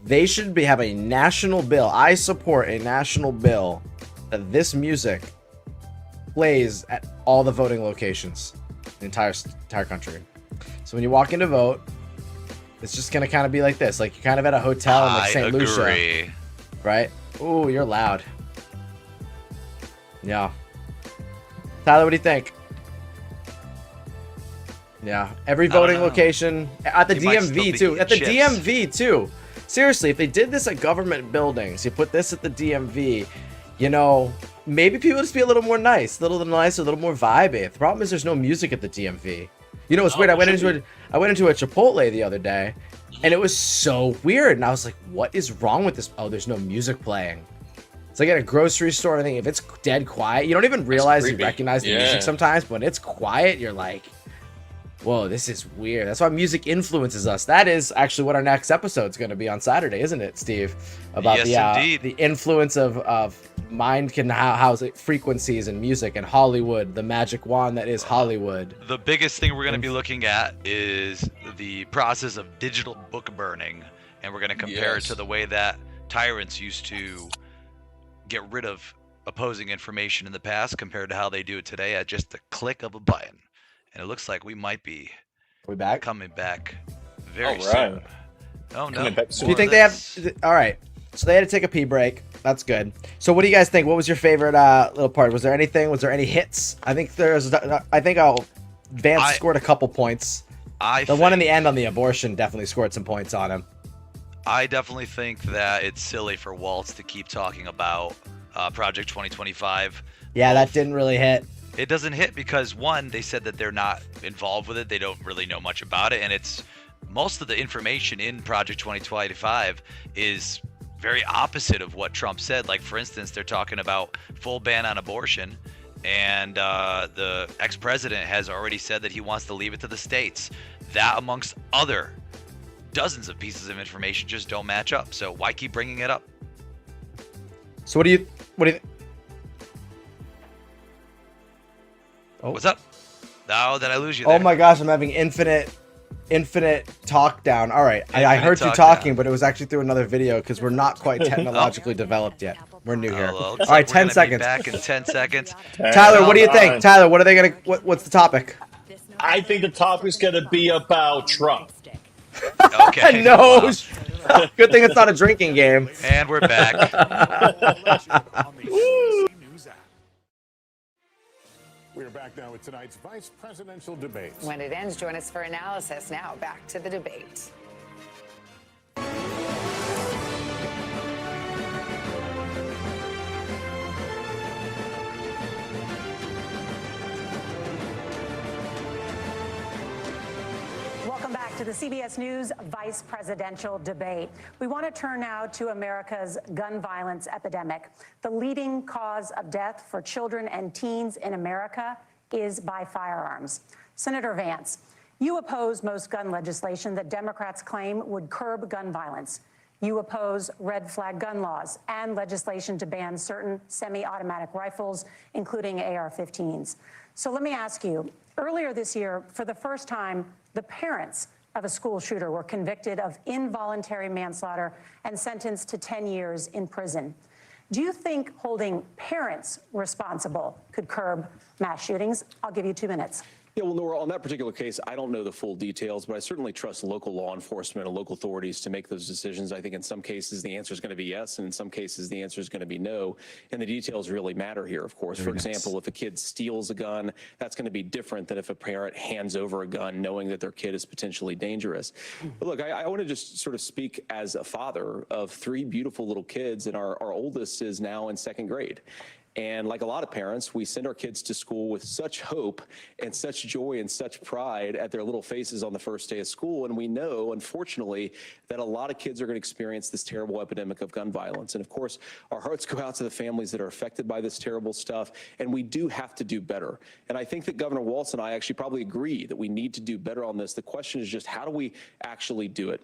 They should have a national bill. I support a national bill that this music plays at all the voting locations in the entire country. So when you walk in to vote, it's just gonna kind of be like this. Like you're kind of at a hotel in like St. Lucia, right? Ooh, you're loud. Yeah. Tyler, what do you think? Yeah, every voting location at the DMV too. At the DMV too. Seriously, if they did this at government buildings, you put this at the DMV, you know, maybe people just be a little more nice, a little nicer, a little more vibey. The problem is there's no music at the DMV. You know, it's weird. I went into a Chipotle the other day, and it was so weird. And I was like, "What is wrong with this?" Oh, there's no music playing. It's like at a grocery store. I think if it's dead quiet, you don't even realize you recognize the music sometimes. But when it's quiet, you're like, whoa, this is weird. That's why music influences us. That is actually what our next episode's going to be on Saturday, isn't it, Steve? About the influence of mind can house frequencies and music and Hollywood, the magic wand that is Hollywood. The biggest thing we're going to be looking at is the process of digital book burning, and we're going to compare it to the way that tyrants used to get rid of opposing information in the past compared to how they do it today at just the click of a button. And it looks like we might be coming back very soon. Oh, no. Do you think they have... All right. So they had to take a pee break. That's good. So what do you guys think? What was your favorite little part? Was there anything? Was there any hits? I think Vance scored a couple points. The one in the end on the abortion definitely scored some points on him. I definitely think that it's silly for Walz to keep talking about Project 2025. Yeah, that didn't really hit. It doesn't hit because, one, they said that they're not involved with it. They don't really know much about it. And it's most of the information in Project 2025 is very opposite of what Trump said. Like, for instance, they're talking about full ban on abortion. And the ex-president has already said that he wants to leave it to the states. That, amongst other dozens of pieces of information, just don't match up. So why keep bringing it up? So what do you Oh. What's up? No, did I lose you there? Oh my gosh, I'm having infinite talk down. All right, I heard you talking, but it was actually through another video because we're not quite technologically developed yet. We're new here. All right, 10 seconds. Back in 10 seconds. Tyler, what do you think? Tyler, what are they gonna? What's the topic? I think the topic's gonna be about Trump. Okay. No. Good thing it's not a drinking game. And we're back. We're back now with tonight's vice presidential debate. When it ends, join us for analysis. Now, back to the debate. Welcome back to the CBS News Vice Presidential Debate. We want to turn now to America's gun violence epidemic. The leading cause of death for children and teens in America is by firearms. Senator Vance, you oppose most gun legislation that Democrats claim would curb gun violence. You oppose red flag gun laws and legislation to ban certain semi-automatic rifles, including AR-15s. So let me ask you, earlier this year, for the first time, the parents of a school shooter were convicted of involuntary manslaughter and sentenced to 10 years in prison. Do you think holding parents responsible could curb mass shootings? I'll give you 2 minutes. Yeah, well, Nora, on that particular case, I don't know the full details, but I certainly trust local law enforcement and local authorities to make those decisions. I think in some cases the answer is going to be yes, and in some cases the answer is going to be no. And the details really matter here, of course. For example, if a kid steals a gun, that's going to be different than if a parent hands over a gun knowing that their kid is potentially dangerous. But look, I want to just sort of speak as a father of 3 beautiful little kids, and our oldest is now in 2nd grade. And like a lot of parents, we send our kids to school with such hope and such joy and such pride at their little faces on the first day of school. And we know, unfortunately, that a lot of kids are going to experience this terrible epidemic of gun violence. And of course, our hearts go out to the families that are affected by this terrible stuff. And we do have to do better. And I think that Governor Walz and I actually probably agree that we need to do better on this. The question is just, how do we actually do it?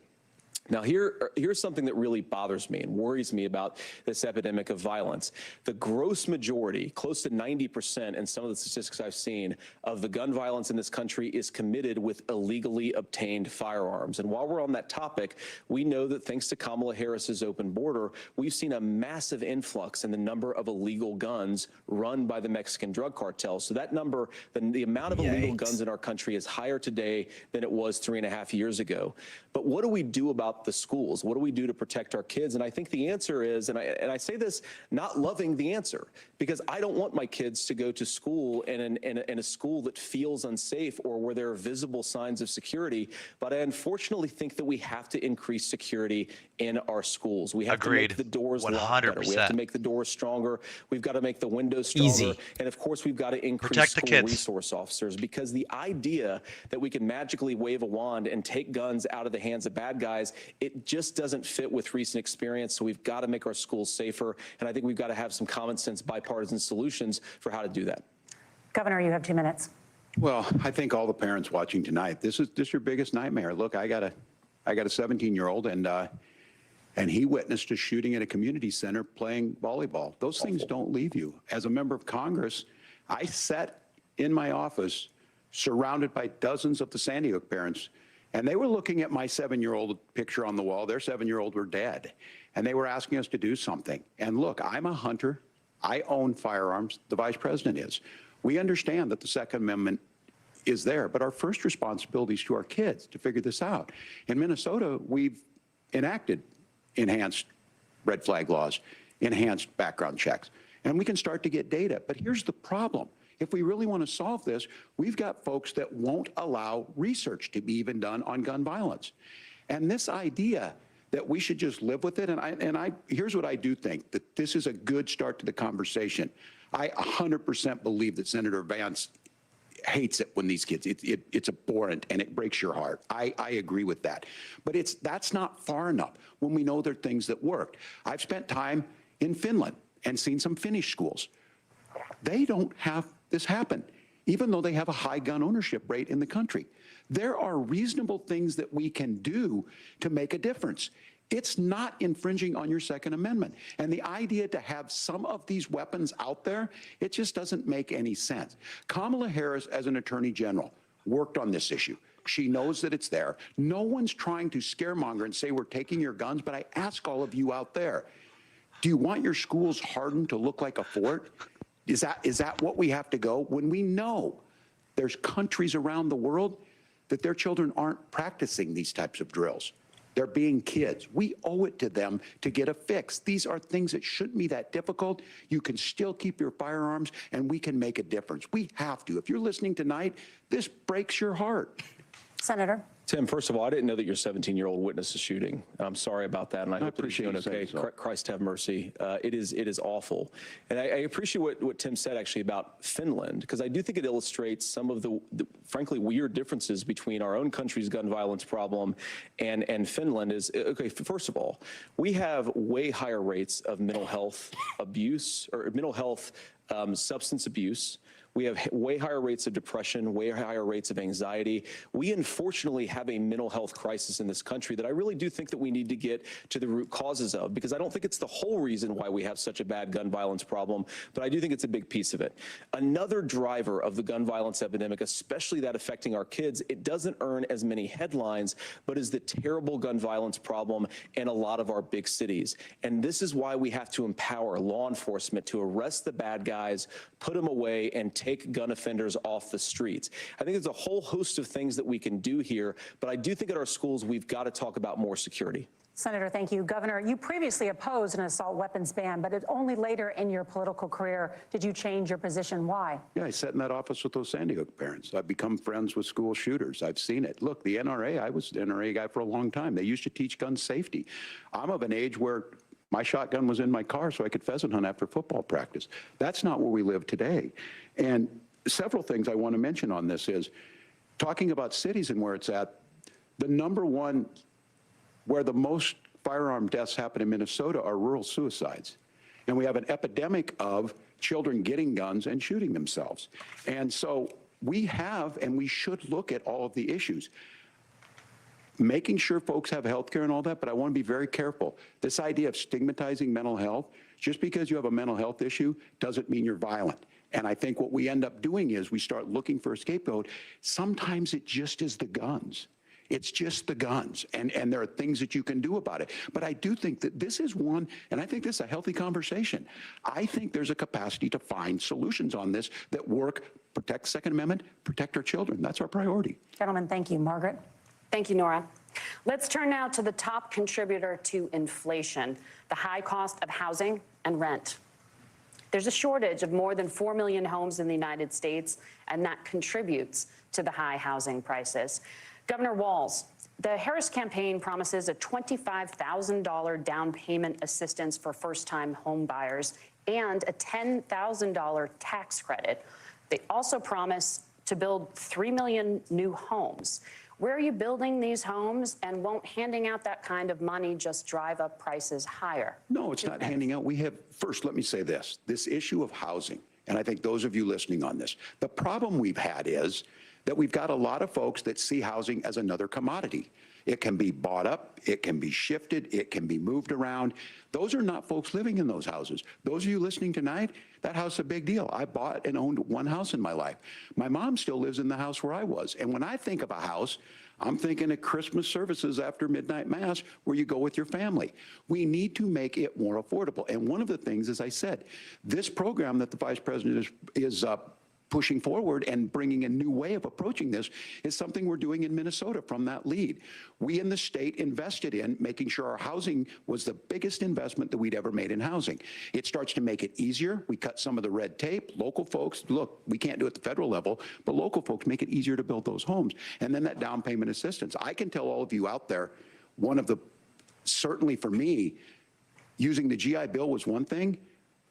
Now, here's something that really bothers me and worries me about this epidemic of violence. The gross majority, close to 90% in some of the statistics I've seen, of the gun violence in this country is committed with illegally obtained firearms. And while we're on that topic, we know that thanks to Kamala Harris's open border, we've seen a massive influx in the number of illegal guns run by the Mexican drug cartels. So that number, the amount of illegal guns in our country is higher today than it was 3.5 years ago. But what do we do about the schools? What do we do to protect our kids? And I think the answer is, and I say this not loving the answer, because I don't want my kids to go to school in a school that feels unsafe or where there are visible signs of security. But I unfortunately think that we have to increase security in our schools. We have to make the doors lock better. We have to make the doors stronger. We've got to make the windows stronger. And of course, we've got to increase school resource officers, because the idea that we can magically wave a wand and take guns out of the hands of bad guys, it just doesn't fit with recent experience. So we've got to make our schools safer. And I think we've got to have some common sense bipartisan solutions for how to do that. Governor, you have 2 minutes. Well, I think all the parents watching tonight, this is your biggest nightmare. Look, I got a 17-year-old, and he witnessed a shooting at a community center playing volleyball. Those things don't leave you. As a member of Congress, I sat in my office surrounded by dozens of the Sandy Hook parents, and they were looking at my 7-year-old picture on the wall. Their 7-year-old were dead, and they were asking us to do something. And look, I'm a hunter. I own firearms. The vice president is. We understand that the Second Amendment is there, but our first responsibility is to our kids to figure this out. In Minnesota, we've enacted enhanced red flag laws, enhanced background checks, and we can start to get data. But here's the problem. If we really want to solve this, we've got folks that won't allow research to be even done on gun violence. And this idea that we should just live with it, and here's what I do think, that this is a good start to the conversation. I 100% believe that Senator Vance hates it when these kids, it's abhorrent and it breaks your heart. I agree with that. But that's not far enough when we know there are things that worked. I've spent time in Finland and seen some Finnish schools. They don't have this happen, even though they have a high gun ownership rate in the country. There are reasonable things that we can do to make a difference. It's not infringing on your Second Amendment. And the idea to have some of these weapons out there, it just doesn't make any sense. Kamala Harris, as an attorney general, worked on this issue. She knows that it's there. No one's trying to scaremonger and say we're taking your guns, but I ask all of you out there, do you want your schools hardened to look like a fort? Is that what we have to go? When we know there's countries around the world that their children aren't practicing these types of drills. They're being kids. We owe it to them to get a fix. These are things that shouldn't be that difficult. You can still keep your firearms, and we can make a difference. We have to. If you're listening tonight, this breaks your heart. Senator. Tim, first of all, I didn't know that your 17-year-old witnessed a shooting. I'm sorry about that, and I hope that he's doing okay. Christ have mercy. It is awful. And I appreciate what Tim said, actually, about Finland, because I do think it illustrates some of the frankly, weird differences between our own country's gun violence problem and Finland. Okay, first of all, we have way higher rates of mental health abuse, or mental health substance abuse. We have way higher rates of depression, way higher rates of anxiety. We unfortunately have a mental health crisis in this country that I really do think that we need to get to the root causes of, because I don't think it's the whole reason why we have such a bad gun violence problem, but I do think it's a big piece of it. Another driver of the gun violence epidemic, especially that affecting our kids, it doesn't earn as many headlines, but is the terrible gun violence problem in a lot of our big cities. And this is why we have to empower law enforcement to arrest the bad guys, put them away, and take gun offenders off the streets. I think there's a whole host of things that we can do here, but I do think at our schools we've got to talk about more security. Senator, thank you. Governor, you previously opposed an assault weapons ban, but only later in your political career did you change your position. Why? Yeah, I sat in that office with those Sandy Hook parents. I've become friends with school shooters. I've seen it. Look, the NRA, I was an NRA guy for a long time. They used to teach gun safety. I'm of an age where my shotgun was in my car so I could pheasant hunt after football practice. That's not where we live today. And several things I want to mention on this is talking about cities and where it's at. The number one where the most firearm deaths happen in Minnesota are rural suicides. And we have an epidemic of children getting guns and shooting themselves. And so we have, and we should look at all of the issues. Making sure folks have health care and all that, but I want to be very careful. This idea of stigmatizing mental health, just because you have a mental health issue doesn't mean you're violent. And I think what we end up doing is we start looking for a scapegoat. Sometimes it just is the guns. It's just the guns, and there are things that you can do about it. But I do think that this is one, and I think this is a healthy conversation. I think there's a capacity to find solutions on this that work, protect Second Amendment, protect our children. That's our priority. Gentlemen, thank you. Margaret? Thank you, Nora. Let's turn now to the top contributor to inflation, the high cost of housing and rent. There's a shortage of more than 4 million homes in the United States, and that contributes to the high housing prices. Governor Walz, the Harris campaign promises a $25,000 down payment assistance for first-time home buyers and a $10,000 tax credit. They also promise to build 3 million new homes. Where are you building these homes, and won't handing out that kind of money just drive up prices higher? No, it's not handing out. We have, first, let me say this issue of housing, and I think those of you listening on this, the problem we've had is that we've got a lot of folks that see housing as another commodity. It can be bought up, it can be shifted, it can be moved around. Those are not folks living in those houses. Those of you listening tonight, that house is a big deal. I bought and owned one house in my life. My mom still lives in the house where I was. And when I think of a house, I'm thinking of Christmas services after midnight mass where you go with your family. We need to make it more affordable. And one of the things, as I said, this program that the Vice President is pushing forward and bringing a new way of approaching this is something we're doing in Minnesota from that lead. We in the state invested in making sure our housing was the biggest investment that we'd ever made in housing. It starts to make it easier. We cut some of the red tape. Local folks, look, we can't do it at the federal level, but local folks make it easier to build those homes. And then that down payment assistance. I can tell all of you out there, one of the, certainly for me, using the GI Bill was one thing,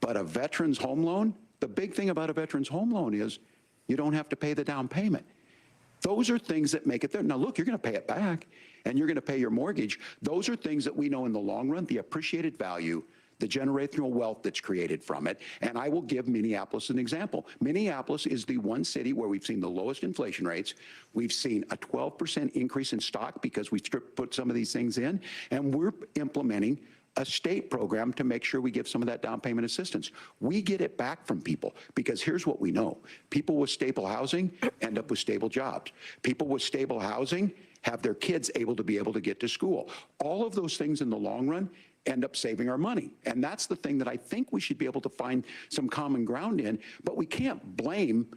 but a veteran's home loan, the big thing about a veteran's home loan is you don't have to pay the down payment. Those are things that make it there. Now, look, you're going to pay it back, and you're going to pay your mortgage. Those are things that we know in the long run, the appreciated value, the generational wealth that's created from it. And I will give Minneapolis an example. Minneapolis is the one city where we've seen the lowest inflation rates. We've seen a 12% increase in stock because we put some of these things in, and we're implementing a state program to make sure we give some of that down payment assistance. We get it back from people because here's what we know. People with stable housing end up with stable jobs. People with stable housing have their kids able to get to school. All of those things in the long run end up saving our money. And that's the thing that I think we should be able to find some common ground in, but we can't blame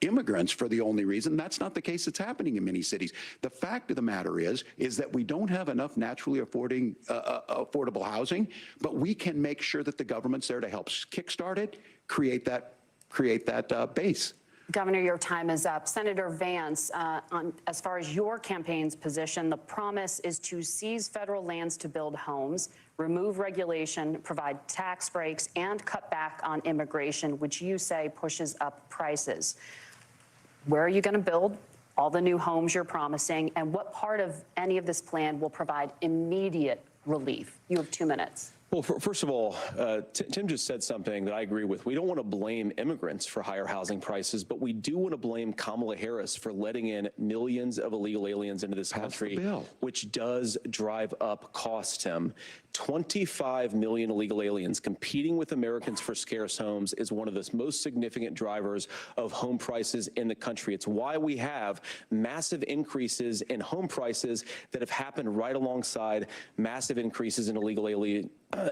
immigrants for the only reason. That's not the case that's happening in many cities. The fact of the matter is that we don't have enough naturally affordable housing, but we can make sure that the government's there to help kickstart it, create that base. Governor, your time is up. Senator Vance, as far as your campaign's position, the promise is to seize federal lands to build homes, remove regulation, provide tax breaks, and cut back on immigration, which you say pushes up prices. Where are you going to build all the new homes you're promising, and what part of any of this plan will provide immediate relief? You have 2 minutes. Well, first of all, Tim just said something that I agree with. We don't want to blame immigrants for higher housing prices, but we do want to blame Kamala Harris for letting in millions of illegal aliens into this country, which does drive up costs, Tim. 25 million illegal aliens competing with Americans for scarce homes is one of the most significant drivers of home prices in the country. It's why we have massive increases in home prices that have happened right alongside massive increases in illegal alien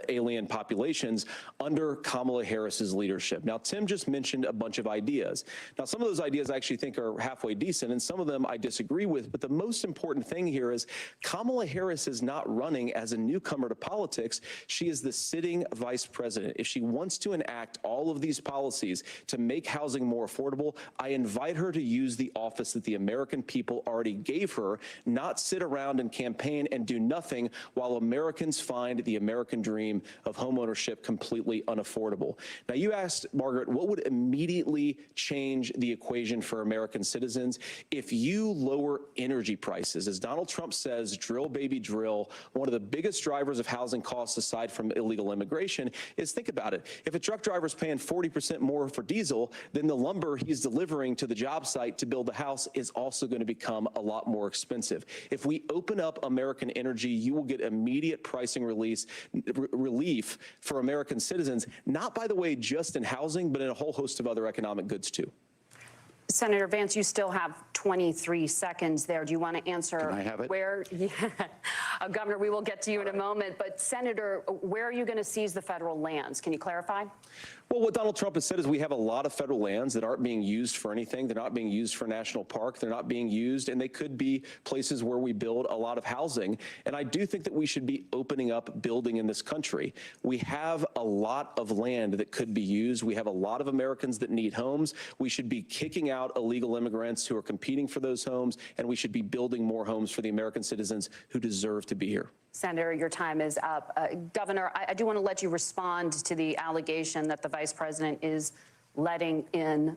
alien populations under Kamala Harris's leadership. Now, Tim just mentioned a bunch of ideas. Now, some of those ideas I actually think are halfway decent, and some of them I disagree with. But the most important thing here is Kamala Harris is not running as a newcomer to politics. She is the sitting vice president. If she wants to enact all of these policies to make housing more affordable, I invite her to use the office that the American people already gave her, not sit around and campaign and do nothing while Americans find the American dream of homeownership completely unaffordable. Now, you asked, Margaret, what would immediately change the equation for American citizens? If you lower energy prices, as Donald Trump says, drill, baby, drill, one of the biggest drivers of housing costs aside from illegal immigration is, think about it, if a truck driver is paying 40% more for diesel, then the lumber he's delivering to the job site to build the house is also going to become a lot more expensive. If we open up American energy, you will get immediate pricing relief for American citizens, not, by the way, just in housing, but in a whole host of other economic goods, too. Senator Vance, you still have 23 seconds there. Do you want to answer? Can I have it? Where, yeah. Governor, we will get to you in a moment. But Senator, where are you going to seize the federal lands? Can you clarify? Well, what Donald Trump has said is we have a lot of federal lands that aren't being used for anything. They're not being used for national park. They're not being used, and they could be places where we build a lot of housing. And I do think that we should be opening up building in this country. We have a lot of land that could be used. We have a lot of Americans that need homes. We should be kicking out illegal immigrants who are competing for those homes, and we should be building more homes for the American citizens who deserve to be here. Senator, your time is up. Governor, I do want to let you respond to the allegation that the vice president is letting in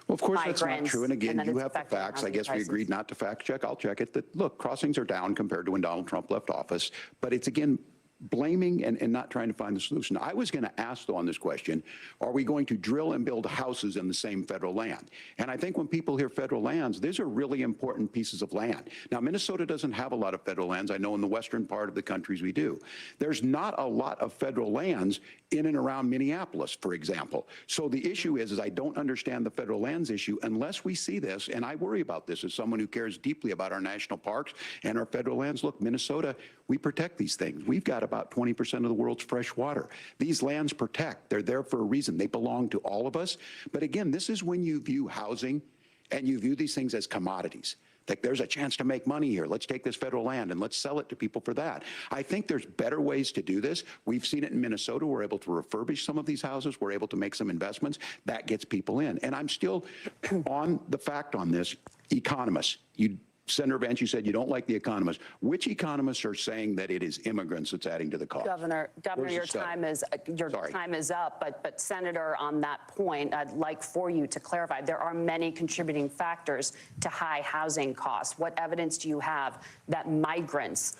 Well, of course, migrants, that's not true. And again, that you it's have the affecting facts. I housing guess we prices. agreed not to fact check. I'll check it. That, look, crossings are down compared to when Donald Trump left office. But it's, again, blaming and not trying to find the solution. I was going to ask, though, on this question, are we going to drill and build houses in the same federal land? And I think when people hear federal lands, these are really important pieces of land. Now, Minnesota doesn't have a lot of federal lands. I know in the western part of the countries we do. There's not a lot of federal lands in and around Minneapolis, for example. So the issue is I don't understand the federal lands issue unless we see this, and I worry about this as someone who cares deeply about our national parks and our federal lands. Look, Minnesota, we protect these things. We've got about 20% of the world's fresh water. These lands protect. They're there for a reason. They belong to all of us. But again, this is when you view housing and you view these things as commodities. Like, there's a chance to make money here. Let's take this federal land and let's sell it to people for that. I think there's better ways to do this. We've seen it in Minnesota. We're able to refurbish some of these houses. We're able to make some investments. That gets people in. And I'm still on the fact on this. Economists, Senator Vance, you said you don't like the economists. Which economists are saying that it is immigrants that's adding to the cost? Governor, your time is up. But Senator, on that point, I'd like for you to clarify. There are many contributing factors to high housing costs. What evidence do you have that migrants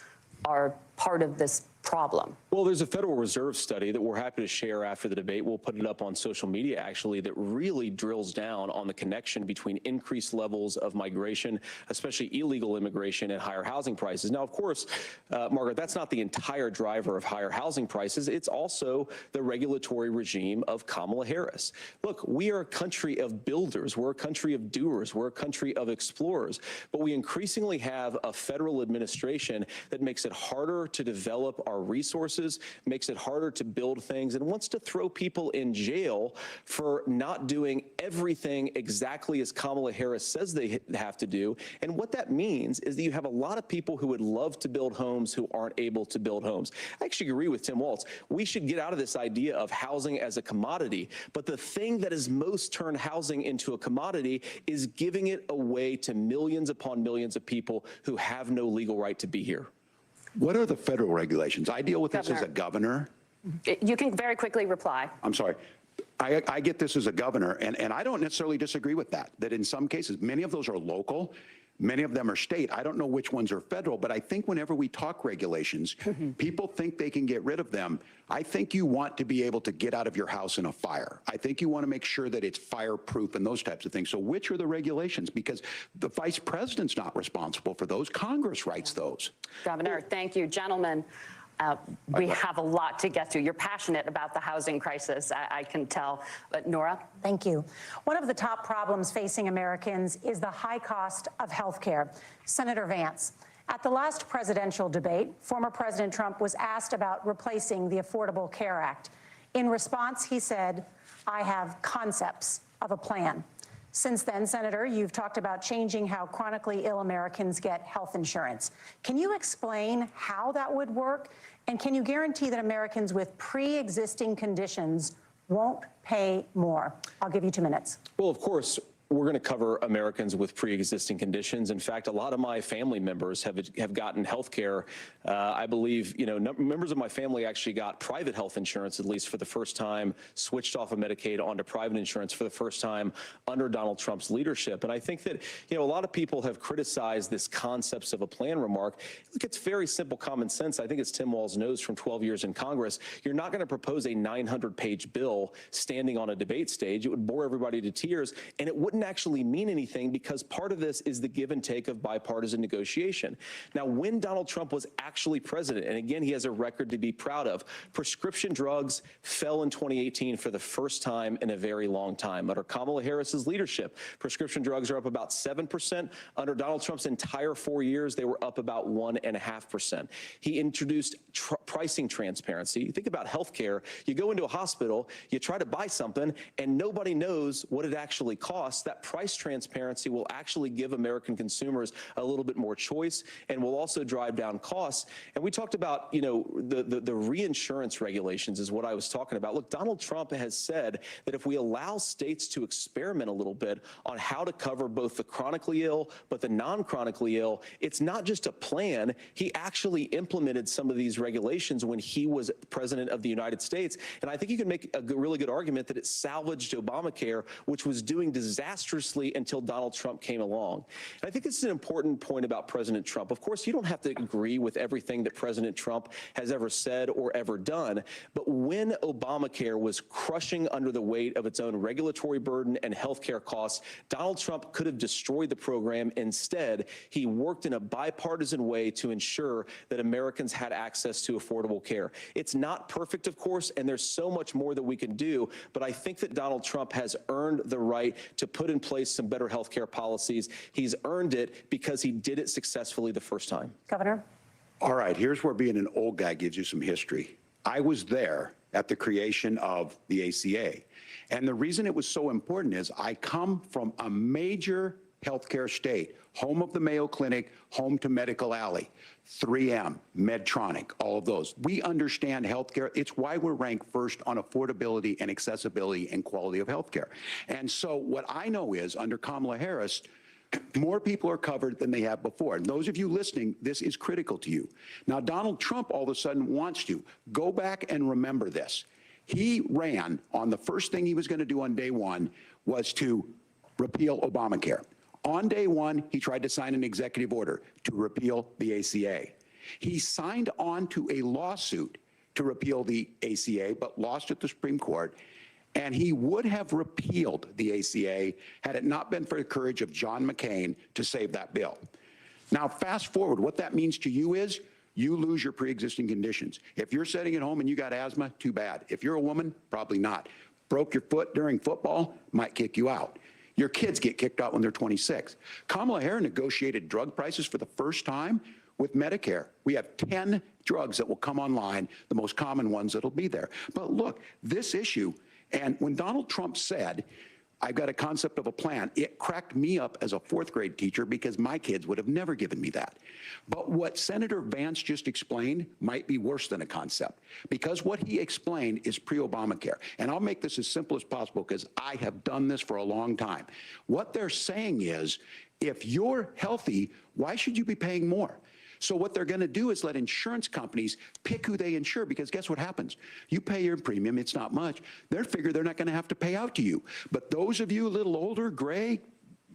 are part of this problem? Well, there's a Federal Reserve study that we're happy to share after the debate. We'll put it up on social media, actually, that really drills down on the connection between increased levels of migration, especially illegal immigration, and higher housing prices. Now, of course, Margaret, that's not the entire driver of higher housing prices. It's also the regulatory regime of Kamala Harris. Look, we are a country of builders. We're a country of doers. We're a country of explorers. But we increasingly have a federal administration that makes it harder to develop our resources, makes it harder to build things, and wants to throw people in jail for not doing everything exactly as Kamala Harris says they have to do. And what that means is that you have a lot of people who would love to build homes who aren't able to build homes. I actually agree with Tim Walz. We should get out of this idea of housing as a commodity. But the thing that has most turned housing into a commodity is giving it away to millions upon millions of people who have no legal right to be here. What are the federal regulations? I deal with this as a governor. You can very quickly reply. I'm sorry. I get this as a governor, and I don't necessarily disagree with that in some cases, many of those are local, many of them are state. I don't know which ones are federal, but I think whenever we talk regulations, people think they can get rid of them. I think you want to be able to get out of your house in a fire. I think you want to make sure that it's fireproof and those types of things. So which are the regulations? Because the vice president's not responsible for those. Congress writes those. Governor, thank you. Gentlemen, we have a lot to get to. You're passionate about the housing crisis, I can tell. But Nora? Thank you. One of the top problems facing Americans is the high cost of health care. Senator Vance, At the last presidential debate, former President Trump was asked about replacing the Affordable Care Act. In response, he said, "I have concepts of a plan." Since then, Senator, you've talked about changing how chronically ill Americans get health insurance. Can you explain how that would work? And can you guarantee that Americans with pre-existing conditions won't pay more? I'll give you 2 minutes. Well, of course, we're going to cover Americans with pre-existing conditions. In fact, a lot of my family members have gotten health care. I believe, members of my family actually got private health insurance, at least for the first time, switched off of Medicaid onto private insurance for the first time under Donald Trump's leadership. And I think that, a lot of people have criticized this concepts of a plan remark. Look, it's very simple common sense. I think as Tim Walz knows from 12 years in Congress, you're not going to propose a 900-page bill standing on a debate stage. It would bore everybody to tears, and it wouldn't actually mean anything because part of this is the give and take of bipartisan negotiation. Now, when Donald Trump was actually president, and again, he has a record to be proud of, prescription drugs fell in 2018 for the first time in a very long time. Under Kamala Harris's leadership, prescription drugs are up about 7%. Under Donald Trump's entire 4 years, they were up about 1.5%. He introduced pricing transparency. Think about healthcare. You go into a hospital, you try to buy something, and nobody knows what it actually costs. That price transparency will actually give American consumers a little bit more choice and will also drive down costs. And we talked about, the reinsurance regulations is what I was talking about. Look, Donald Trump has said that if we allow states to experiment a little bit on how to cover both the chronically ill but the non-chronically ill, it's not just a plan. He actually implemented some of these regulations when he was president of the United States. And I think you can make a really good argument that it salvaged Obamacare, which was doing disastrously until Donald Trump came along. And I think this is an important point about President Trump. Of course, you don't have to agree with everything that President Trump has ever said or ever done, but when Obamacare was crushing under the weight of its own regulatory burden and healthcare costs, Donald Trump could have destroyed the program. Instead, he worked in a bipartisan way to ensure that Americans had access to affordable care. It's not perfect, of course, and there's so much more that we can do, but I think that Donald Trump has earned the right to put in place some better health care policies. He's earned it because he did it successfully the first time. Governor? All right, here's where being an old guy gives you some history. I was there at the creation of the ACA. And the reason it was so important is I come from a major healthcare state, home of the Mayo Clinic, home to Medical Alley, 3M, Medtronic, all of those. We understand healthcare. It's why we're ranked first on affordability and accessibility and quality of healthcare. And so what I know is under Kamala Harris, more people are covered than they have before. And those of you listening, this is critical to you. Now, Donald Trump all of a sudden wants to. Go back and remember this. He ran on the first thing he was going to do on day one was to repeal Obamacare. On day one, he tried to sign an executive order to repeal the ACA. He signed on to a lawsuit to repeal the ACA, but lost at the Supreme Court. And he would have repealed the ACA had it not been for the courage of John McCain to save that bill. Now, fast forward, what that means to you is you lose your pre-existing conditions. If you're sitting at home and you got asthma, too bad. If you're a woman, probably not. Broke your foot during football, might kick you out. Your kids get kicked out when they're 26. Kamala Harris negotiated drug prices for the first time with Medicare. We have 10 drugs that will come online, the most common ones that'll be there. But look, this issue, and when Donald Trump said, I've got a concept of a plan, it cracked me up as a fourth grade teacher because my kids would have never given me that. But what Senator Vance just explained might be worse than a concept because what he explained is pre-Obamacare. And I'll make this as simple as possible because I have done this for a long time. What they're saying is, if you're healthy, why should you be paying more? So what they're going to do is let insurance companies pick who they insure because guess what happens? You pay your premium, it's not much. They figure they're not going to have to pay out to you. But those of you a little older, gray,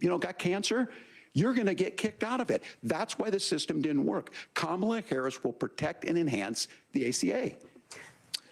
got cancer, you're going to get kicked out of it. That's why the system didn't work. Kamala Harris will protect and enhance the ACA.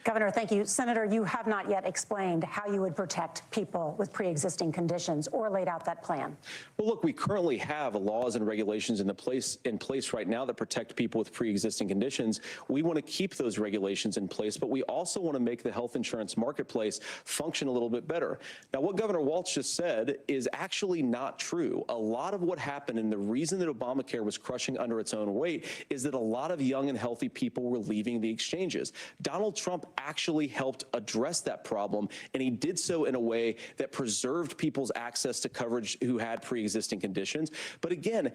Governor, thank you. Senator, you have not yet explained how you would protect people with pre-existing conditions or laid out that plan. Well, look, we currently have laws and regulations in place right now that protect people with pre-existing conditions. We want to keep those regulations in place, but we also want to make the health insurance marketplace function a little bit better. Now, what Governor Walz just said is actually not true. A lot of what happened and the reason that Obamacare was crushing under its own weight is that a lot of young and healthy people were leaving the exchanges. Donald Trump actually helped address that problem, and he did so in a way that preserved people's access to coverage who had pre-existing conditions. But again,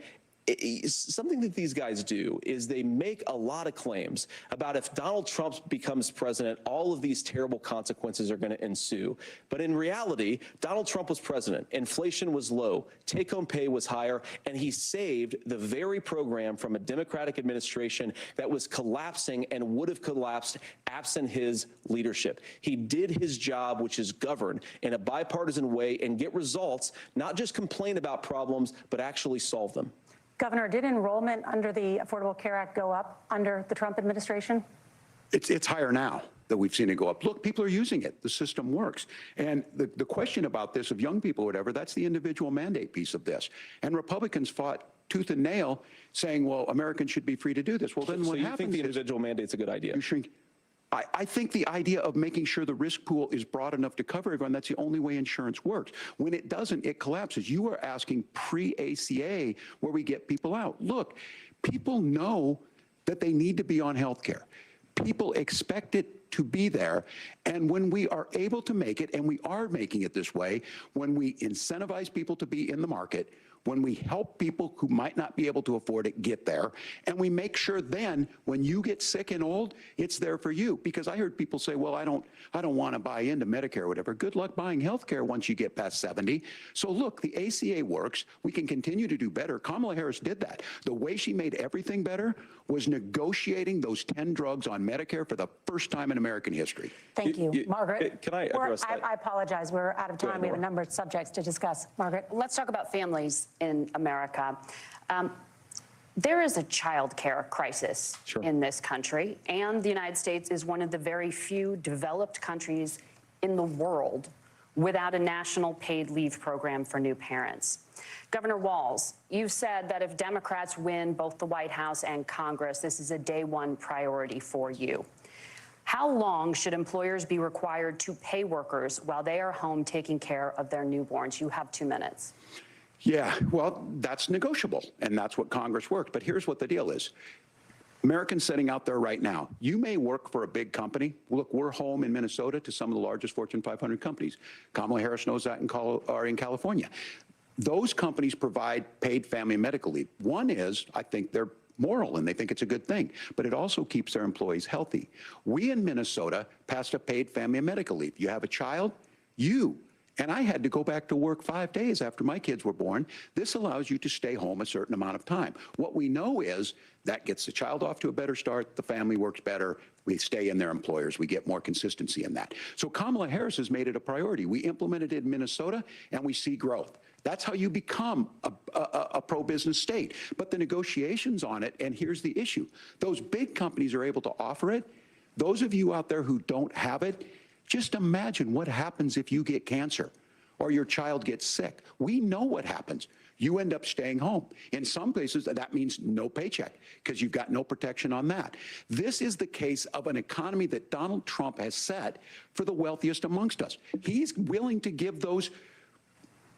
something that these guys do is they make a lot of claims about if Donald Trump becomes president, all of these terrible consequences are going to ensue. But in reality, Donald Trump was president. Inflation was low. Take-home pay was higher. And he saved the very program from a Democratic administration that was collapsing and would have collapsed absent his leadership. He did his job, which is govern in a bipartisan way and get results, not just complain about problems, but actually solve them. Governor, did enrollment under the Affordable Care Act go up under the Trump administration? It's higher now that we've seen it go up. Look, people are using it. The system works. And the question about this of young people or whatever, that's the individual mandate piece of this. And Republicans fought tooth and nail saying, well, Americans should be free to do this. Well, then what happens is... So you think the individual mandate's a good idea? You shrink. I think the idea of making sure the risk pool is broad enough to cover everyone, that's the only way insurance works. When it doesn't, it collapses. You are asking pre-ACA where we get people out. Look, people know that they need to be on health care. People expect it to be there. And when we are able to make it, and we are making it this way, when we incentivize people to be in the market, when we help people who might not be able to afford it get there, and we make sure then when you get sick and old, it's there for you. Because I heard people say, well, I don't want to buy into Medicare or whatever. Good luck buying health care once you get past 70. So look, the ACA works. We can continue to do better. Kamala Harris did that. The way she made everything better was negotiating those 10 drugs on Medicare for the first time in American history. Thank you. Margaret. Can I address that? I apologize. We're out of time. We have a number of subjects to discuss. Margaret. Let's talk about families in America. There is a child care crisis in this country, and the United States is one of the very few developed countries in the world without a national paid leave program for new parents. Governor Walz, you've said that if Democrats win both the White House and Congress, this is a day one priority for you. How long should employers be required to pay workers while they are home taking care of their newborns? You have 2 minutes. Yeah, well, that's negotiable, and that's what Congress worked. But here's what the deal is. Americans sitting out there right now, you may work for a big company. Look, we're home in Minnesota to some of the largest Fortune 500 companies. Kamala Harris knows that in California. Those companies provide paid family and medical leave. One is, I think they're moral and they think it's a good thing, but it also keeps their employees healthy. We in Minnesota passed a paid family and medical leave. You have a child, and I had to go back to work 5 days after my kids were born. This allows you to stay home a certain amount of time. What we know is that gets the child off to a better start, the family works better, we stay in their employers, we get more consistency in that. So Kamala Harris has made it a priority. We implemented it in Minnesota and we see growth. That's how you become a pro-business state. But the negotiations on it, and here's the issue, those big companies are able to offer it. Those of you out there who don't have it, just imagine what happens if you get cancer or your child gets sick. We know what happens. You end up staying home. In some places, that means no paycheck because you've got no protection on that. This is the case of an economy that Donald Trump has set for the wealthiest amongst us. He's willing to give those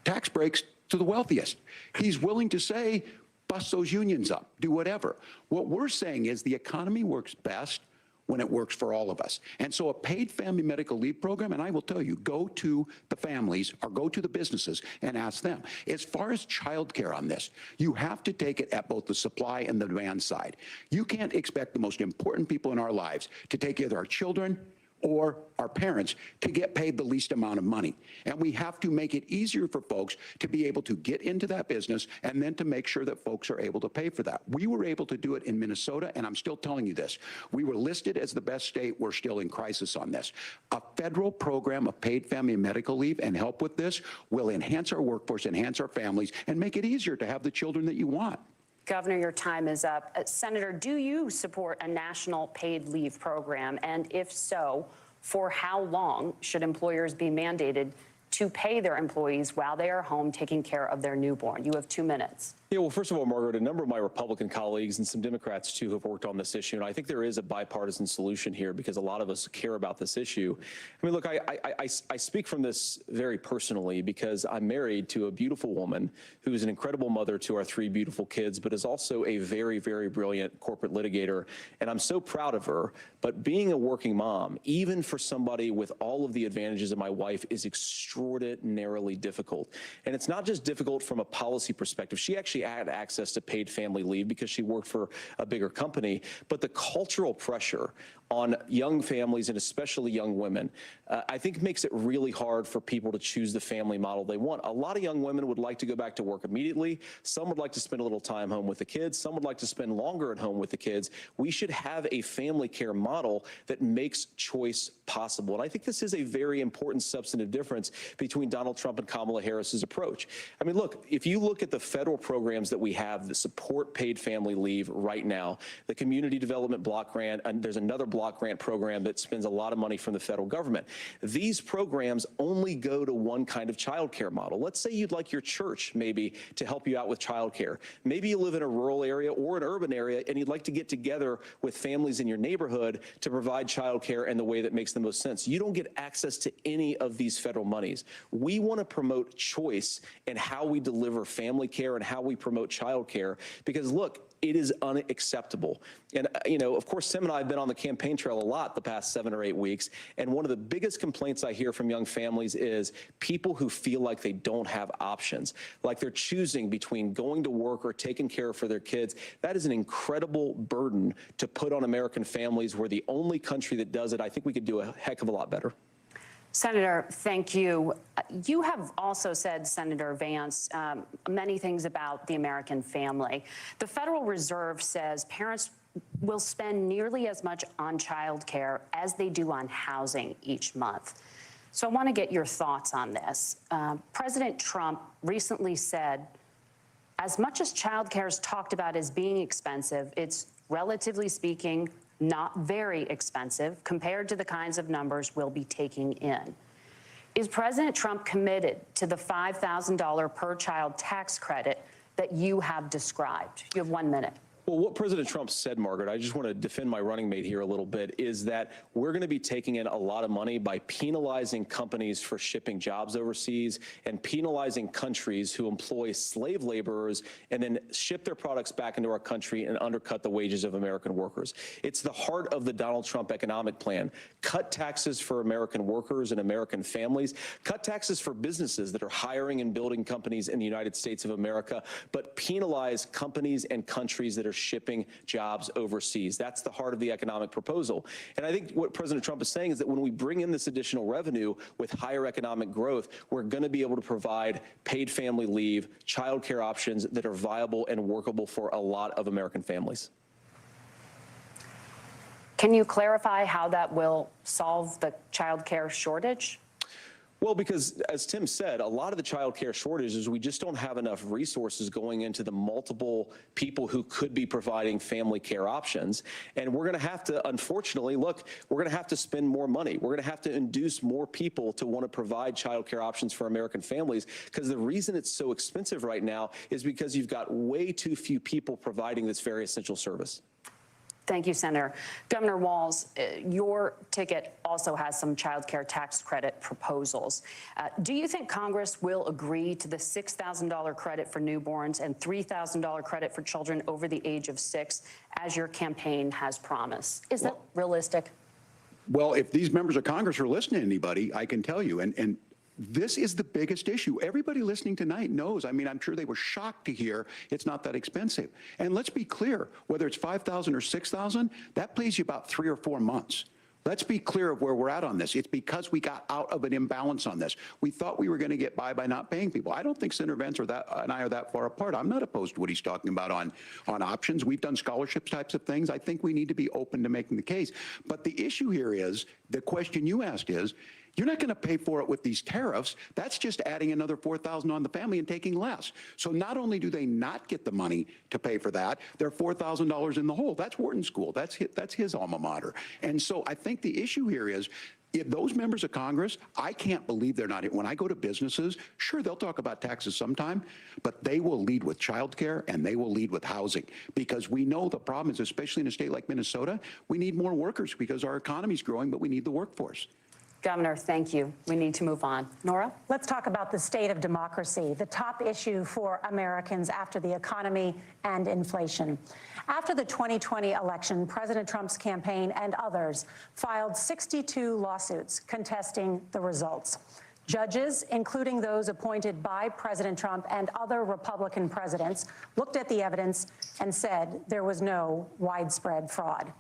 tax breaks to the wealthiest. He's willing to say, bust those unions up, do whatever. What we're saying is the economy works best when it works for all of us. And so a paid family medical leave program, and I will tell you, go to the families or go to the businesses and ask them. As far as childcare on this, you have to take it at both the supply and the demand side. You can't expect the most important people in our lives to take either our children or our parents to get paid the least amount of money. And we have to make it easier for folks to be able to get into that business and then to make sure that folks are able to pay for that. We were able to do it in Minnesota, and I'm still telling you this. We were listed as the best state. We're still in crisis on this. A federal program of paid family and medical leave and help with this will enhance our workforce, enhance our families, and make it easier to have the children that you want. Governor, your time is up. Senator, do you support a national paid leave program? And if so, For how long should employers be mandated to pay their employees while they are home taking care of their newborn? You have 2 minutes. Yeah, well, first of all, Margaret, a number of my Republican colleagues and some Democrats, too, have worked on this issue. And I think there is a bipartisan solution here because a lot of us care about this issue. I mean, look, I speak from this very personally because I'm married to a beautiful woman who is an incredible mother to our 3 beautiful kids, but is also a very, very brilliant corporate litigator. And I'm so proud of her. But being a working mom, even for somebody with all of the advantages of my wife, is extraordinarily difficult. And it's not just difficult from a policy perspective. She actually had access to paid family leave because she worked for a bigger company, but the cultural pressure on young families and especially young women, I think makes it really hard for people to choose the family model they want. A lot of young women would like to go back to work immediately. Some would like to spend a little time home with the kids. Some would like to spend longer at home with the kids. We should have a family care model that makes choice possible. And I think this is a very important substantive difference between Donald Trump and Kamala Harris's approach. I mean, look, if you look at the federal programs that we have that support paid family leave right now, the Community Development Block Grant, and there's another block grant program that spends a lot of money from the federal government. These programs only go to one kind of child care model. Let's say you'd like your church maybe to help you out with child care. Maybe you live in a rural area or an urban area and you'd like to get together with families in your neighborhood to provide child care in the way that makes the most sense. You don't get access to any of these federal monies. We want to promote choice in how we deliver family care and how we promote child care because, look, it is unacceptable. And, you know, of course, Tim and I have been on the campaign trail a lot the past 7 or 8 weeks. And one of the biggest complaints I hear from young families is people who feel like they don't have options, like they're choosing between going to work or taking care for their kids. That is an incredible burden to put on American families. We're the only country that does it. I think we could do a heck of a lot better. Senator, thank you. You have also said, Senator Vance, many things about the American family. The Federal Reserve says parents will spend nearly as much on child care as they do on housing each month. So I want to get your thoughts on this. President Trump recently said, as much as child care is talked about as being expensive, it's relatively speaking not very expensive compared to the kinds of numbers we'll be taking in. Is President Trump committed to the $5,000 per child tax credit that you have described? You have 1 minute. Well, what President Trump said, Margaret, I just want to defend my running mate here a little bit, is that we're going to be taking in a lot of money by penalizing companies for shipping jobs overseas and penalizing countries who employ slave laborers and then ship their products back into our country and undercut the wages of American workers. It's the heart of the Donald Trump economic plan. Cut taxes for American workers and American families. Cut taxes for businesses that are hiring and building companies in the United States of America, but penalize companies and countries that are shipping jobs overseas. That's the heart of the economic proposal. And I think what President Trump is saying is that when we bring in this additional revenue with higher economic growth, we're going to be able to provide paid family leave, child care options that are viable and workable for a lot of American families. Can you clarify how that will solve the child care shortage? Well, because as Tim said, a lot of the child care shortage is we just don't have enough resources going into the multiple people who could be providing family care options. And we're going to have to, unfortunately, look, we're going to have to spend more money. We're going to have to induce more people to want to provide child care options for American families, because the reason it's so expensive right now is because you've got way too few people providing this very essential service. Thank you, Senator. Governor Walz, your ticket also has some child care tax credit proposals. Do you think Congress will agree to the $6,000 credit for newborns and $3,000 credit for children over the age of 6, as your campaign has promised? Is that realistic? Well, if these members of Congress are listening to anybody, I can tell you, and this is the biggest issue. Everybody listening tonight knows. I mean, I'm sure they were shocked to hear it's not that expensive. And let's be clear, whether it's $5,000 or $6,000, that pays you about 3 or 4 months. Let's be clear of where we're at on this. It's because we got out of an imbalance on this. We thought we were going to get by not paying people. I don't think Senator Vance and I are that far apart. I'm not opposed to what he's talking about on options. We've done scholarships types of things. I think we need to be open to making the case. But the issue here is, the question you asked is, you're not going to pay for it with these tariffs. That's just adding another $4,000 on the family and taking less. So not only do they not get the money to pay for that, they're $4,000 in the hole. That's Wharton School. That's his alma mater. And so I think the issue here is, if those members of Congress, I can't believe they're not here. When I go to businesses, sure, they'll talk about taxes sometime, but they will lead with childcare and they will lead with housing, because we know the problem is, especially in a state like Minnesota, we need more workers because our economy's growing, but we need the workforce. Governor, thank you. We need to move on. Nora? Let's talk about the state of democracy, the top issue for Americans after the economy and inflation. After the 2020 election, President Trump's campaign and others filed 62 lawsuits contesting the results. Judges, including those appointed by President Trump and other Republican presidents, looked at the evidence and said there was no widespread fraud.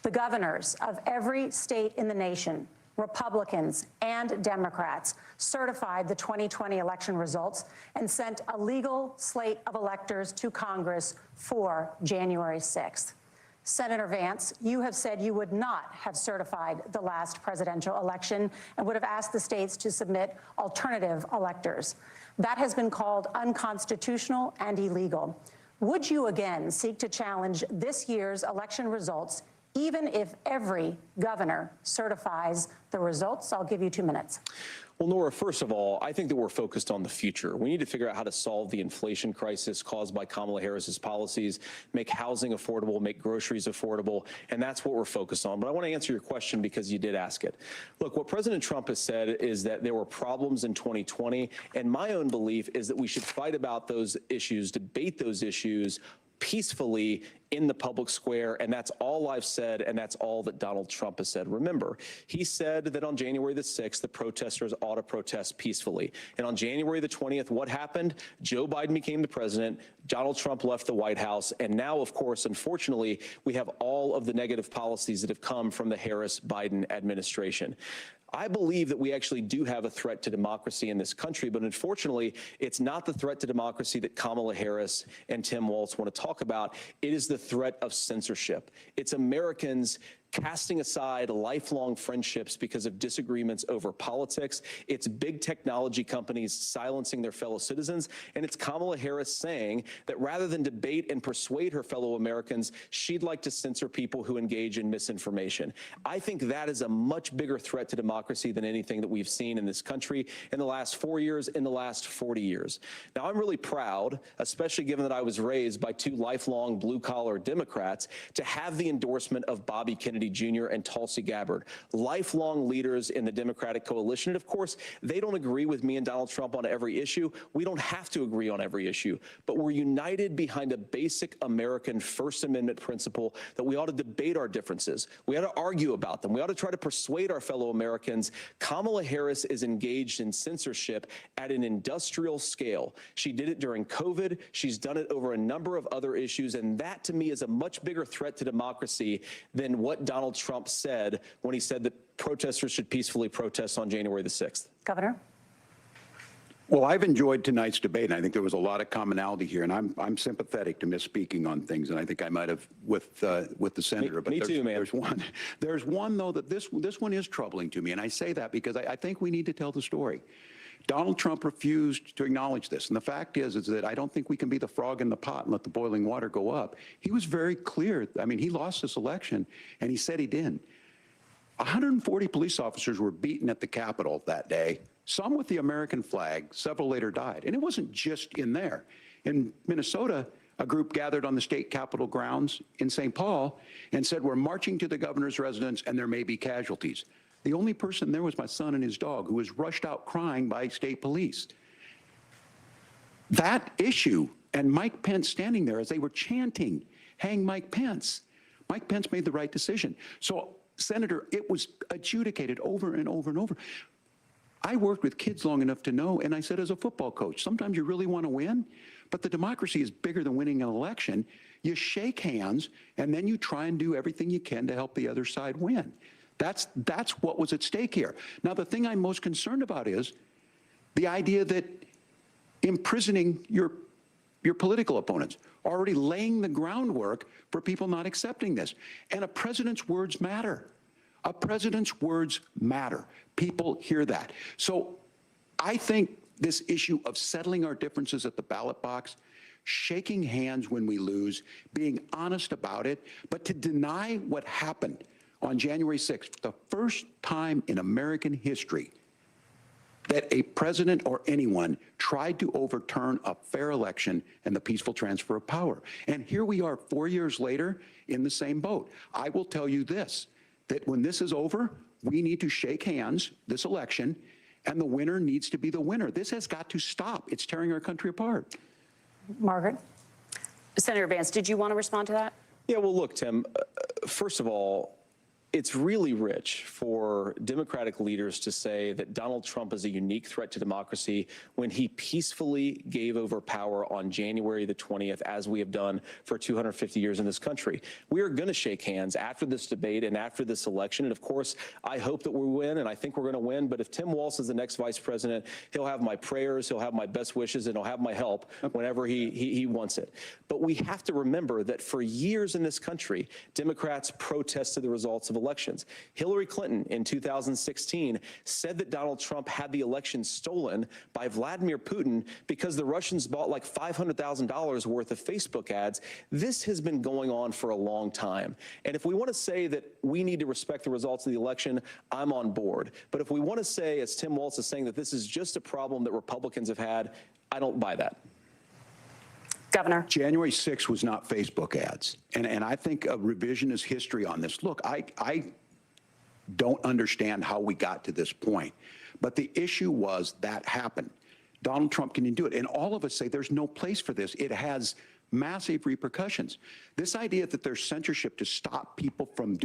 The governors of every state in the nation, Republicans and Democrats, certified the 2020 election results and sent a legal slate of electors to Congress for January 6th. Senator Vance, you have said you would not have certified the last presidential election and would have asked the states to submit alternative electors. That has been called unconstitutional and illegal. Would you again seek to challenge this year's election results, even if every governor certifies the results? I'll give you 2 minutes. Well, Nora, first of all, I think that we're focused on the future. We need to figure out how to solve the inflation crisis caused by Kamala Harris's policies, make housing affordable, make groceries affordable, and that's what we're focused on. But I want to answer your question because you did ask it. Look, what President Trump has said is that there were problems in 2020, and my own belief is that we should fight about those issues, debate those issues peacefully in the public square, and that's all I've said, and that's all that Donald Trump has said. Remember, he said that on January the 6th, the protesters ought to protest peacefully. And on January the 20th, what happened? Joe Biden became the president, Donald Trump left the White House, and now, of course, unfortunately, we have all of the negative policies that have come from the Harris-Biden administration. I believe that we actually do have a threat to democracy in this country, but unfortunately, it's not the threat to democracy that Kamala Harris and Tim Walz want to talk about. It is the threat of censorship. It's Americans casting aside lifelong friendships because of disagreements over politics. It's big technology companies silencing their fellow citizens. And it's Kamala Harris saying that rather than debate and persuade her fellow Americans, she'd like to censor people who engage in misinformation. I think that is a much bigger threat to democracy than anything that we've seen in this country in the last 4 years, in the last 40 years. Now, I'm really proud, especially given that I was raised by two lifelong blue-collar Democrats, to have the endorsement of Bobby Kennedy Jr. and Tulsi Gabbard, lifelong leaders in the Democratic coalition. And of course, they don't agree with me and Donald Trump on every issue. We don't have to agree on every issue, but we're united behind a basic American First Amendment principle that we ought to debate our differences. We ought to argue about them. We ought to try to persuade our fellow Americans. Kamala Harris is engaged in censorship at an industrial scale. She did it during COVID. She's done it over a number of other issues. And that, to me, is a much bigger threat to democracy than what Donald Trump said when he said that protesters should peacefully protest on January the 6th. Governor? Well, I've enjoyed tonight's debate, and I think there was a lot of commonality here, and I'm sympathetic to misspeaking on things, and I think I might have with the senator. Me too, man. There's one though that this one is troubling to me, and I say that because I think we need to tell the story. Donald Trump refused to acknowledge this, and the fact is that I don't think we can be the frog in the pot and let the boiling water go up. He was very clear. I mean, he lost this election, and he said he didn't. 140 police officers were beaten at the Capitol that day, some with the American flag. Several later died. And it wasn't just in there. In Minnesota, a group gathered on the state capitol grounds in St. Paul and said, we're marching to the governor's residence and there may be casualties. The only person there was my son and his dog, who was rushed out crying by state police. That issue, and Mike Pence standing there as they were chanting, hang Mike Pence. Mike Pence made the right decision. So, Senator, it was adjudicated over and over and over. I worked with kids long enough to know, and I said as a football coach, sometimes you really want to win, but the democracy is bigger than winning an election. You shake hands, and then you try and do everything you can to help the other side win. That's what was at stake here. Now, the thing I'm most concerned about is the idea that imprisoning your political opponents, already laying the groundwork for people not accepting this. And a president's words matter. A president's words matter. People hear that. So I think this issue of settling our differences at the ballot box, shaking hands when we lose, being honest about it, but to deny what happened on January 6th, the first time in American history that a president or anyone tried to overturn a fair election and the peaceful transfer of power. And here we are 4 years later in the same boat. I will tell you this, that when this is over, we need to shake hands this election, and the winner needs to be the winner. This has got to stop. It's tearing our country apart. Margaret? Senator Vance, did you want to respond to that? Yeah, well, look, Tim, first of all, it's really rich for Democratic leaders to say that Donald Trump is a unique threat to democracy when he peacefully gave over power on January the 20th, as we have done for 250 years in this country. We are going to shake hands after this debate and after this election. And of course, I hope that we win, and I think we're going to win. But if Tim Walz is the next vice president, he'll have my prayers, he'll have my best wishes, and he'll have my help whenever he wants it. But we have to remember that for years in this country, Democrats protested the results of elections. Hillary Clinton in 2016 said that Donald Trump had the election stolen by Vladimir Putin because the Russians bought like $500,000 worth of Facebook ads. This has been going on for a long time. And if we want to say that we need to respect the results of the election, I'm on board. But if we want to say, as Tim Walz is saying, that this is just a problem that Republicans have had, I don't buy that. Governor. January 6th was not Facebook ads. And I think a revisionist history on this. Look, I don't understand how we got to this point. But the issue was that happened. Donald Trump can do it. And all of us say there's no place for this. It has massive repercussions. This idea that there's censorship to stop people from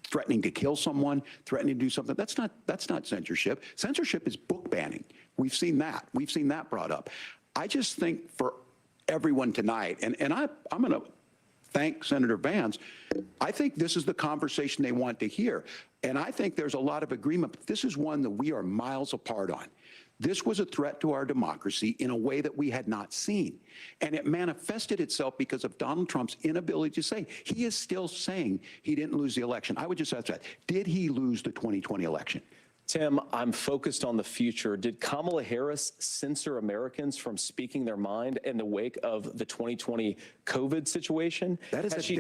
threatening to kill someone, threatening to do something, that's not censorship. Censorship is book banning. We've seen that. We've seen that brought up. I just think for everyone tonight, and I'm going to thank Senator Vance. I think this is the conversation they want to hear. And I think there's a lot of agreement, but this is one that we are miles apart on. This was a threat to our democracy in a way that we had not seen. And it manifested itself because of Donald Trump's inability to say. He is still saying he didn't lose the election. I would just ask that. Did he lose the 2020 election? Tim, I'm focused on the future. Did Kamala Harris censor Americans from speaking their mind in the wake of the 2020 COVID situation? That is a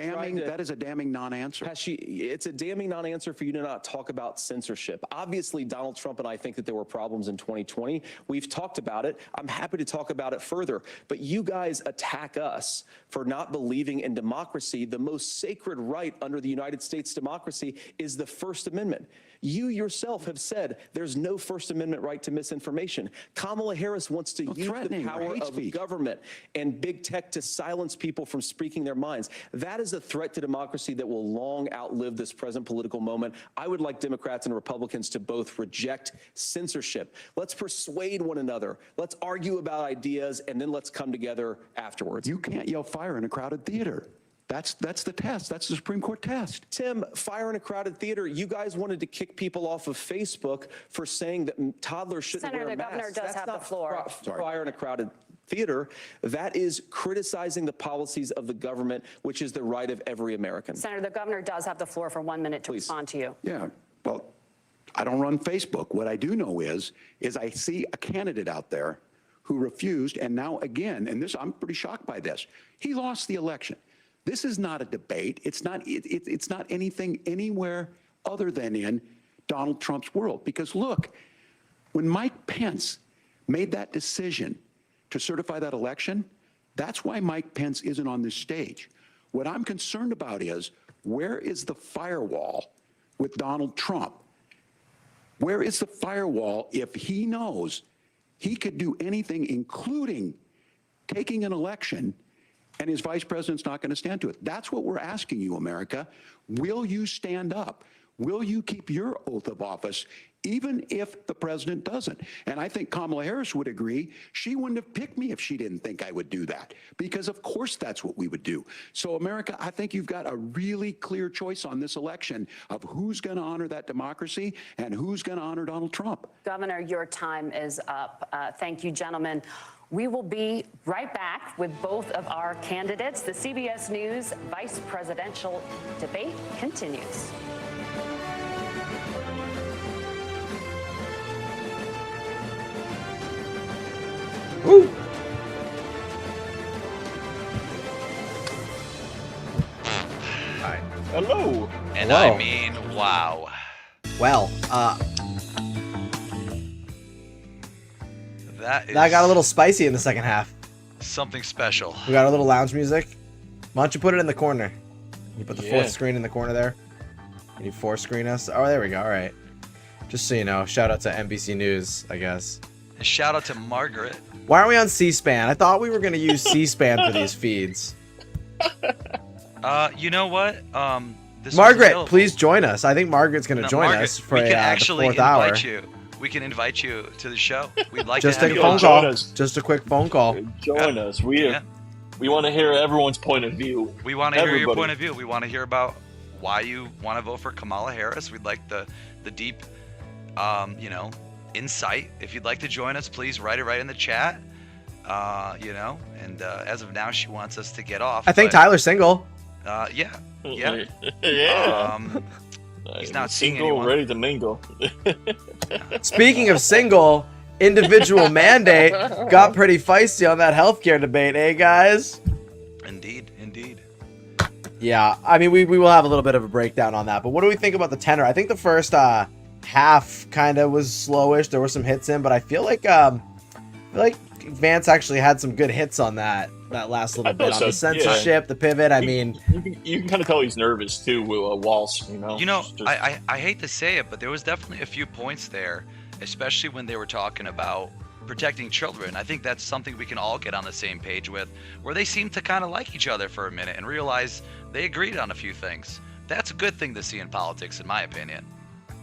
damning non-answer. It's a damning non-answer for you to not talk about censorship. Obviously, Donald Trump and I think that there were problems in 2020. We've talked about it. I'm happy to talk about it further. But you guys attack us for not believing in democracy. The most sacred right under the United States democracy is the First Amendment. You yourself have said there's no First Amendment right to misinformation. Kamala Harris wants to use the power of government and big tech to silence people from speaking their minds. That is a threat to democracy that will long outlive this present political moment. I would like Democrats and Republicans to both reject censorship. Let's persuade one another. Let's argue about ideas, and then let's come together afterwards. You can't yell fire in a crowded theater. That's the test. That's the Supreme Court test. Tim, fire in a crowded theater. You guys wanted to kick people off of Facebook for saying that toddlers shouldn't wear masks. Senator, the governor does have the floor. Fire in a crowded theater. That is criticizing the policies of the government, which is the right of every American. Senator, the governor does have the floor for 1 minute to respond to you. Yeah, well, I don't run Facebook. What I do know is I see a candidate out there who refused, and now again, and this, I'm pretty shocked by this. He lost the election. This is not a debate. It's not anything anywhere other than in Donald Trump's world. Because look, when Mike Pence made that decision to certify that election, that's why Mike Pence isn't on this stage. What I'm concerned about is, where is the firewall with Donald Trump? Where is the firewall if he knows he could do anything, including taking an election, and his vice president's not going to stand to it? That's what we're asking you, America. Will you stand up? Will you keep your oath of office, even if the president doesn't? And I think Kamala Harris would agree. She wouldn't have picked me if she didn't think I would do that, because of course that's what we would do. So America, I think you've got a really clear choice on this election of who's going to honor that democracy and who's going to honor Donald Trump. Governor, your time is up. Thank you, gentlemen. We will be right back with both of our candidates. The CBS News vice presidential debate continues. Woo! guy. Hello. And Hello. I mean, wow. Well, That got a little spicy in the second half. something special. We got a little lounge music. Why don't you put it in the corner? You put the Yeah. fourth screen in the corner there. Can you fourth screen us? Oh, there we go. All right. Just so you know, shout out to NBC News, I guess. And shout out to Margaret. Why aren't we on C-SPAN? I thought we were going to use C-SPAN for these feeds. You know what? This was Margaret, available. please join us. I think Margaret's going to No, join Margaret, us for we can the actually fourth hour. invite you. We can invite you to the show. We'd like Just to a have you phone on. call. Join us. Just a quick phone call. Join us. We want to hear everyone's point of view. We want to hear your Everybody. point of view. We want to hear about why you want to vote for Kamala Harris. We'd like the deep, insight. If you'd like to join us, please write it right in the chat. And as of now, she wants us to get off. I think but, Tyler's single. Yeah. Yeah. He's not seeing single, anyone. ready to mingle. Speaking of single, individual mandate got pretty feisty on that healthcare debate, eh, guys? Indeed. Yeah, I mean, we will have a little bit of a breakdown on that. But what do we think about the tenor? I think the first half kind of was slowish. There were some hits in, but I feel like Vance actually had some good hits on that last little bit on the censorship, the pivot. I mean, you can kind of tell he's nervous too with Walz. I hate to say it, but there was definitely a few points there, especially when they were talking about protecting children. I think that's something we can all get on the same page with, where they seem to kind of like each other for a minute and realize they agreed on a few things. That's a good thing to see in politics, in my opinion.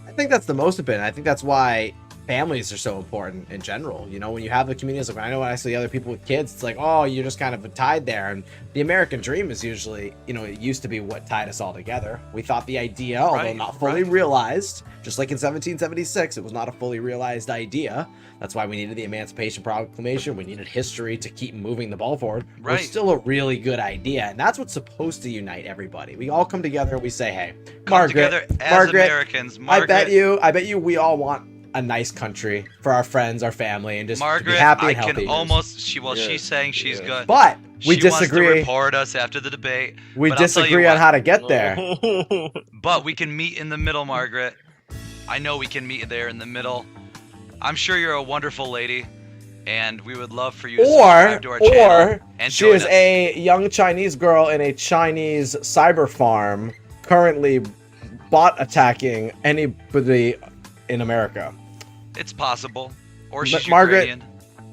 I think that's the most opinion. I think that's why families are so important in general. You know, when you have the communities, like I know when I see other people with kids, it's like, oh, you're just kind of tied there. And the American dream is usually, it used to be what tied us all together. We thought the idea, although not fully realized, just like in 1776, it was not a fully realized idea. That's why we needed the Emancipation Proclamation. We needed history to keep moving the ball forward. Right. It's still a really good idea. And that's what's supposed to unite everybody. We all come together and we say, hey, Come together as Americans. I bet you we all want a nice country for our friends, our family, and just to be happy and healthy. I can almost. She's saying she's good. But we she disagree. Wants to report us after the debate. We but I'll tell you disagree on what. how to get there. But we can meet in the middle, Margaret. I know we can meet there in the middle. I'm sure you're a wonderful lady, and we would love for you to subscribe to our channel and she join is us. a young Chinese girl in a Chinese cyber farm, currently bot attacking anybody in America. It's possible. Or she's Margaret. Ukrainian.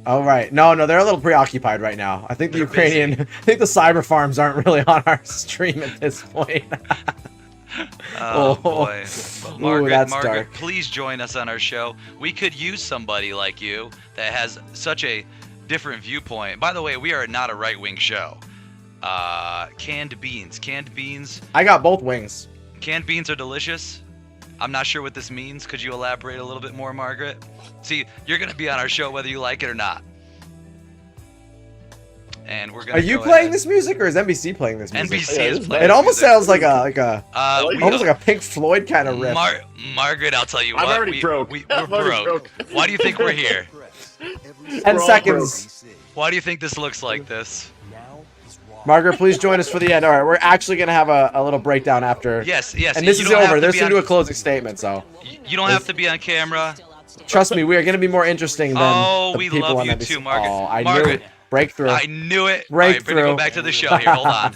Oh right, no, they're a little preoccupied right now. I think the Ukrainian, I think the cyber farms aren't really on our stream at this point. Oh boy. But Margaret, that's Margaret, dark. please join us on our show. We could use somebody like you that has such a different viewpoint. By the way, we are not a right-wing show. Canned beans. I got both wings. Canned beans are delicious. I'm not sure what this means. Could you elaborate a little bit more, Margaret? See, you're going to be on our show whether you like it or not. And we're going Are to you playing this music or is NBC playing this music? NBC is playing It this almost music. sounds like a we almost like a Pink Floyd kind of riff. Margaret, I'll tell you I'm what. already broke. We're I'm already broke. Why do you think we're here? 10 seconds. Why do you think this looks like this? Margaret, please join us for the end. All right, we're actually going to have a little breakdown after. Yes. And this you is don't have over. to There's be going to do on- a closing statement, so. You don't have to be on camera. Trust me, we are going to be more interesing than the we people love on you NBC. too, Margaret. Oh, I Margaret. knew it. Breakthrough. I knew it. Breakthrough. All right, we're going to go back to the show here. Hold on.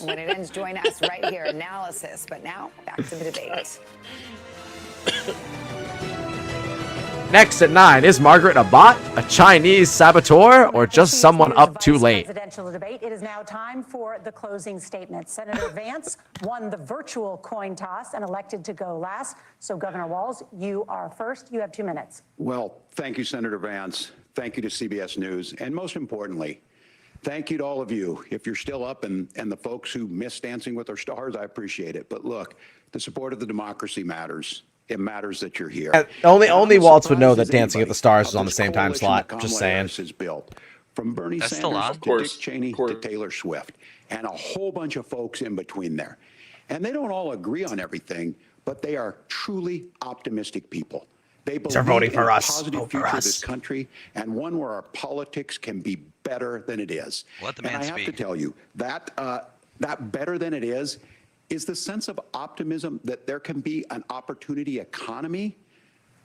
When it ends, join us right here. Analysis. But now, back to the debate. Next at 9, is Margaret a bot, a Chinese saboteur, or just someone up too late? Presidential debate. It is now time for the closing statement. Senator Vance won the virtual coin toss and elected to go last. So, Governor Walz, you are first. You have 2 minutes. Well, thank you, Senator Vance. Thank you to CBS News. And most importantly, thank you to all of you. If you're still up and the folks who miss Dancing with Our Stars, I appreciate it. But look, the support of the democracy matters. It matters that you're here. Only And I'm Waltz would know surprised that as Dancing with anybody the Stars of was on the this same time coalition slot. that Just Kamala saying. Harris has built. From Bernie That's still Sanders on? to course. Dick Cheney to Taylor Swift, and a whole bunch of folks in between there. And they don't all agree on everything, but they are truly optimistic people. They believe are voting in for a us. positive Vote for future of us. this country, and one where our politics can be better than it is. Let the and man I have to speak. tell you, that that better than it is the sense of optimism that there can be an opportunity economy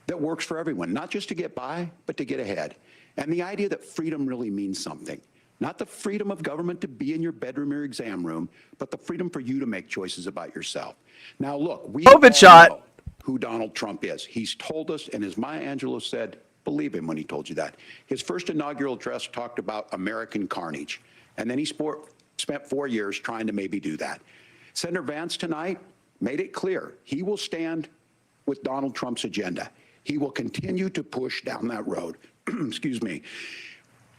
that works for everyone, not just to get by, but to get ahead. And the idea that freedom really means something. Not the freedom of government to be in your bedroom or exam room, but the freedom for you to make choices about yourself. Now, look, we all know who Donald Trump is. He's told us, and as Maya Angelou said, believe him when he told you that. His first inaugural address talked about American carnage, and then he spent 4 years trying to maybe do that. Senator Vance tonight made it clear he will stand with Donald Trump's agenda. He will continue to push down that road. Excuse me.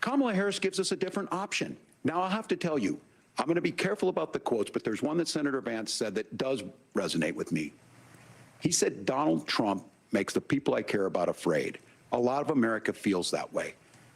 Kamala Harris gives us a different option. Now, I'll have to tell you, I'm going to be careful about the quotes, but there's one that Senator Vance said that does resonate with me. He said, Donald Trump makes the people I care about afraid. A lot of America feels that way.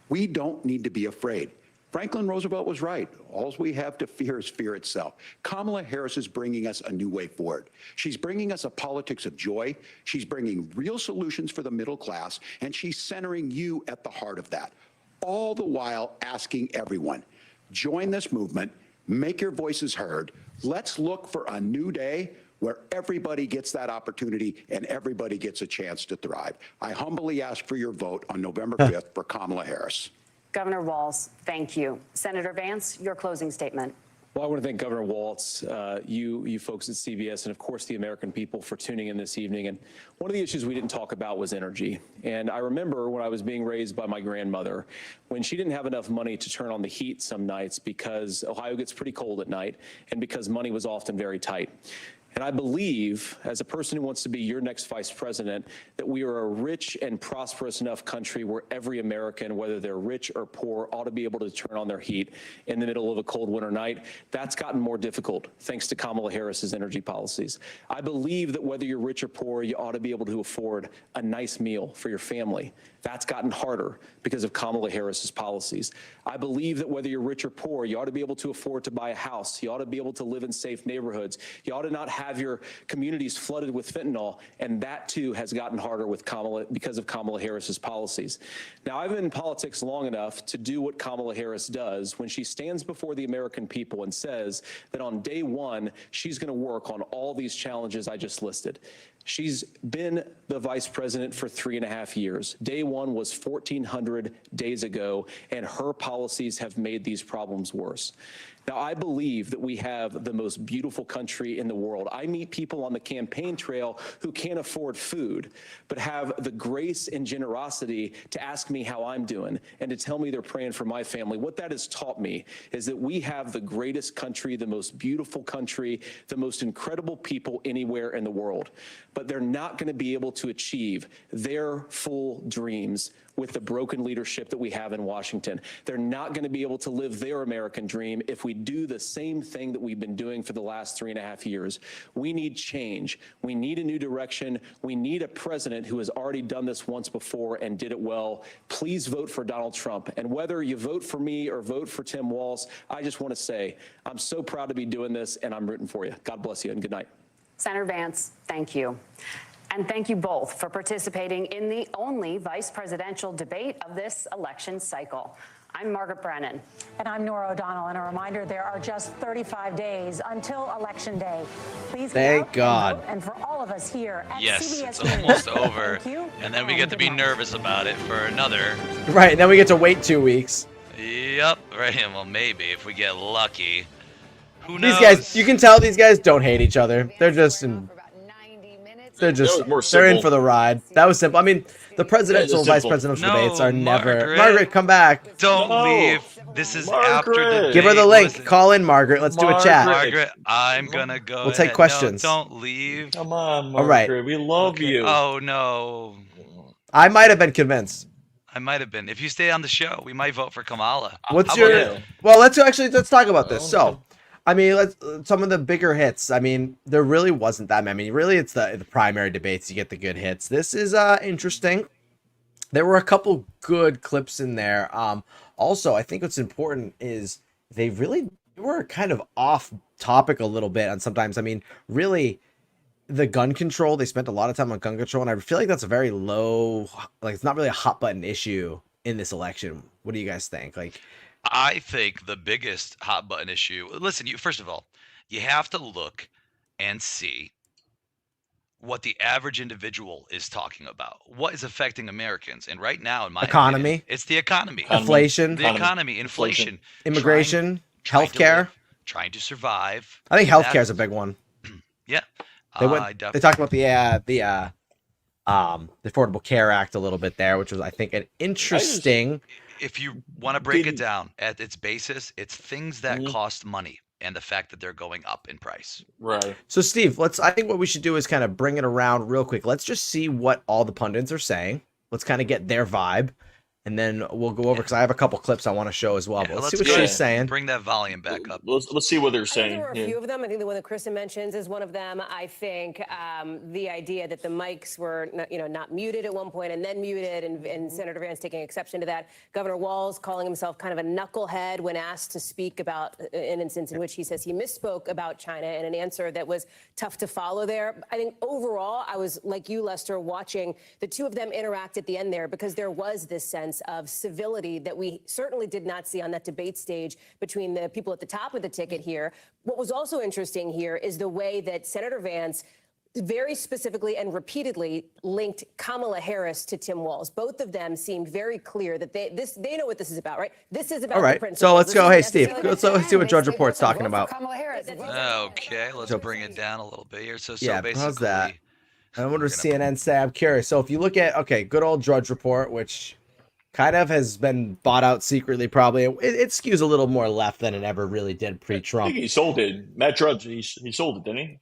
We don't need to be afraid. Franklin Roosevelt was right. All we have to fear is fear itself. Kamala Harris is bringing us a new way forward. She's bringing us a politics of joy. She's bringing real solutions for the middle class, and she's centering you at the heart of that. All the while asking everyone, join this movement, make your voices heard. Let's look for a new day where everybody gets that opportunity and everybody gets a chance to thrive. I humbly ask for your vote on November 5th for Kamala Harris. Governor Walz, thank you. Senator Vance, your closing statement. Well, I want to thank Governor Walz, you folks at CBS, and of course the American people for tuning in this evening. And one of the issues we didn't talk about was energy. And I remember when I was being raised by my grandmother, when she didn't have enough money to turn on the heat some nights because Ohio gets pretty cold at night and because money was often very tight. And I believe, as a person who wants to be your next vice president, that we are a rich and prosperous enough country where every American, whether they're rich or poor, ought to be able to turn on their heat in the middle of a cold winter night. That's gotten more difficult thanks to Kamala Harris's energy policies. I believe that whether you're rich or poor, you ought to be able to afford a nice meal for your family. That's gotten harder because of Kamala Harris's policies. I believe that whether you're rich or poor, you ought to be able to afford to buy a house. You ought to be able to live in safe neighborhoods. You ought to not have your communities flooded with fentanyl, and that too has gotten harder with because of Kamala Harris's policies. Now, I've been in politics long enough to do what Kamala Harris does when she stands before the American people and says that on day one, she's going to work on all these challenges I just listed. She's been the vice president for 3.5 years. Day one was 1,400 days ago, and her policies have made these problems worse. Now, I believe that we have the most beautiful country in the world. I meet people on the campaign trail who can't afford food, but have the grace and generosity to ask me how I'm doing and to tell me they're praying for my family. What that has taught me is that we have the greatest country, the most beautiful country, the most incredible people anywhere in the world. But they're not going to be able to achieve their full dreams with the broken leadership that we have in Washington. They're not going to be able to live their American dream if we do the same thing that we've been doing for the last 3.5 years. We need change. We need a new direction. We need a president who has already done this once before and did it well. Please vote for Donald Trump. And whether you vote for me or vote for Tim Walz, I just want to say I'm so proud to be doing this, and I'm rooting for you. God bless you, and good night. Senator Vance, thank you. And thank you both for participating in the only vice presidential debate of this election cycle. I'm Margaret Brennan. And I'm Nora O'Donnell. And a reminder, there are just 35 days until Election Day. Please thank God. And, and for all of us here at Yes, CBS it's News, almost over. thank you, And then we get to be nervous about it for another. Right, then we get to wait 2 weeks. Yep, right. Well, maybe if we get lucky. Who knows? These guys, you can tell these guys don't hate each other. They're just in. They're in for the ride. That was simple. I mean, the presidential, vice presidential debates are never. Margaret, come back. Don't leave. This is after the debate. Give her the link. Listen. Call in, Margaret. Let's do a chat. Margaret, I'm gonna go. We'll take questions. No, don't leave. Come on, Margaret. All right. We love you. Oh no. I might have been convinced. I might have been. If you stay on the show, we might vote for Kamala. What's your? Well, let's talk about this. So. I mean, some of the bigger hits. I mean, there really wasn't that many. Really, it's the primary debates you get the good hits. This is interesting. There were a couple good clips in there. Also, I think what's important is they were kind of off topic a little bit. And sometimes, I mean, really, the gun control. They spent a lot of time on gun control, and I feel like that's a very low. Like, it's not really a hot button issue in this election. What do you guys think? Like. I think the biggest hot button issue. Listen, first of all, you have to look and see what the average individual is talking about, what is affecting Americans. And right now, in my opinion, Economy, it's the economy. inflation, The economy, inflation, immigration, trying to healthcare. live, trying to survive. I think and healthcare is a big one. Yeah. They I They talked about the Affordable Care Act a little bit there, which was, I think, an interesting. If you want to break it down at its basis, it's things that cost money and the fact that they're going up in price. Right. So, Steve, I think what we should do is kind of bring it around real quick. Let's just see what all the pundits are saying. Let's kind of get their vibe. And then we'll go over, because I have a couple clips I want to show as well. But let's see what she's saying. Bring that volume back up. Let's see what they're I saying. think there were a few of them. I think the one that Kristen mentions is one of them. I think the idea that the mics were not muted at one point and then muted, and Senator Vance taking exception to that. Governor Walz calling himself kind of a knucklehead when asked to speak about an instance in which he says he misspoke about China, and an answer that was tough to follow there. I think overall, I was, like you, Lester, watching the two of them interact at the end there, because there was this sense of civility that we certainly did not see on that debate stage between the people at the top of the ticket here. What was also interesting here is the way that Senator Vance very specifically and repeatedly linked Kamala Harris to Tim Walz. Both of them seemed very clear that they know what this is about, right? This is about all right. the principles. So let's go. Hey, Steve, Let's let's see what Drudge Report's talking about. Okay, let's bring it down a little bit here. So basically, how's that? I wonder what CNN say. I'm curious. So if you look at, good old Drudge Report, which kind of has been bought out secretly, probably. It skews a little more left than it ever really did pre-Trump. I think he sold it. Matt Drudge, he sold it, didn't he?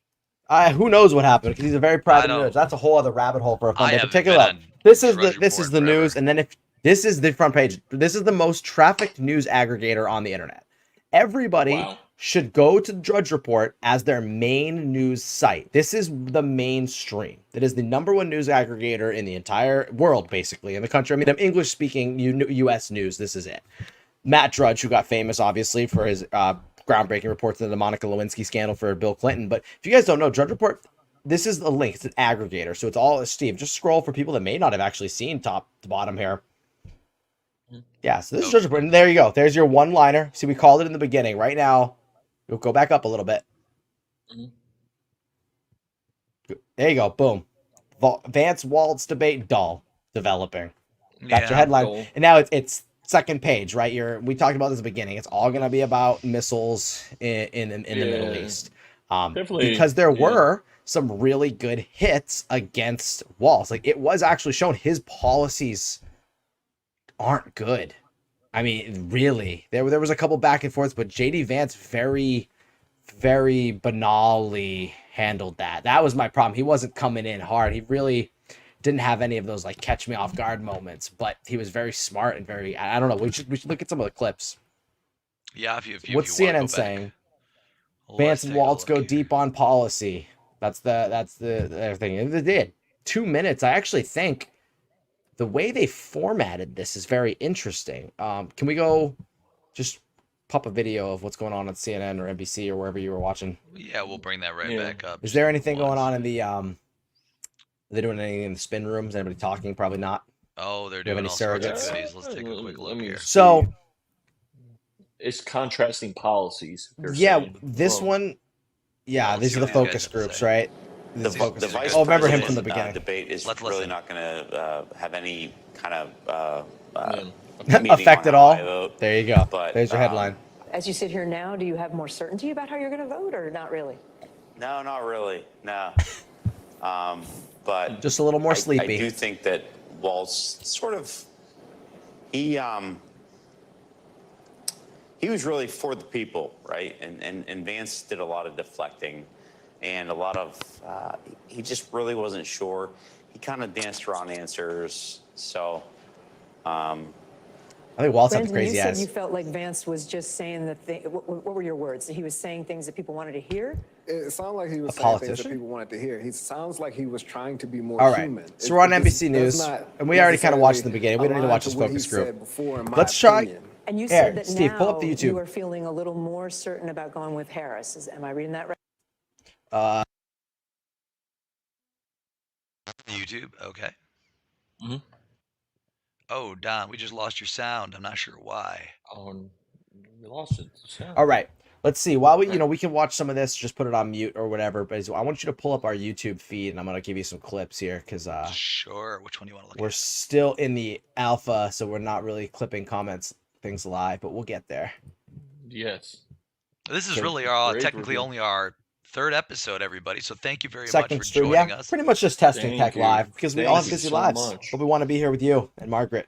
Who knows what happened? Because he's a very private news. That's a whole other rabbit hole for a fun day. But take a look. This is the news, and then if this is the front page, this is the most trafficked news aggregator on the internet. Everybody should go to Drudge Report as their main news site. This is the mainstream. It is the #1 news aggregator in the entire world, basically, in the country. I mean, I'm English-speaking U.S. news. This is it. Matt Drudge, who got famous, obviously, for his groundbreaking reports into the Monica Lewinsky scandal for Bill Clinton. But if you guys don't know, Drudge Report, this is the link. It's an aggregator. So it's all, Steve, just scroll for people that may not have actually seen top to bottom here. Yeah, so this is Drudge Report. And there you go. There's your one-liner. See, we called it in the beginning. Right now, you'll go back up a little bit. There you go. Boom. Vance Walz debate dull developing. That's your headline. Dull. And now it's second page, right? We talked about this at the beginning. It's all going to be about missiles in the Middle East. Because there were some really good hits against Walz. Like, it was actually shown his policies aren't good. I mean, really, there was a couple back and forths, but JD Vance very, very banally handled that. That was my problem. He wasn't coming in hard. He really didn't have any of those like catch me off guard moments, but he was very smart and very, I don't know. We should look at some of the clips. Yeah. What's CNN saying? Vance and Walz go deep on policy. That's the thing. They did 2 minutes. I actually think the way they formatted this is very interesting. Can we go just pop a video of what's going on CNN or NBC or wherever you were watching? Yeah, we'll bring that right back up. Is there anything going on in the are they doing anything in the spin room? Is anybody talking? Probably not. Oh, they're doing all sorts of goodies. Let's take a quick look here. So it's contrasting policies. This one. Yeah, these are the focus groups, right? The vice remember him from the beginning. Debate is really not going to have any kind of effect at all. There you go. But, there's your headline. As you sit here now, do you have more certainty about how you're going to vote, or not really? No, not really. No. But just a little more sleepy. I do think that Walz sort of he was really for the people, right? And Vance did a lot of deflecting. And a lot of, he just really wasn't sure. He kind of danced around answers. So, I think Walz had the crazy you ass. said you felt like Vance was just saying the thing. What were your words? He was saying things that people wanted to hear? It sounded like he was saying politician? things that people wanted to hear. He sounds like he was trying to be more all right. human. So we're on NBC News, and we already kind of watched in the beginning. We don't need to watch this focus group. Let's try. And you said that Steve, now pull up the YouTube. you are feeling a little more certain about going with Harris. Am I reading that right? YouTube, okay. Oh, Don, we just lost your sound. I'm not sure why. We lost it. All right. Let's see. While we, we can watch some of this, just put it on mute or whatever. But I want you to pull up our YouTube feed, and I'm gonna give you some clips here because Sure. Which one do you want to look we're at? still in the alpha, so we're not really clipping things live, but we'll get there. Yes. This is So really great technically review. only our third episode, everybody. So thank you very much Second for stream, joining yeah. us. Pretty much just testing Thank tech you. live because we Thank all have you busy so lives, much. but we want to be here with you and Margaret.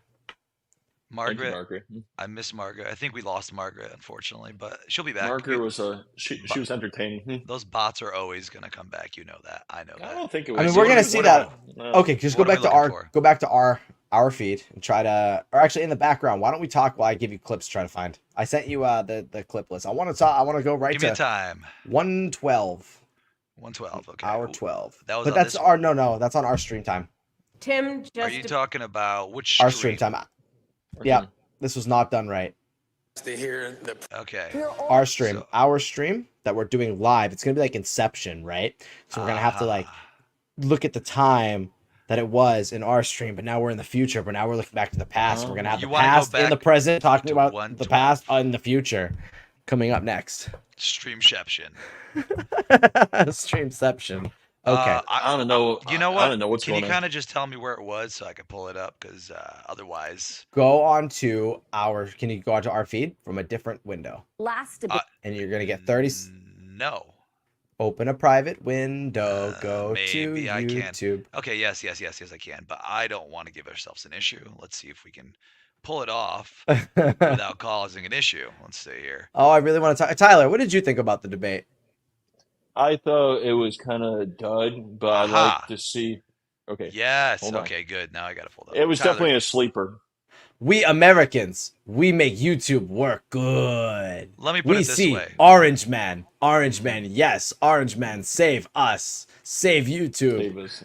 Margaret, Margaret. I miss Margaret. I think we lost Margaret, unfortunately, but she'll be back. Margaret was she was entertaining. Those bots are always gonna come back. You know that. I know I that. don't think it I was. mean, we're gonna see that. No. Okay, just go What am I back to looking for? our feed and try to, or actually in the background. Why don't we talk while I give you clips to try to find? I sent you the clip list. I want to talk. I want to go right Give me to a time. 112. 112. Okay. Hour 12. That was but on that's this our one. no. That's on our stream time. Tim, Are just you talking about which Our stream time. Yeah, this was not done right. to hear the Okay. Our stream, our stream that we're doing live. It's gonna be like Inception, right? So we're gonna have to like look at the time that it was in our stream, but now we're in the future. But now we're looking back to the past. We're gonna have You the wanna go past in the back present, talking to about 112. the past in the future. Coming up next, Streamception. Streamception. Okay. I don't know. You know what? I don't know what's Can going you on. kind of just tell me where it was so I can pull it up? Because otherwise, Go on to our. Can you go onto our feed from a different window? Last And you're gonna get 30. no. Open a private window. Go Maybe to I can. YouTube. Okay. Yes, I can. But I don't want to give ourselves an issue. Let's see if we can pull it off without causing an issue. Let's see here. Oh, I really want to talk. Tyler, what did you think about the debate? I thought it was kind of dud, but I like to see. Okay. Yes. Hold on. Okay. Good. Now I got to pull it up. It was Tyler, definitely a sleeper. We Americans, we make YouTube work good. Let me put we it this see way. Orange Man, yes, Orange Man, save us, save YouTube. Save us.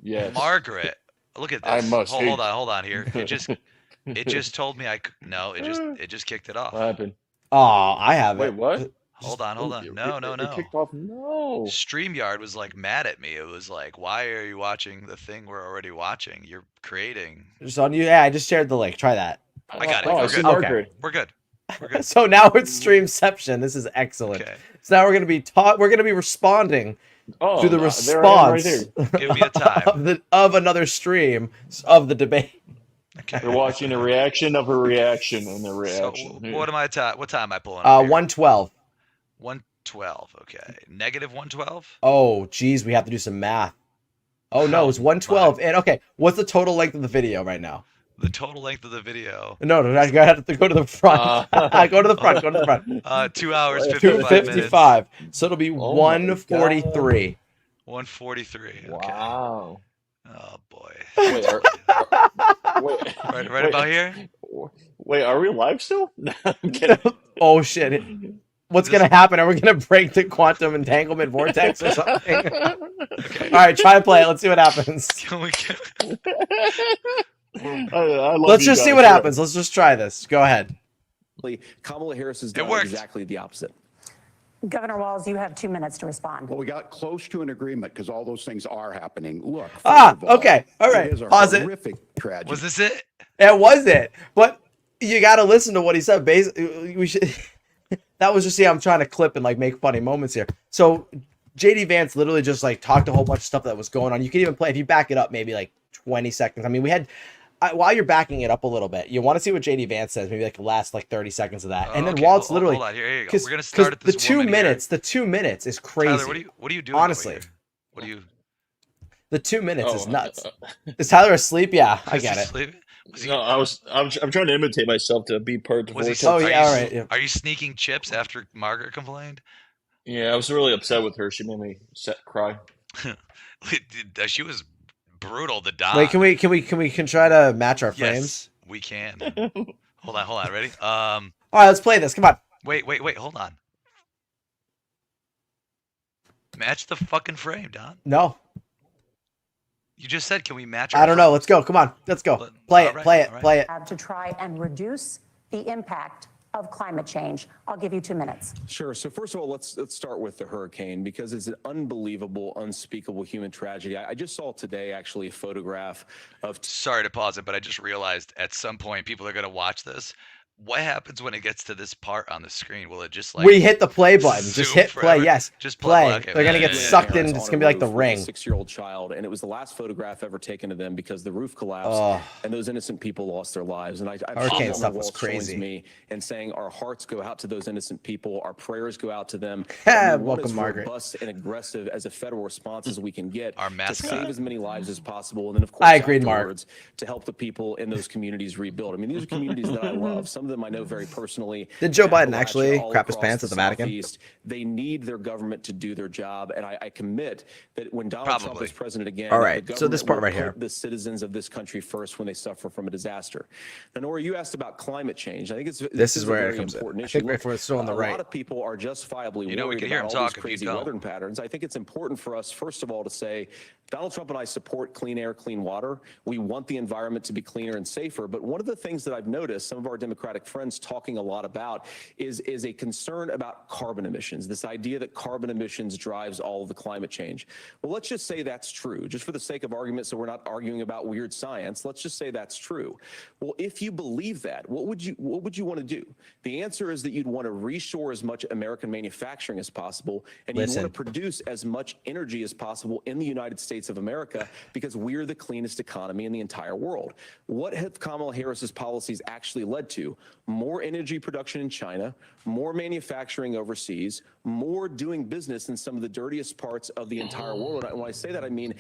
Yes. Margaret, look at this. I must Hold on here. It just told me no. It just kicked it off. What happened? Oh, I have Wait, it. what? Hold on. No. It kicked off. No. StreamYard was like mad at me. It was like, why are you watching the thing we're already watching? You're creating. Just on you. Yeah, I just shared the link. Try that. I got it. Oh, I We're see good. Margaret. We're good. We're good. So now it's Streamception. This is excellent. Okay. So now we're gonna be we're gonna be responding Oh, to the there I am right response there. Give me a time. of another stream of the debate. Okay. We're watching a reaction of a reaction and a So reaction. what am I what time am I pulling up here? 112. 112. Okay. Negative 112. Oh, geez, we have to do some math. Oh no, it's 112. And okay, what's the total length of the video right now? The total length of the video. No, I have to go to the front. Go to the front. Go to the front. 2 hours 55 minutes. 255. So it'll be Oh 143. 143. Okay. Wow. Oh boy. Wait, wait, Right about here. Wait, are we live still? No, I'm kidding. Oh shit. What's gonna happen? Are we gonna break the quantum entanglement vortex or something? Okay. All right, try to play it. Let's see what happens. Can we I love Let's you just see guys. what happens. Let's just try this. Go ahead. Kamala Harris has It done worked. exactly the opposite. Governor Walz, you have 2 minutes to respond. Well, we got close to an agreement because all those things are happening. Look. first Ah, of all, okay. All right. It is a Pause it. horrific tragedy. Was this it? It was it, but you got to listen to what he said. Basically, we should. That was just I'm trying to clip and like make funny moments here. So JD Vance literally just like talked a whole bunch of stuff that was going on. You can even play if you back it up maybe like 20 seconds. I mean, we had while you're backing it up a little bit, you want to see what JD Vance says. Maybe like the last like 30 seconds of that, and then Okay, Walz literally. Hold on, here you go. We're gonna start at the this 2 woman minutes. Here. The 2 minutes is crazy. Tyler, what are you doing? over Honestly, here? What are you? the 2 minutes is nuts. Is Tyler asleep? Yeah, I Is get he it. sleeping? Was he- No, I'm trying to imitate myself to be part of the Was he? vortex. Oh, are yeah, you, all right, yeah. Are you sneaking chips after Margaret complained? Yeah, I was really upset with her. She made me cry. She was brutal to die. Wait, can we try to match our frames? Yes, we can. Hold on. Ready? All right, let's play this. Come on. Wait. Hold on. Match the fucking frame, Don. No, You just said, can we match? I don't know. Let's go. Come on, let's go. Play it. Play it. Play it. To try and reduce the impact of climate change. I'll give you 2 minutes. Sure. So first of all, let's start with the hurricane because it's an unbelievable, unspeakable human tragedy. I just saw today actually a photograph of. Sorry to pause it, but I just realized at some point people are going to watch this. what happens when it gets to this part on the screen? Will it just like we hit the play button. Just zoom hit play. forever? Yes. Just play. Okay, They're gonna get sucked in. Parents It's on gonna a be like the roof with a Ring. 6-year-old child, and it was the last photograph ever taken of them because the roof collapsed Oh. and those innocent people lost their lives. And Hurricane stuff was Walz crazy. joins me and saying our hearts go out to those innocent people, our prayers go out to them. Welcome, as Margaret. robust and aggressive as a federal response as we can get Our to mascot. save as many lives as possible, and then of course I agreed, Mark. afterwards to help the people in those communities rebuild. I mean, these are communities that I love. Some of them I know very personally. Did Joe Biden Appalachia, actually all crap his across pants the at the Vatican? Southeast. They need their government to do their job, and I commit that when Donald Trump is president again, All right, the so this part government right will here. put the citizens of this country first when they suffer from a disaster. Now, Nora, you asked about climate change. I think This is a where it very comes in. important I issue. think if we're still on the a right. lot of people are justifiably You know, we worried can hear about him all talk these if you crazy don't. weather patterns. I think it's important for us, first of all, to say Donald Trump and I support clean air, clean water. We want the environment to be cleaner and safer. But one of the things that I've noticed some of our Democratic friends talking a lot about is a concern about carbon emissions, this idea that carbon emissions drives all of the climate change. Well, let's just say that's true, just for the sake of argument, so we're not arguing about weird science. Let's just say that's true. Well, if you believe that, what would you want to do? The answer is that you'd want to reshore as much American manufacturing as possible, and you'd want to produce as much energy as possible in the United States of America because we're the cleanest economy in the entire world. What have Kamala Harris's policies actually led to? More energy production in China, more manufacturing overseas, more doing business in some of the dirtiest parts of the entire world. And when I say that, I mean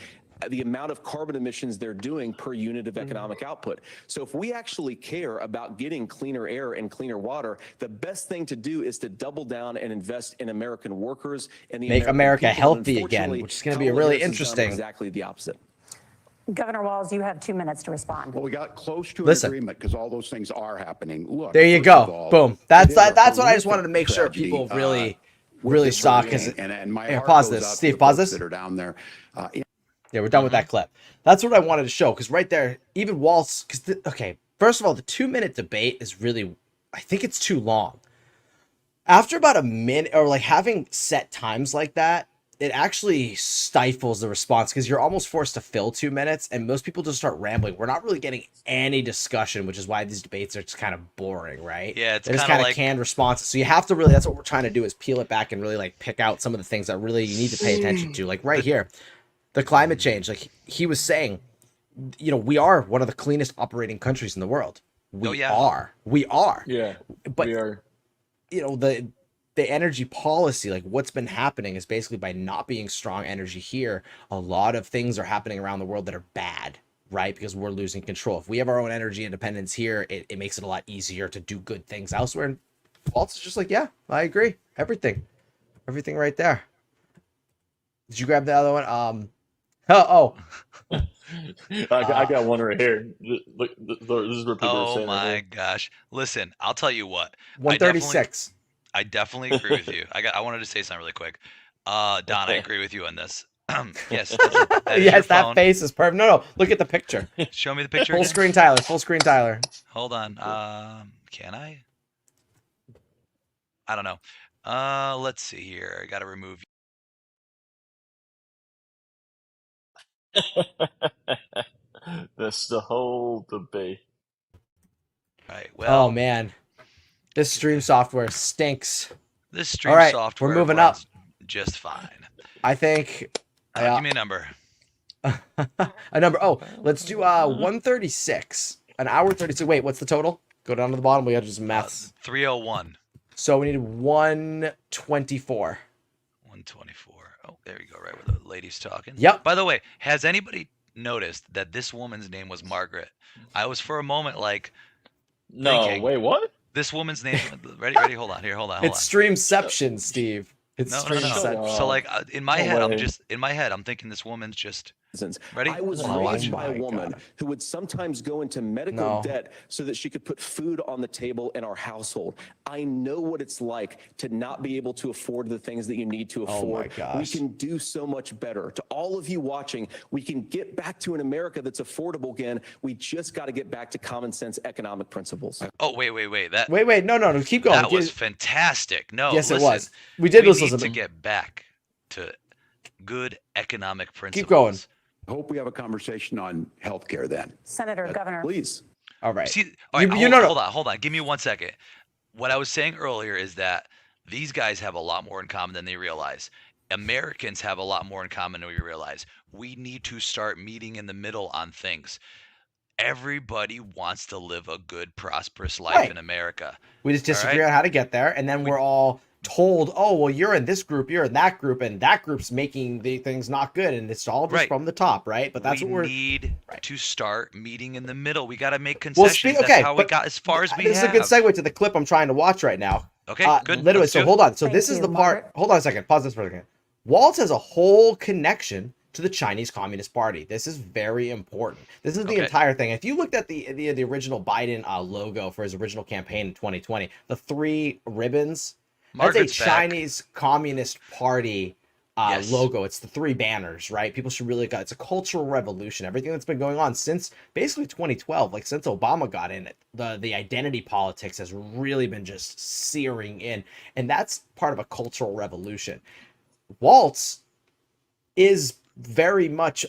the amount of carbon emissions they're doing per unit of economic output. So if we actually care about getting cleaner air and cleaner water, the best thing to do is to double down and invest in American workers and the Make American America people. healthy again, Unfortunately, which is going to be a Kamala really Harris has done interesting. exactly the opposite. Governor Walz, you have 2 minutes to respond. Well, we got close to an Listen. agreement because all those things are happening. Look, There you first go. of all, Boom. it That's is a that's what I just horrific wanted to make sure tragedy, people really with this saw. Because hurricane. And my here, heart pause goes this. out to Steve, the pause folks this. that are down there. Yeah, we're done with that clip. That's what I wanted to show because right there, even Walz. Because okay, first of all, the 2-minute debate is really, I think it's too long. After about a minute, or like having set times like that, it actually stifles the response because you're almost forced to fill 2 minutes, and most people just start rambling. We're not really getting any discussion, which is why these debates are just kind of boring, right? Yeah, it's They're just kinda kind of like- canned responses. So you have to really, that's what we're trying to do, is peel it back and really like pick out some of the things that really you need to pay attention to. Like right here, the climate change. Like he was saying, you know, we are one of the cleanest operating countries in the world. We are. Yeah, but we are. You know, the energy policy, like what's been happening is basically by not being strong energy here, a lot of things are happening around the world that are bad, right? Because we're losing control. If we have our own energy independence here, it makes it a lot easier to do good things elsewhere. And Walz is just like, yeah, I agree. Everything right there. Did you grab the other one? I got one right here. Look, this is what people are Oh saying. my gosh. Listen, I'll tell you what. 136. I definitely agree with you. I wanted to say something really quick. Don, I agree with you on this. Yes. That is your Yes, that phone. face is perfect. No, look at the picture. Show me the picture. Full again. screen Tyler. Full screen Tyler. Hold on. Can I? I don't know. Let's see here. I got to remove. That's the whole debate. Right. Well. Oh man, this stream software stinks. This stream All right, software we're moving up. runs just fine. I think. Give me a number. A number. Oh, let's do 136. An hour 36. Wait, what's the total? Go down to the bottom. We got just maths. 301. So we need 124. 124. Oh, there you go. Right where the lady's talking. Yep. By the way, has anybody noticed that this woman's name was Margaret? I was for a moment like. No, thinking, wait, what? This woman's name. Ready? Hold on. Here, hold on. It's Streamception, Steve. It's No. Streamception. So like in my No head, I'm thinking this woman's just. Ready? I was Oh raised by my a woman God. who would sometimes go into medical No. debt so that she could put food on the table in our household. I know what it's like to not be able to afford the things that you need to Oh my afford. gosh. We can do so much better. To all of you watching, we can get back to an America that's affordable again. We just got to get back to common sense economic principles. Oh wait. That. Wait. No. Keep going. That was fantastic. No. Yes, it listen, was. We did listen need to to get back to good economic principles. Keep going. I hope we have a conversation on healthcare then. Senator, Governor. Please. All right. See, all right, You know, hold on. Give me 1 second. What I was saying earlier is that these guys have a lot more in common than they realize. Americans have a lot more in common than we realize. We need to start meeting in the middle on things. Everybody wants to live a good, prosperous life Right. in America. We just all disagree right? on how to get there, and then we're all told, oh, well, you're in this group, you're in that group, and that group's making the things not good, and it's all just Right. from the top, right? But that's we what we're need to start meeting in the middle. We got to make well. concessions. Okay, That's how we but got as far as we this have. is a good segue to the clip I'm trying to watch right now. Okay, good. Literally, Let's so do it. hold on. So Thank this is you, the part. Margaret. Hold on a second. Pause this for a second. Walz has a whole connection to the Chinese Communist Party. This is very important. This is the Okay. entire thing. If you looked at the original Biden logo for his original campaign in 2020, the 3 ribbons, Margaret's that's a back. Chinese Communist Party Yes. logo. It's the 3 banners, right? People should really it's a cultural revolution. Everything that's been going on since basically 2012, like since Obama got in it, the identity politics has really been just searing in, and that's part of a cultural revolution. Walz is very much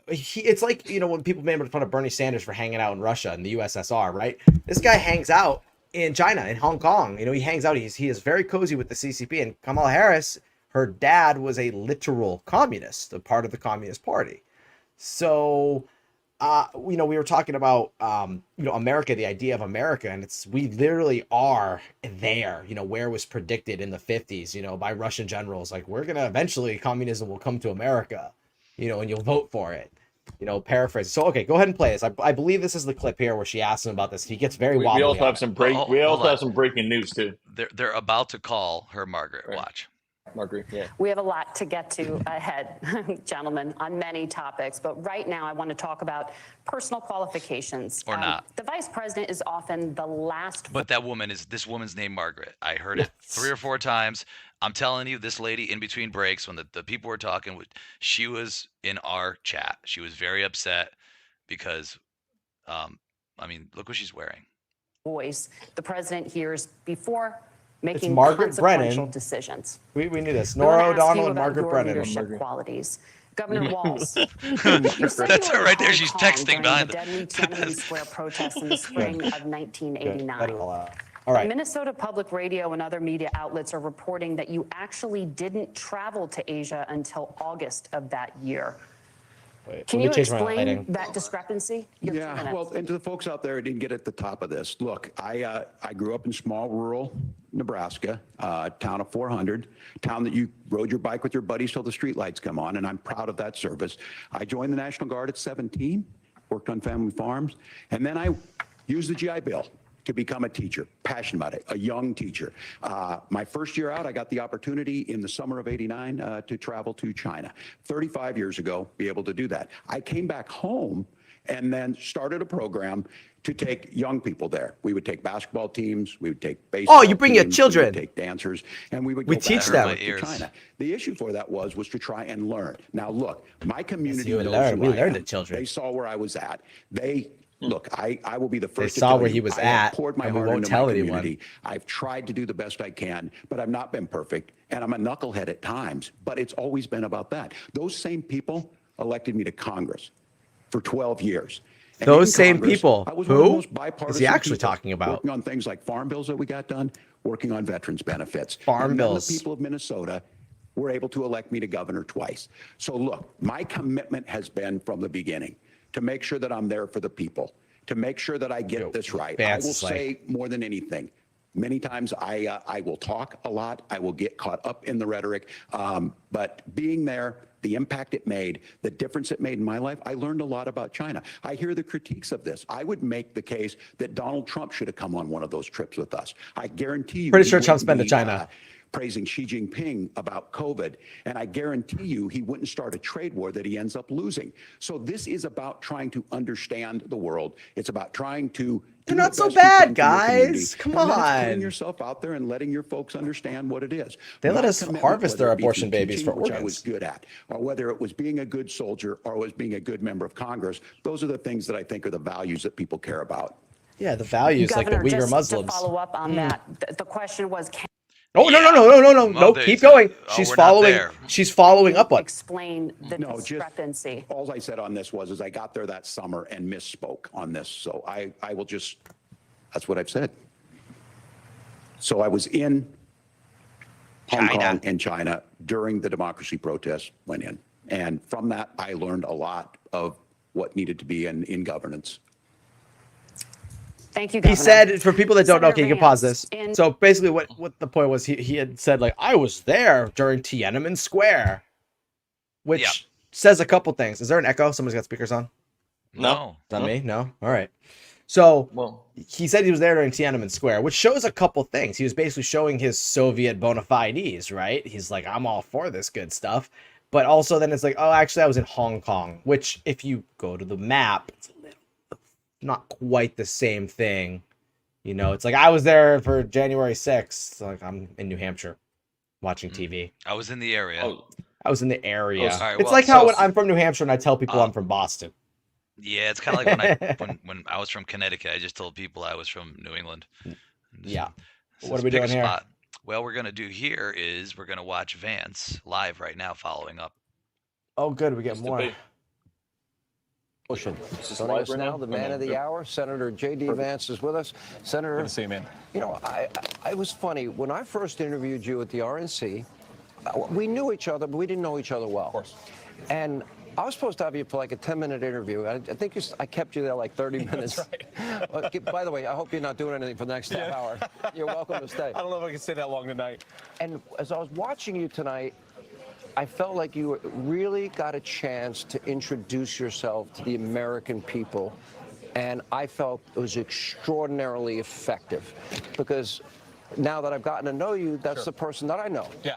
it's like, you know, when people made fun of Bernie Sanders for hanging out in Russia and the USSR, right? This guy hangs out in China, in Hong Kong. You know, he hangs out. He is very cozy with the CCP. And Kamala Harris, her dad was a literal communist, a part of the Communist Party. So, you know, we were talking about, you know, America, the idea of America, and we literally are there, you know, where it was predicted in the 50s, you know, by Russian generals, like, we're going to eventually, communism will come to America, you know, and you'll vote for it, you know, paraphrase. So, okay, go ahead and play this. I believe this is the clip here where she asks him about this. He gets very wobbly. We also on have it. some Well, hold on. have some breaking news too. They're about to call her Margaret. Right. Watch. Margaret, yeah. We have a lot to get to ahead, gentlemen, on many topics. But right now, I want to talk about personal qualifications. Or not. The vice president is often the last. But this woman's named Margaret. I heard it 3 or 4 times. I'm telling you, this lady in between breaks, when the people were talking, she was in our chat. She was very upset because, I mean, look what she's wearing. Voice the president hears before making Margaret consequential Brennan. decisions. We knew this. We wanna Nora ask you O'Donnell and about Margaret your Brennan. leadership qualities. Governor Walz. That's her right there. She's texting behind the deadly Tiananmen Square protests in the spring of 1989. All right. Minnesota Public Radio and other media outlets are reporting that you actually didn't travel to Asia until August of that year. Wait, Can let you me change my explain lighting. that discrepancy? You have 2 Yeah, minutes. well, and to the folks out there who didn't get at the top of this, look, I grew up in small rural Nebraska, town of 400, town that you rode your bike with your buddies till the streetlights come on, and I'm proud of that service. I joined the National Guard at 17, worked on family farms, and then I used the GI Bill to become a teacher, passionate about it, a young teacher. My first year out, I got the opportunity in the summer of '89 to travel to China. 35 years ago, be able to do that. I came back home and then started a program to take young people there. We would take basketball teams, we would take baseball you bring your teams, children. we would take dancers, and we would We go teach back them. to China. The issue for that was to try and learn. Now, look, my community you would knows learn. who We I learned am. it, children. They saw where I was at. Look, I will be the They first to saw tell where you, he was I have at, poured my and we heart won't into tell my anyone. community. I've tried to do the best I can, but I've not been perfect, and I'm a knucklehead at times, but it's always been about that. Those same people elected me to Congress for 12 years. And Those in same Congress, people. I was one of the Who most bipartisan is he actually people, talking about? Working on things like farm bills that we got done, working on veterans benefits. Farm And then bills. The people of Minnesota were able to elect me to governor twice. So look, my commitment has been from the beginning to make sure that I'm there for the people, to make sure that I get this right. Vance I will is like- say more than anything, many times I will talk a lot. I will get caught up in the rhetoric. But being there, the impact it made, the difference it made in my life, I learned a lot about China. I hear the critiques of this. I would make the case that Donald Trump should have come on one of those trips with us. I guarantee you. Pretty he sure Trump's wouldn't been to be, China. Praising Xi Jinping about COVID. And I guarantee you he wouldn't start a trade war that he ends up losing. So this is about trying to understand the world. It's about trying to They're do not the so best you bad, can for your community. guys. Come And then it's putting on. yourself out there and letting your folks understand what it is. They let My us commitment, harvest whether their it be abortion through babies teaching, for which I organs. was good at, or whether it was being a good soldier or was being a good member of Congress, those are the things that I think are the values that people care about. Yeah, the values, like the Governor, Uyghur just Muslims. to follow up on that, the question was, Oh, Yeah. no, keep going. She's we're not following. there. She's following up on. Explain the No, just discrepancy. all I said on this was I got there that summer and misspoke on this. So I will just, that's what I've said. So I was in Hong Kong and China during the democracy protests, went in. And from that, I learned a lot of what needed to be in governance. Thank you, Governor. He said, for people that don't know, okay, you can pause Vance, this. So basically what the point was, he had said, like, I was there during Tiananmen Square, which says a couple things. Is there an echo? Somebody's got speakers on? No. Is that me? No? All right. So he said he was there during Tiananmen Square, which shows a couple things. He was basically showing his Soviet bona fides, right? He's like, I'm all for this good stuff. But also then it's like, oh, actually, I was in Hong Kong, which if you go to the map, it's not quite the same thing. You know, it's like I was there for January 6th. Like I'm in New Hampshire watching TV. I was in the area. I was in the area. All right, it's well, like how when I'm from New Hampshire and I tell people I'm from Boston. Yeah, it's kind of like when I was from Connecticut, I just told people I was from New England. Yeah. So What are we pick doing a here? spot. Well, we're gonna do here is we're gonna watch Vance live right now, following up. Oh, good. We get more. Joining live us right now, now? the Oh, man no, of the good. hour, Senator J.D. Vance is with us. Senator, Good to see you, man. You know, I was funny. When I first interviewed you at the RNC, we knew each other, but we didn't know each other well. Of course. And I was supposed to have you for like a 10-minute interview. I think I kept you there like 30 minutes. That's right. By the way, I hope you're not doing anything for the next half hour. You're welcome to stay. I don't know if I can stay that long tonight. And as I was watching you tonight, I felt like you really got a chance to introduce yourself to the American people. And I felt it was extraordinarily effective because now that I've gotten to know you, that's the person that I know. Yeah.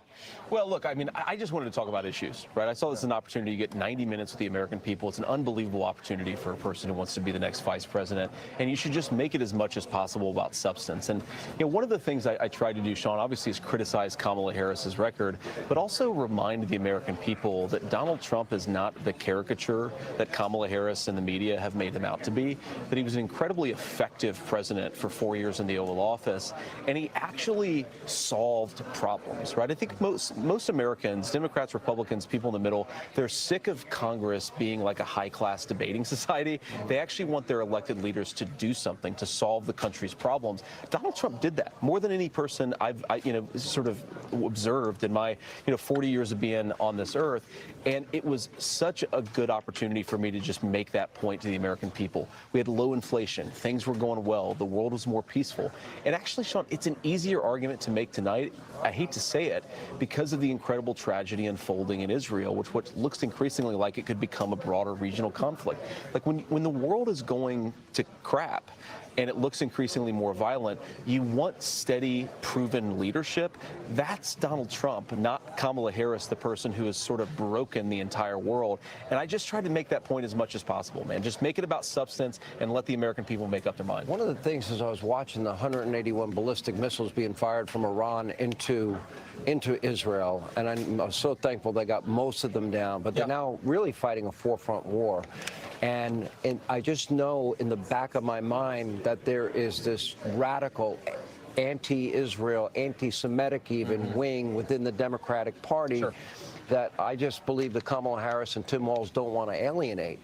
Well, look, I mean, I just wanted to talk about issues, right? I saw this as an opportunity to get 90 minutes with the American people. It's an unbelievable opportunity for a person who wants to be the next vice president. And you should just make it as much as possible about substance. And, you know, one of the things I tried to do, Sean, obviously is criticize Kamala Harris's record, but also remind the American people that Donald Trump is not the caricature that Kamala Harris and the media have made him out to be, that he was an incredibly effective president for 4 years in the Oval Office, and he actually solved problems, right? I think most Americans, Democrats, Republicans, people in the middle, they're sick of Congress being like a high-class debating society. They actually want their elected leaders to do something to solve the country's problems. Donald Trump did that more than any person I've sort of observed in my 40 years of being on this earth. And it was such a good opportunity for me to just make that point to the American people. We had low inflation. Things were going well. The world was more peaceful. And actually, Sean, it's an easier argument to make tonight. I hate to say it, because of the incredible tragedy unfolding in Israel, which looks increasingly like it could become a broader regional conflict. Like when the world is going to crap, and it looks increasingly more violent, you want steady, proven leadership. That's Donald Trump, not Kamala Harris, the person who has sort of broken the entire world. And I just tried to make that point as much as possible, man. Just make it about substance and let the American people make up their mind. One of the things is I was watching the 181 ballistic missiles being fired from Iran into Israel, and I'm so thankful they got most of them down, but they're now really fighting a forefront war. And I just know in the back of my mind that there is this radical anti-Israel, anti-Semitic even wing within the Democratic Party that I just believe that Kamala Harris and Tim Walz don't want to alienate.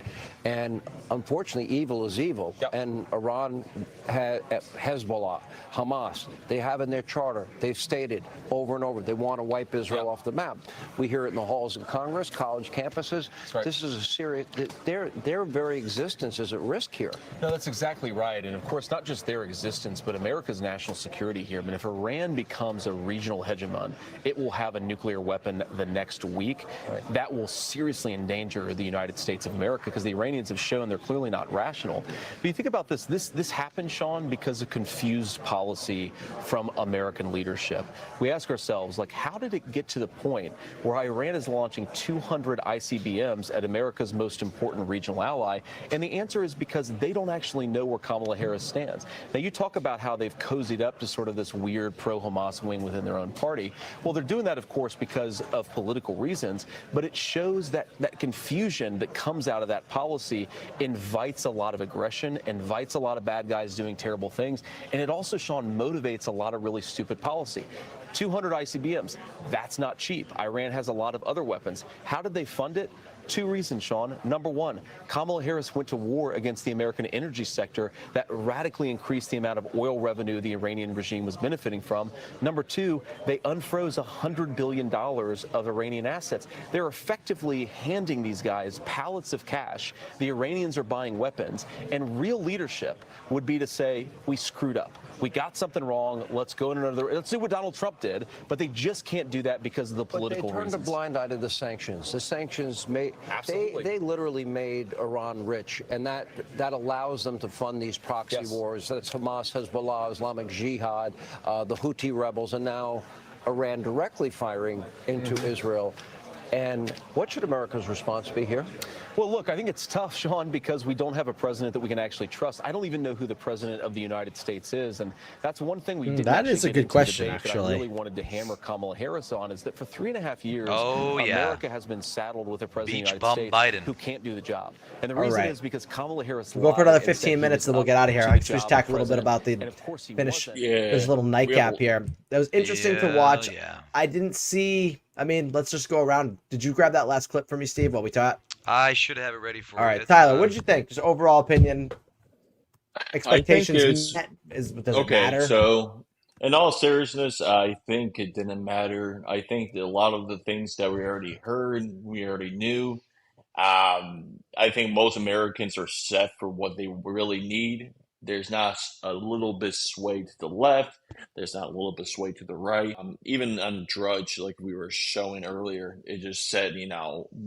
And unfortunately, evil is evil. And Iran, Hezbollah, Hamas, they have in their charter, they've stated over and over, they want to wipe Israel off the map. We hear it in the halls of Congress, college campuses. This is a serious, their very existence is at risk here. No, that's exactly right. And of course, not just their existence, but America's national security here. I mean, if Iran becomes a regional hegemon, it will have a nuclear weapon the next week. That will seriously endanger the United States of America, because the Iranians have shown they're clearly not rational. But you think about this happened, Sean, because of confused policy from American leadership. We ask ourselves, like, how did it get to the point where Iran is launching 200 ICBMs at America's most important regional ally? And the answer is because they don't actually know where Kamala Harris stands. Now, you talk about how they've cozied up to sort of this weird pro-Hamas wing within their own party. Well, they're doing that, of course, because of political reasons, but it shows that confusion that comes out of that policy invites a lot of aggression, invites a lot of bad guys doing terrible things, and it also, Sean, motivates a lot of really stupid policy. 200 ICBMs. That's not cheap. Iran has a lot of other weapons. How did they fund it? Two reasons, Sean. Number one, Kamala Harris went to war against the American energy sector that radically increased the amount of oil revenue the Iranian regime was benefiting from. Number two, they unfroze $100 billion of Iranian assets. They're effectively handing these guys pallets of cash. The Iranians are buying weapons, and real leadership would be to say, we screwed up. We got something wrong. Let's go in another. Let's do what Donald Trump did. But they just can't do that because of the political But they turned reasons. a blind eye to the sanctions. The sanctions made they literally made Iran rich, and that allows them to fund these proxy wars. That's Hamas, Hezbollah, Islamic Jihad, the Houthi rebels, and now Iran directly firing into Israel. And what should America's response be here? Well, look, I think it's tough, Sean, because we don't have a president that we can actually trust. I don't even know who the president of the United States is, and that's one thing we didn't That actually is a get good into question, debate, but actually. I really wanted to hammer Kamala Harris on is that for 3.5 years, Oh, yeah. America has been saddled with a president Beach of the bum United States Biden. who can't do the job. And the All reason right. is because Kamala Harris We'll go for another lied and said 15 he minutes, was then we'll up get out of here. to I the just job talk of a little bit president, about the and of course he finish. wasn't. There's a little nightcap here. That was interesting to Yeah, watch. yeah. I didn't see. I mean, let's just go around. Did you grab that last clip for me, Steve, while we talk? I should have it ready for All right, you. Tyler, what did you think? Just overall opinion. I think Expectations it's met. Does it okay. matter? So, in all seriousness, I think it didn't matter. I think that a lot of the things that we already heard, we already knew. I think most Americans are set for what they really need. There's not a little bit sway to the left. There's not a little bit sway to the right. Even on Drudge, like we were showing earlier, it just said,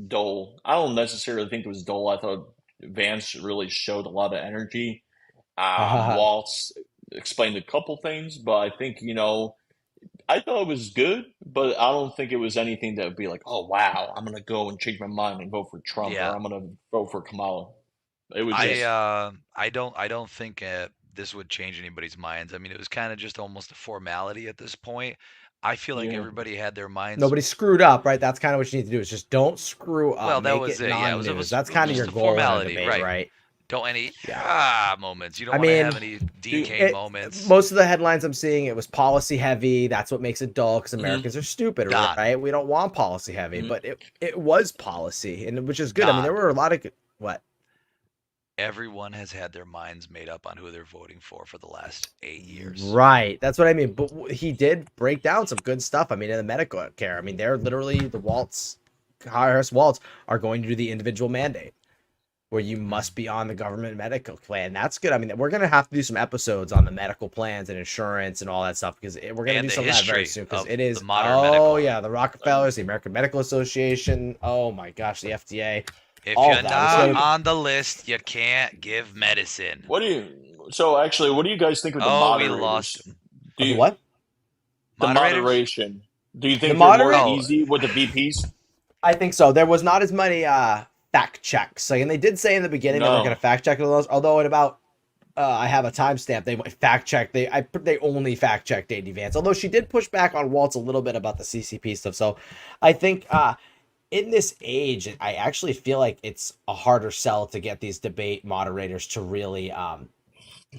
Dole. I don't necessarily think it was Dole. I thought Vance really showed a lot of energy. Waltz explained a couple things, but I think, I thought it was good, but I don't think it was anything that would be like, oh, wow, I'm going to go and change my mind and vote for Trump Yeah. or I'm going to vote for Kamala. It was just, I don't think this would change anybody's minds. I mean, it was kind of just almost a formality at this point. I feel like Yeah. everybody had their minds. Nobody screwed up, right? That's kind of what you need to do. Is just don't screw up. Well, that Make was it it. Yeah, it was non-news. That's kind of just your a goal in a formality, debate, right? Don't any moments. You don't I want to mean, have any Dean Cain moments. Most of the headlines I'm seeing, it was policy heavy. That's what makes it dull because Mm-hmm. Americans are stupid, Done. right? We don't want policy heavy, Mm-hmm. but it was policy, and which is good. I mean, there were a lot of what. Everyone has had their minds made up on who they're voting for the last 8 years. Right. That's what I mean. But he did break down some good stuff. I mean, in the medical care, I mean, they're literally the Harris Waltz are going to do the individual mandate where you must be on the government medical plan. That's good. I mean, we're going to have to do some episodes on the medical plans and insurance and all that stuff because we're going to And do the some of that very history soon because of it is. the modern Oh, medical. yeah. The Rockefellers, the American Medical Association. Oh, my gosh. The FDA. If all you're of that. not So- on the list, you can't give medicine. what do you guys think of the Oh, we moderators? lost. Do you, what? The Moderators? moderation. Do you think The they're more moderator- easy with the VPs? I think so. There was not as many fact checks. Like, and they did say in the beginning they were No. going to fact check those. Although at about, I have a timestamp. They fact check. They only fact checked AD Vance. Although she did push back on Waltz a little bit about the CCP stuff. So, I think in this age, I actually feel like it's a harder sell to get these debate moderators to really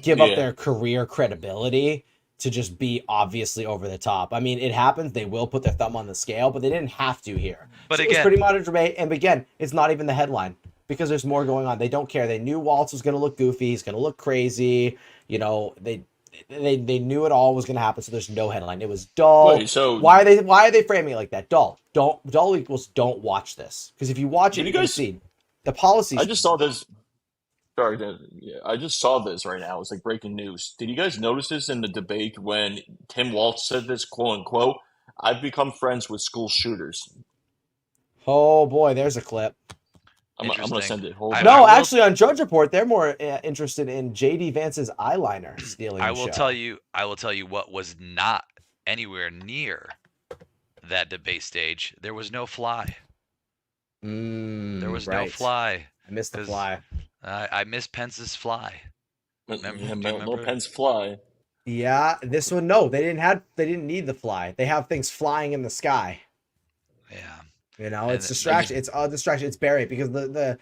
give up Yeah. their career credibility to just be obviously over the top. I mean, it happens. They will put their thumb on the scale, but they didn't have to here. But So it was again- pretty moderate debate. And again, it's not even the headline because there's more going on. They don't care. They knew Waltz was going to look goofy. He's going to look crazy. They knew it all was going to happen. So there's no headline. It was dull. Wait, so- why are they framing it like that? Dull. Dull equals don't watch this. Because if you watch it, Did you you can guys- see the policies. I just saw this. Sorry, I just saw this right now. It's like breaking news. Did you guys notice this in the debate when Tim Walz said this, quote unquote, I've become friends with school shooters. Oh boy, there's a clip. I'm going to Interesting. send it. Hold I on. No, will- actually, on Judge Report, they're more interested in JD Vance's eyeliner stealing. I the will show. tell you what was not anywhere near that debate stage. There was no fly. There was no right. fly. I missed the 'Cause fly. I miss Pence's fly. Remember- do you remember No it? pens fly. Yeah, this one no, they didn't need the fly. They have things flying in the sky. Yeah. You know, And it's it- distraction. It's a distraction. It's buried because the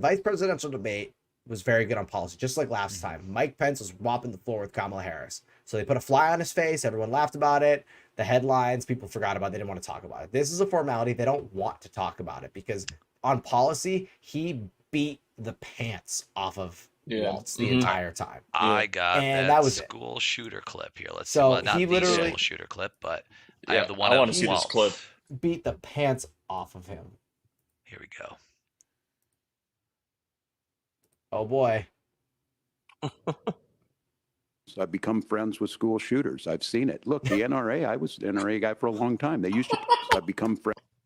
vice presidential debate was very good on policy, just like last time. Mike Pence was mopping the floor with Kamala Harris. So they put a fly on his face. Everyone laughed about it. the headlines, people forgot about it. They didn't want to talk about it. This is a formality. They don't want to talk about it because on policy, he beat the pants off of Walz the entire time. I got and that was school shooter clip here. Let's see. So Well, not he the literally school shooter clip, but I have the one I of want to see this Walz. clip. beat the pants off of him. Here we go. Oh boy. So I've become friends with school shooters. I've seen it. Look, the NRA, I was an NRA guy for a long time. They used to. So I've become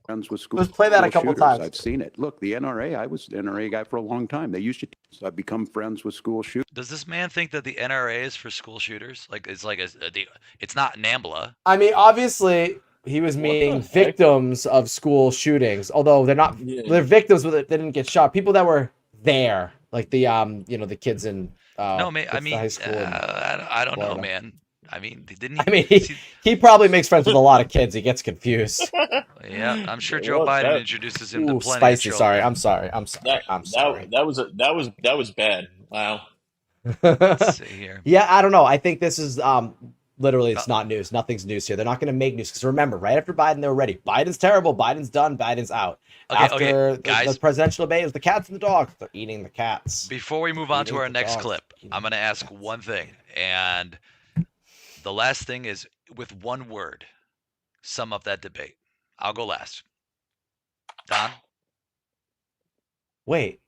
friends with school. Let's play that a school couple shooters. times. I've seen it. Look, the NRA, I was an NRA guy for a long time. They used to. So I've become friends with school shooters. Does this man think that the NRA is for school shooters? Like it's like it's not NAMBLA. I mean, obviously, he was meaning victims of school shootings. Although they're not, they're victims, but they didn't get shot. People that were there, like the the kids in No, man. I mean, high school. I don't know, Florida. man. I mean, didn't he? I mean, he probably makes friends with a lot of kids. He gets confused. Yeah, I'm sure Joe Biden introduces him to plenty spicy. of Sorry, children. I'm sorry. I'm sorry. I'm sorry. That was bad. Wow. Let's see here. Yeah, I don't know. I think this is literally it's not news. Nothing's news here. They're not going to make news because remember, right after Biden, they were ready. Biden's terrible. Biden's done. Biden's out. After guys. the presidential debate, it was the cats and the dogs. They're eating the cats. Before we move on to Eating our the next dogs. clip, I'm going to ask one thing, and the last thing is with one word, sum up that debate. I'll go last. Don? Wait.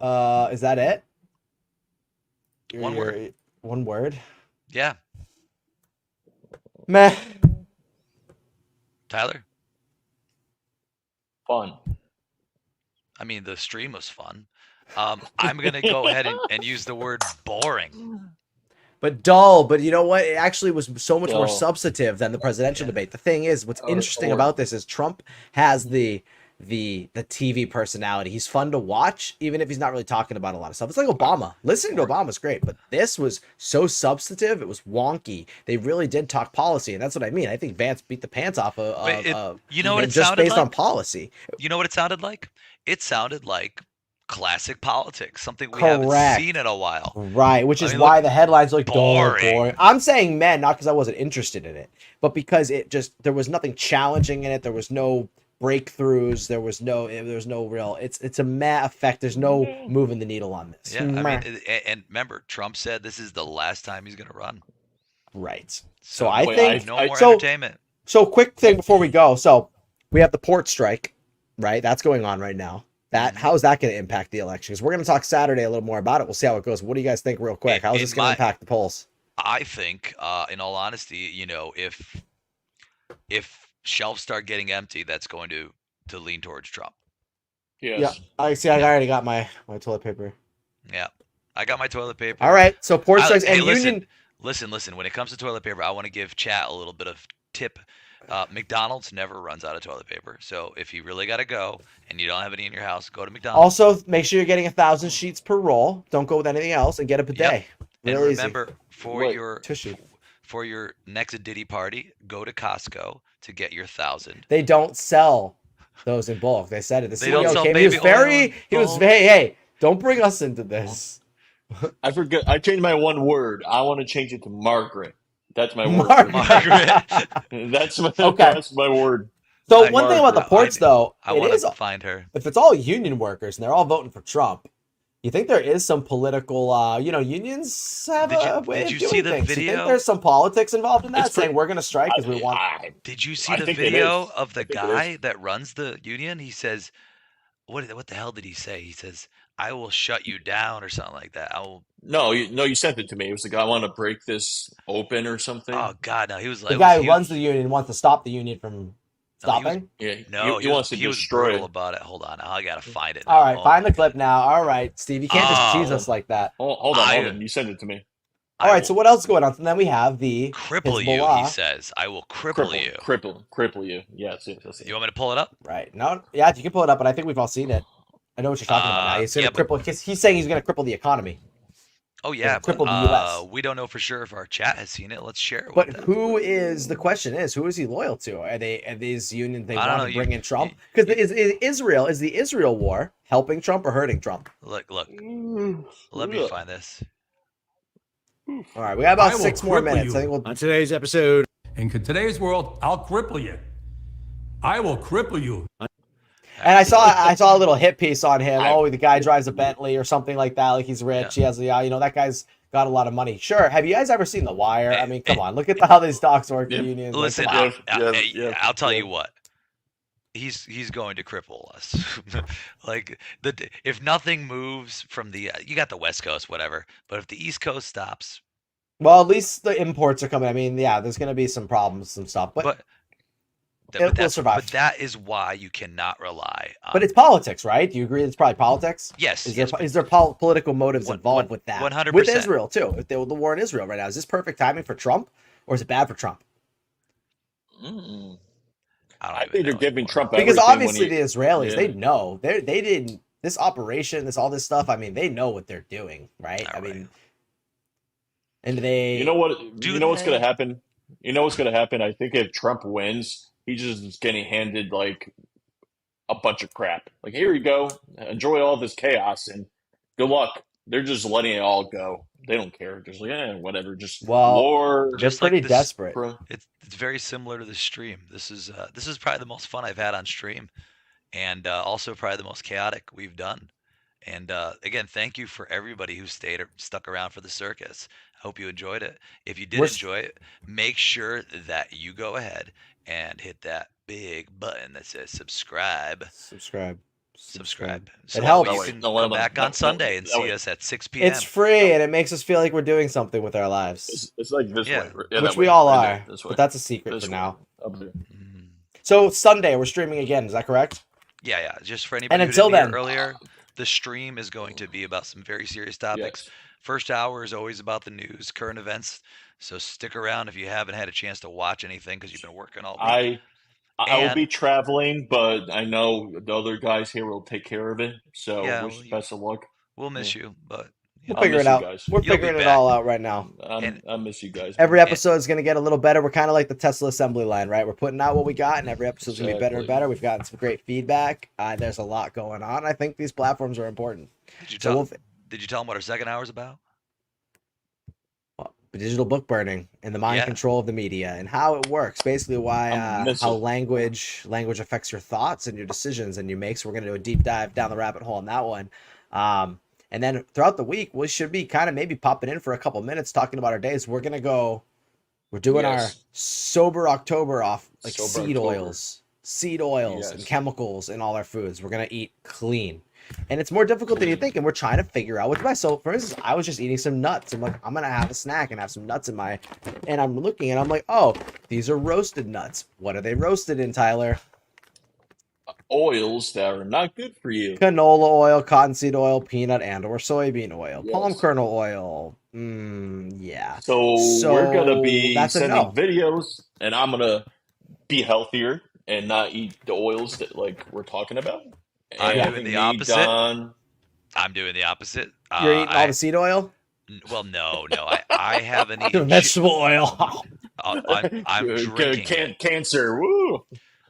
Is that it? One word. One word. Yeah. Meh. Tyler? Fun. I mean, the stream was fun. I'm going to go ahead and use the word boring. But dull. But you know what? It actually was so much more Dull. substantive than the presidential debate. The thing is, what's interesting or- about this is Trump has the TV personality. He's fun to watch, even if he's not really talking about a lot of stuff. It's like Obama. Listening to Obama's great, but this was so substantive. It was wonky. They really did talk policy, and that's what I mean. I think Vance beat the pants off of you know what it just sounded based like? on policy. You know what it sounded like? It sounded like classic politics, something we haven't Correct. seen in a while. Right, which I is mean, why look, the headlines are like boring. boring. I'm saying men, not because I wasn't interested in it, but because there was nothing challenging in it. There was no breakthroughs. There was no real. It's a meh effect. There's no moving the needle on this. Yeah, I Meh. mean, and remember, Trump said this is the last time he's going to run. Right. So I Wait, think no more so. entertainment. So quick thing before we go. So we have the port strike, right? That's going on right now. How is that going to impact the election? Because we're going to talk Saturday a little more about it. We'll see how it goes. What do you guys think, real quick? How is this going to impact the polls? I think, in all honesty, if shelves start getting empty, that's going to lean towards Trump. Yes. Yeah, I see. I already got my toilet paper. Yeah, I got my toilet paper. All right. So port strikes and union. Listen. When it comes to toilet paper, I want to give chat a little bit of tip. McDonald's never runs out of toilet paper. So if you really got to go and you don't have any in your house, go to McDonald's. Also, make sure you're getting 1,000 sheets per roll. Don't go with anything else, and get a bidet. And Real remember, easy. for your next Diddy party, go to Costco to get your 1,000. They don't sell those in bulk. They said it. The They don't CEO sell came. He was baby oil very. in He was. bulk. Hey, don't bring us into this. I forget. I changed my one word. I want to change it to Margaret. That's my word. Margaret. That's my Okay. That's my word. So one thing about the ports, though, I it want is to find her. if it's all union workers and they're all voting for Trump. You think there is some political, unions have a way did of you doing see the things. You think video? there's some politics involved in that, It's pretty- saying we're going to strike because we want. Did you see I the think it video is. of the I think it guy that runs the union? He says, "What the hell did he say?" He says, "I will shut you down" or something like that. I will. No, you sent it to me. It was the guy I want to break this open or something. Oh God, no! He was like The guy who runs the union wants to stop the union from stopping. Yeah, No, he wants to he was destroy brutal it. about it. Hold on, I gotta find it. All now. right, Oh, find the clip now. All right, Steve, you can't just tease us like that. Hold on. You sent it to me. All right, so what else is going on? And then we have the cripple you. He Hezbollah. says, "I will cripple you." Cripple you. Yes. You want me to pull it up? Right. No, yeah, you can pull it up, but I think we've all seen it. I know what you're talking about now. He's going to yeah, cripple because he's saying he's going to cripple the economy. Oh yeah, cripple but, the U.S. we don't know for sure if our chat has seen it. Let's share it. But with them. who is the question is who is he loyal to? Are these unions they I don't want to know, bring in Trump? Because is the Israel war helping Trump or hurting Trump? Look. Let me find this. All right, we got about 6 more minutes. I think on today's episode. In today's world, I'll cripple you. I will cripple you. And I saw a little hit piece on him. Oh, the guy drives a Bentley or something like that. Like he's rich. He has that guy's got a lot of money. Sure. Have you guys ever seen The Wire? I mean, come on. Look at how these stocks work. The unions. Listen, like, I'll tell you what. He's going to cripple us. Like if nothing moves from the you got the West Coast, whatever. But if the East Coast stops, well, at least the imports are coming. I mean, yeah, there's going to be some problems, some stuff, but it will survive. But that is why you cannot rely on. But it's politics, right? Do you agree it's probably politics? Yes. Is there political motives involved with that? 100%. With Israel too. With the war in Israel right now, is this perfect timing for Trump, or is it bad for Trump? I think they're giving Trump because obviously the Israelis they know they didn't this operation, all this stuff. I mean, they know what they're doing, right? I mean, and they you know what's going to happen? You know what's going to happen? I think if Trump wins, he's just getting handed like a bunch of crap. Like, here you go, enjoy all this chaos and good luck. They're just letting it all go. They don't care. Just like, whatever. Just war. They're pretty desperate. It's very similar to the stream. This is probably the most fun I've had on stream, and also probably the most chaotic we've done. And again, thank you for everybody who stuck around for the circus. I hope you enjoyed it. If you did enjoy it, make sure that you go ahead and hit that big button that says subscribe. Subscribe. So it helps. You can come back on Sunday and see us at 6 p.m. It's free, and it makes us feel like we're doing something with our lives. It's like this way. Yeah, which we all are, but that's a secret for now. So Sunday, we're streaming again. Is that correct? Yeah. Just for anybody and until who didn't then, hear earlier, the stream is going to be about some very serious topics. Yes. First hour is always about the news, current events. So stick around if you haven't had a chance to watch anything because you've been working all week. I will be traveling, but I know the other guys here will take care of it. So best of luck. We'll miss you, but we'll figure it out. We're figuring it all out right now. I miss you guys. Every episode is going to get a little better. We're kind of like the Tesla assembly line, right? We're putting out what we got, and every episode is going to be better and better. We've gotten some great feedback. There's a lot going on. I think these platforms are important. Did you tell them what our second hour is about? Digital book burning and the mind control of the media and how it works. Basically, why how language affects your thoughts and your decisions and you make. So we're going to do a deep dive down the rabbit hole on that one. And then throughout the week, we should be kind of maybe popping in for a couple minutes talking about our days. We're doing our sober October off, like seed oils and chemicals in all our foods. We're going to eat clean. And it's more difficult than you think, and we're trying to figure out what's best. So, for instance, I was just eating some nuts. I'm like, I'm gonna have a snack and have some nuts in my, and I'm looking and I'm like, oh, these are roasted nuts. What are they roasted in, Tyler? Oils that are not good for you. Canola oil, cottonseed oil, peanut and/or soybean oil, palm kernel oil. Yeah. So we're gonna be sending videos, and I'm gonna be healthier and not eat the oils that like we're talking about. I'm doing the opposite. I'm doing the opposite. You're eating all the seed oil? Well, no. I haven't eaten vegetable oil. I'm drinking cancer. Woo.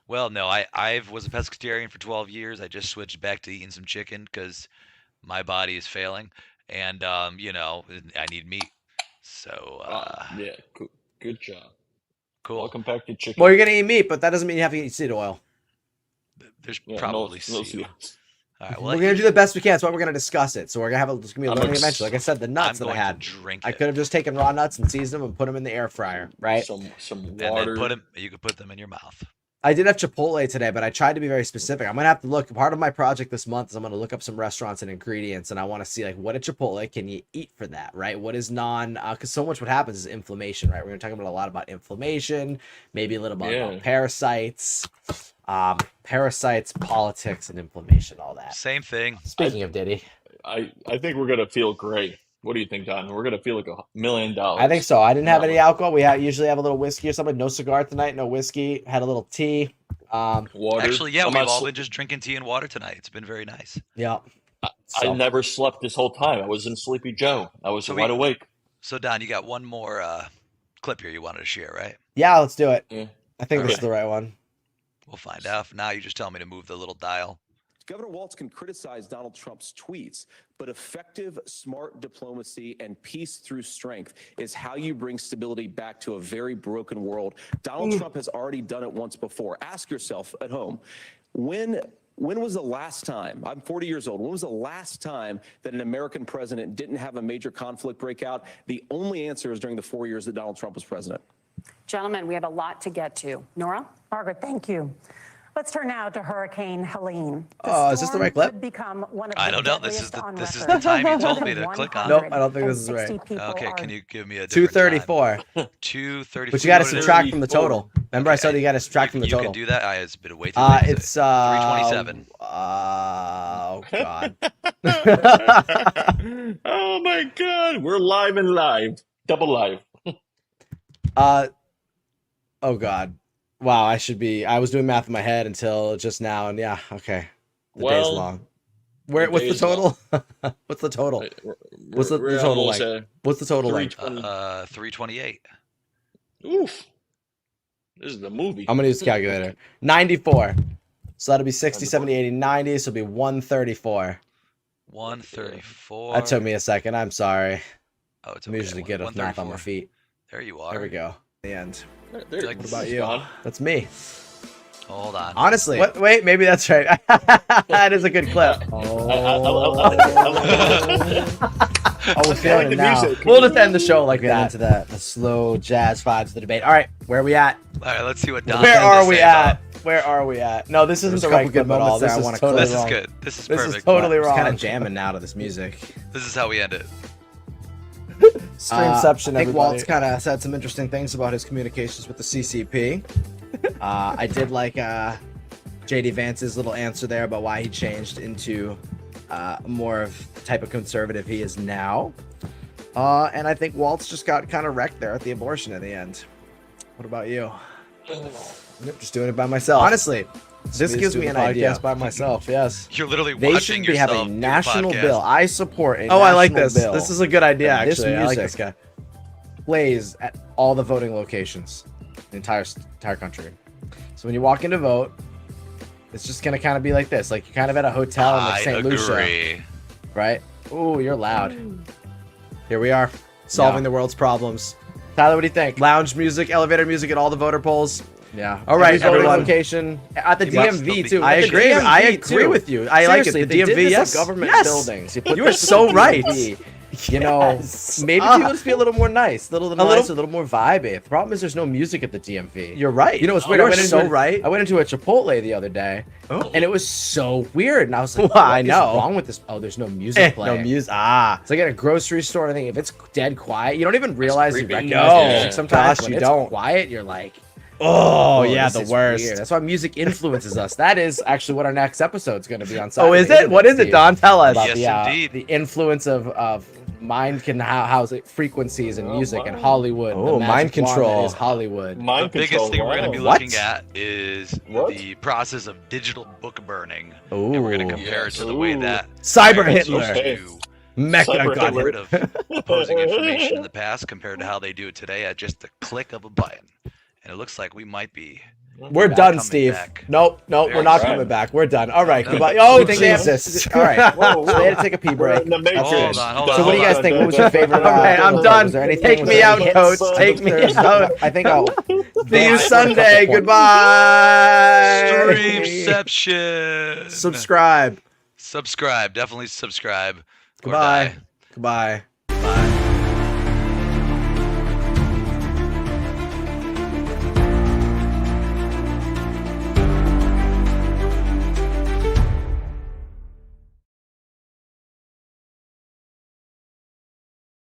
Well, no. I was a pescatarian for 12 years. I just switched back to eating some chicken because my body is failing, and I need meat. So good job. Cool. Welcome back to chicken. Well, you're gonna eat meat, but that doesn't mean you have to eat seed oil. There's probably seed. All right, well, we're gonna do the best we can. That's why we're gonna discuss it. So we're gonna have it's gonna be a learning adventure. Like I said, the nuts that I had, I could have just taken raw nuts and seasoned them and put them in the air fryer, right? Some water. And then you could put them in your mouth. I did have Chipotle today, but I tried to be very specific. I'm gonna have to look. Part of my project this month is I'm gonna look up some restaurants and ingredients, and I want to see like what at Chipotle can you eat for that, right? What is because so much what happens is inflammation, right? We're gonna talk about a lot about inflammation, maybe a little bit about parasites. Politics, and inflammation, all that. Same thing. Speaking of Diddy, I think we're gonna feel great. What do you think, Don? We're gonna feel like $1 million. I think so. I didn't have any alcohol. We usually have a little whiskey or something. No cigar tonight. No whiskey. Had a little tea. Water. Actually, yeah, we've all been just drinking tea and water tonight. It's been very nice. Yeah. I never slept this whole time. I was in Sleepy Joe. I was wide awake. So Don, you got one more clip here you wanted to share, right? Yeah, let's do it. Yeah. I think this is the right one. We'll find out. Now you just tell me to move the little dial. Governor Walz can criticize Donald Trump's tweets, but effective, smart diplomacy and peace through strength is how you bring stability back to a very broken world. Donald Trump has already done it once before. Ask yourself at home, when was the last time, I'm 40 years old, when was the last time that an American president didn't have a major conflict break out? The only answer is during the 4 years that Donald Trump was president. Gentlemen, we have a lot to get to. Nora? Margaret, thank you. Let's turn now to Hurricane Helene. Oh, is this the right clip? Become one of I the don't know. This is deadliest the on time you record. told me to click on. Nope, I don't think this is right. 160 people Okay, are can you give me a different 234. time? 234. But you got to subtract from the total. Remember, I said you got to subtract from the You total. can do that. It's been way too late. It's 327. Oh God. Oh my God, we're live and live, double live. Oh God. Wow, I was doing math in my head until just now, and yeah, okay. The day's long. What's the total? What's the total? What's the total like? What's the total like? 328. Oof. This is the movie. I'm gonna use the calculator. 94. So that'll be 60, 70, 80, 90. So it'll be 134. 134. That took me a second. I'm sorry. Oh, it's I'm usually good with math on my feet. There you are. There we go. The end. Like, What about you? That's me. Hold on. Honestly. Wait, maybe that's right. That is a good clip. We're feeling it now. We'll just end the show like that. Into the slow jazz vibes of the debate. All right, where are we at? All right, let's see what Don Where has to are we say at? about- Where are we at? No, this isn't the right clip at all. This is totally This is wrong. good. This is This perfect. is totally wrong. Kind of jamming now to this music. This is how we end it. Streamception. I think Walz kind of said some interesting things about his communications with the CCP. I did like JD Vance's little answer there about why he changed into more of the type of conservative he is now. And I think Walz just got kind of wrecked there at the abortion in the end. What about you? Yep, just doing it by myself. Honestly, this gives me an idea. By myself, yes. You're literally They watching should be having yourself a do a national podcast. bill. I support a Oh, I like national this. bill. This is a good idea, And this actually. I like music this guy. plays at all the voting locations, the entire country. So when you walk in to vote, it's just gonna kind of be like this, like you're kind of at a hotel in like I St. Lucia, agree. right? Ooh, you're loud. Here we are, solving the world's problems. Tyler, what do you think? Lounge music, elevator music at all the voter polls. Yeah. All right, Every everyone. voting Location at the You must DMV still too. I At the agree. DMV I agree too. with you. I like it. Seriously, The they did DMV, this at yes. government Yes. buildings. You are so right. You know, maybe people just be a little more nice, a little more vibey. The problem is there's no music at the DMV. You're right. You know, it's Oh, weird. you're I went into a Chipotle the other day, and it was so weird. And I was like, Well, "What I is know. wrong with this? Oh, there's no music playing. No music. Ah. It's like at a grocery store. I think if it's dead quiet, you don't even realize you creepy. recognize the music No. sometimes. Gosh, when you it's don't. quiet, you're like, Oh, yeah, this the is worst. weird. That's why music influences us. That is actually what our next episode's going to be on. Oh, is Saturday, it? What is it, Steve? Don? Tell us. About Yes, indeed. the influence of mind can house it, frequencies in music and Hollywood. Oh, the mind magic wand control. that is Hollywood. Mind The biggest control, thing we're going to be wow. looking at is What? the process of digital book burning. Ooh. And we're going to compare it to the way Ooh. that Cyber pirates Hitler. used Okay. to Mecha Cyber get Hitler. rid of opposing information in the past compared to how they do it today at just the click of a button. And it looks like we might be We're done, coming Steve. back. Nope, we're not right. coming back. We're done. All right, No. goodbye. Oh, Good Jesus. All right. Whoa, So they had to take a pee break. In the Matrix. Hold on. So what do you guys think? What was your favorite? All right, I'm done. Was there anything? Take was me there out, any hits? coach. Take me out. I think I'll See you Sunday. Goodbye. Streamception. Subscribe. Subscribe. Definitely subscribe. Or Goodbye. die. Goodbye.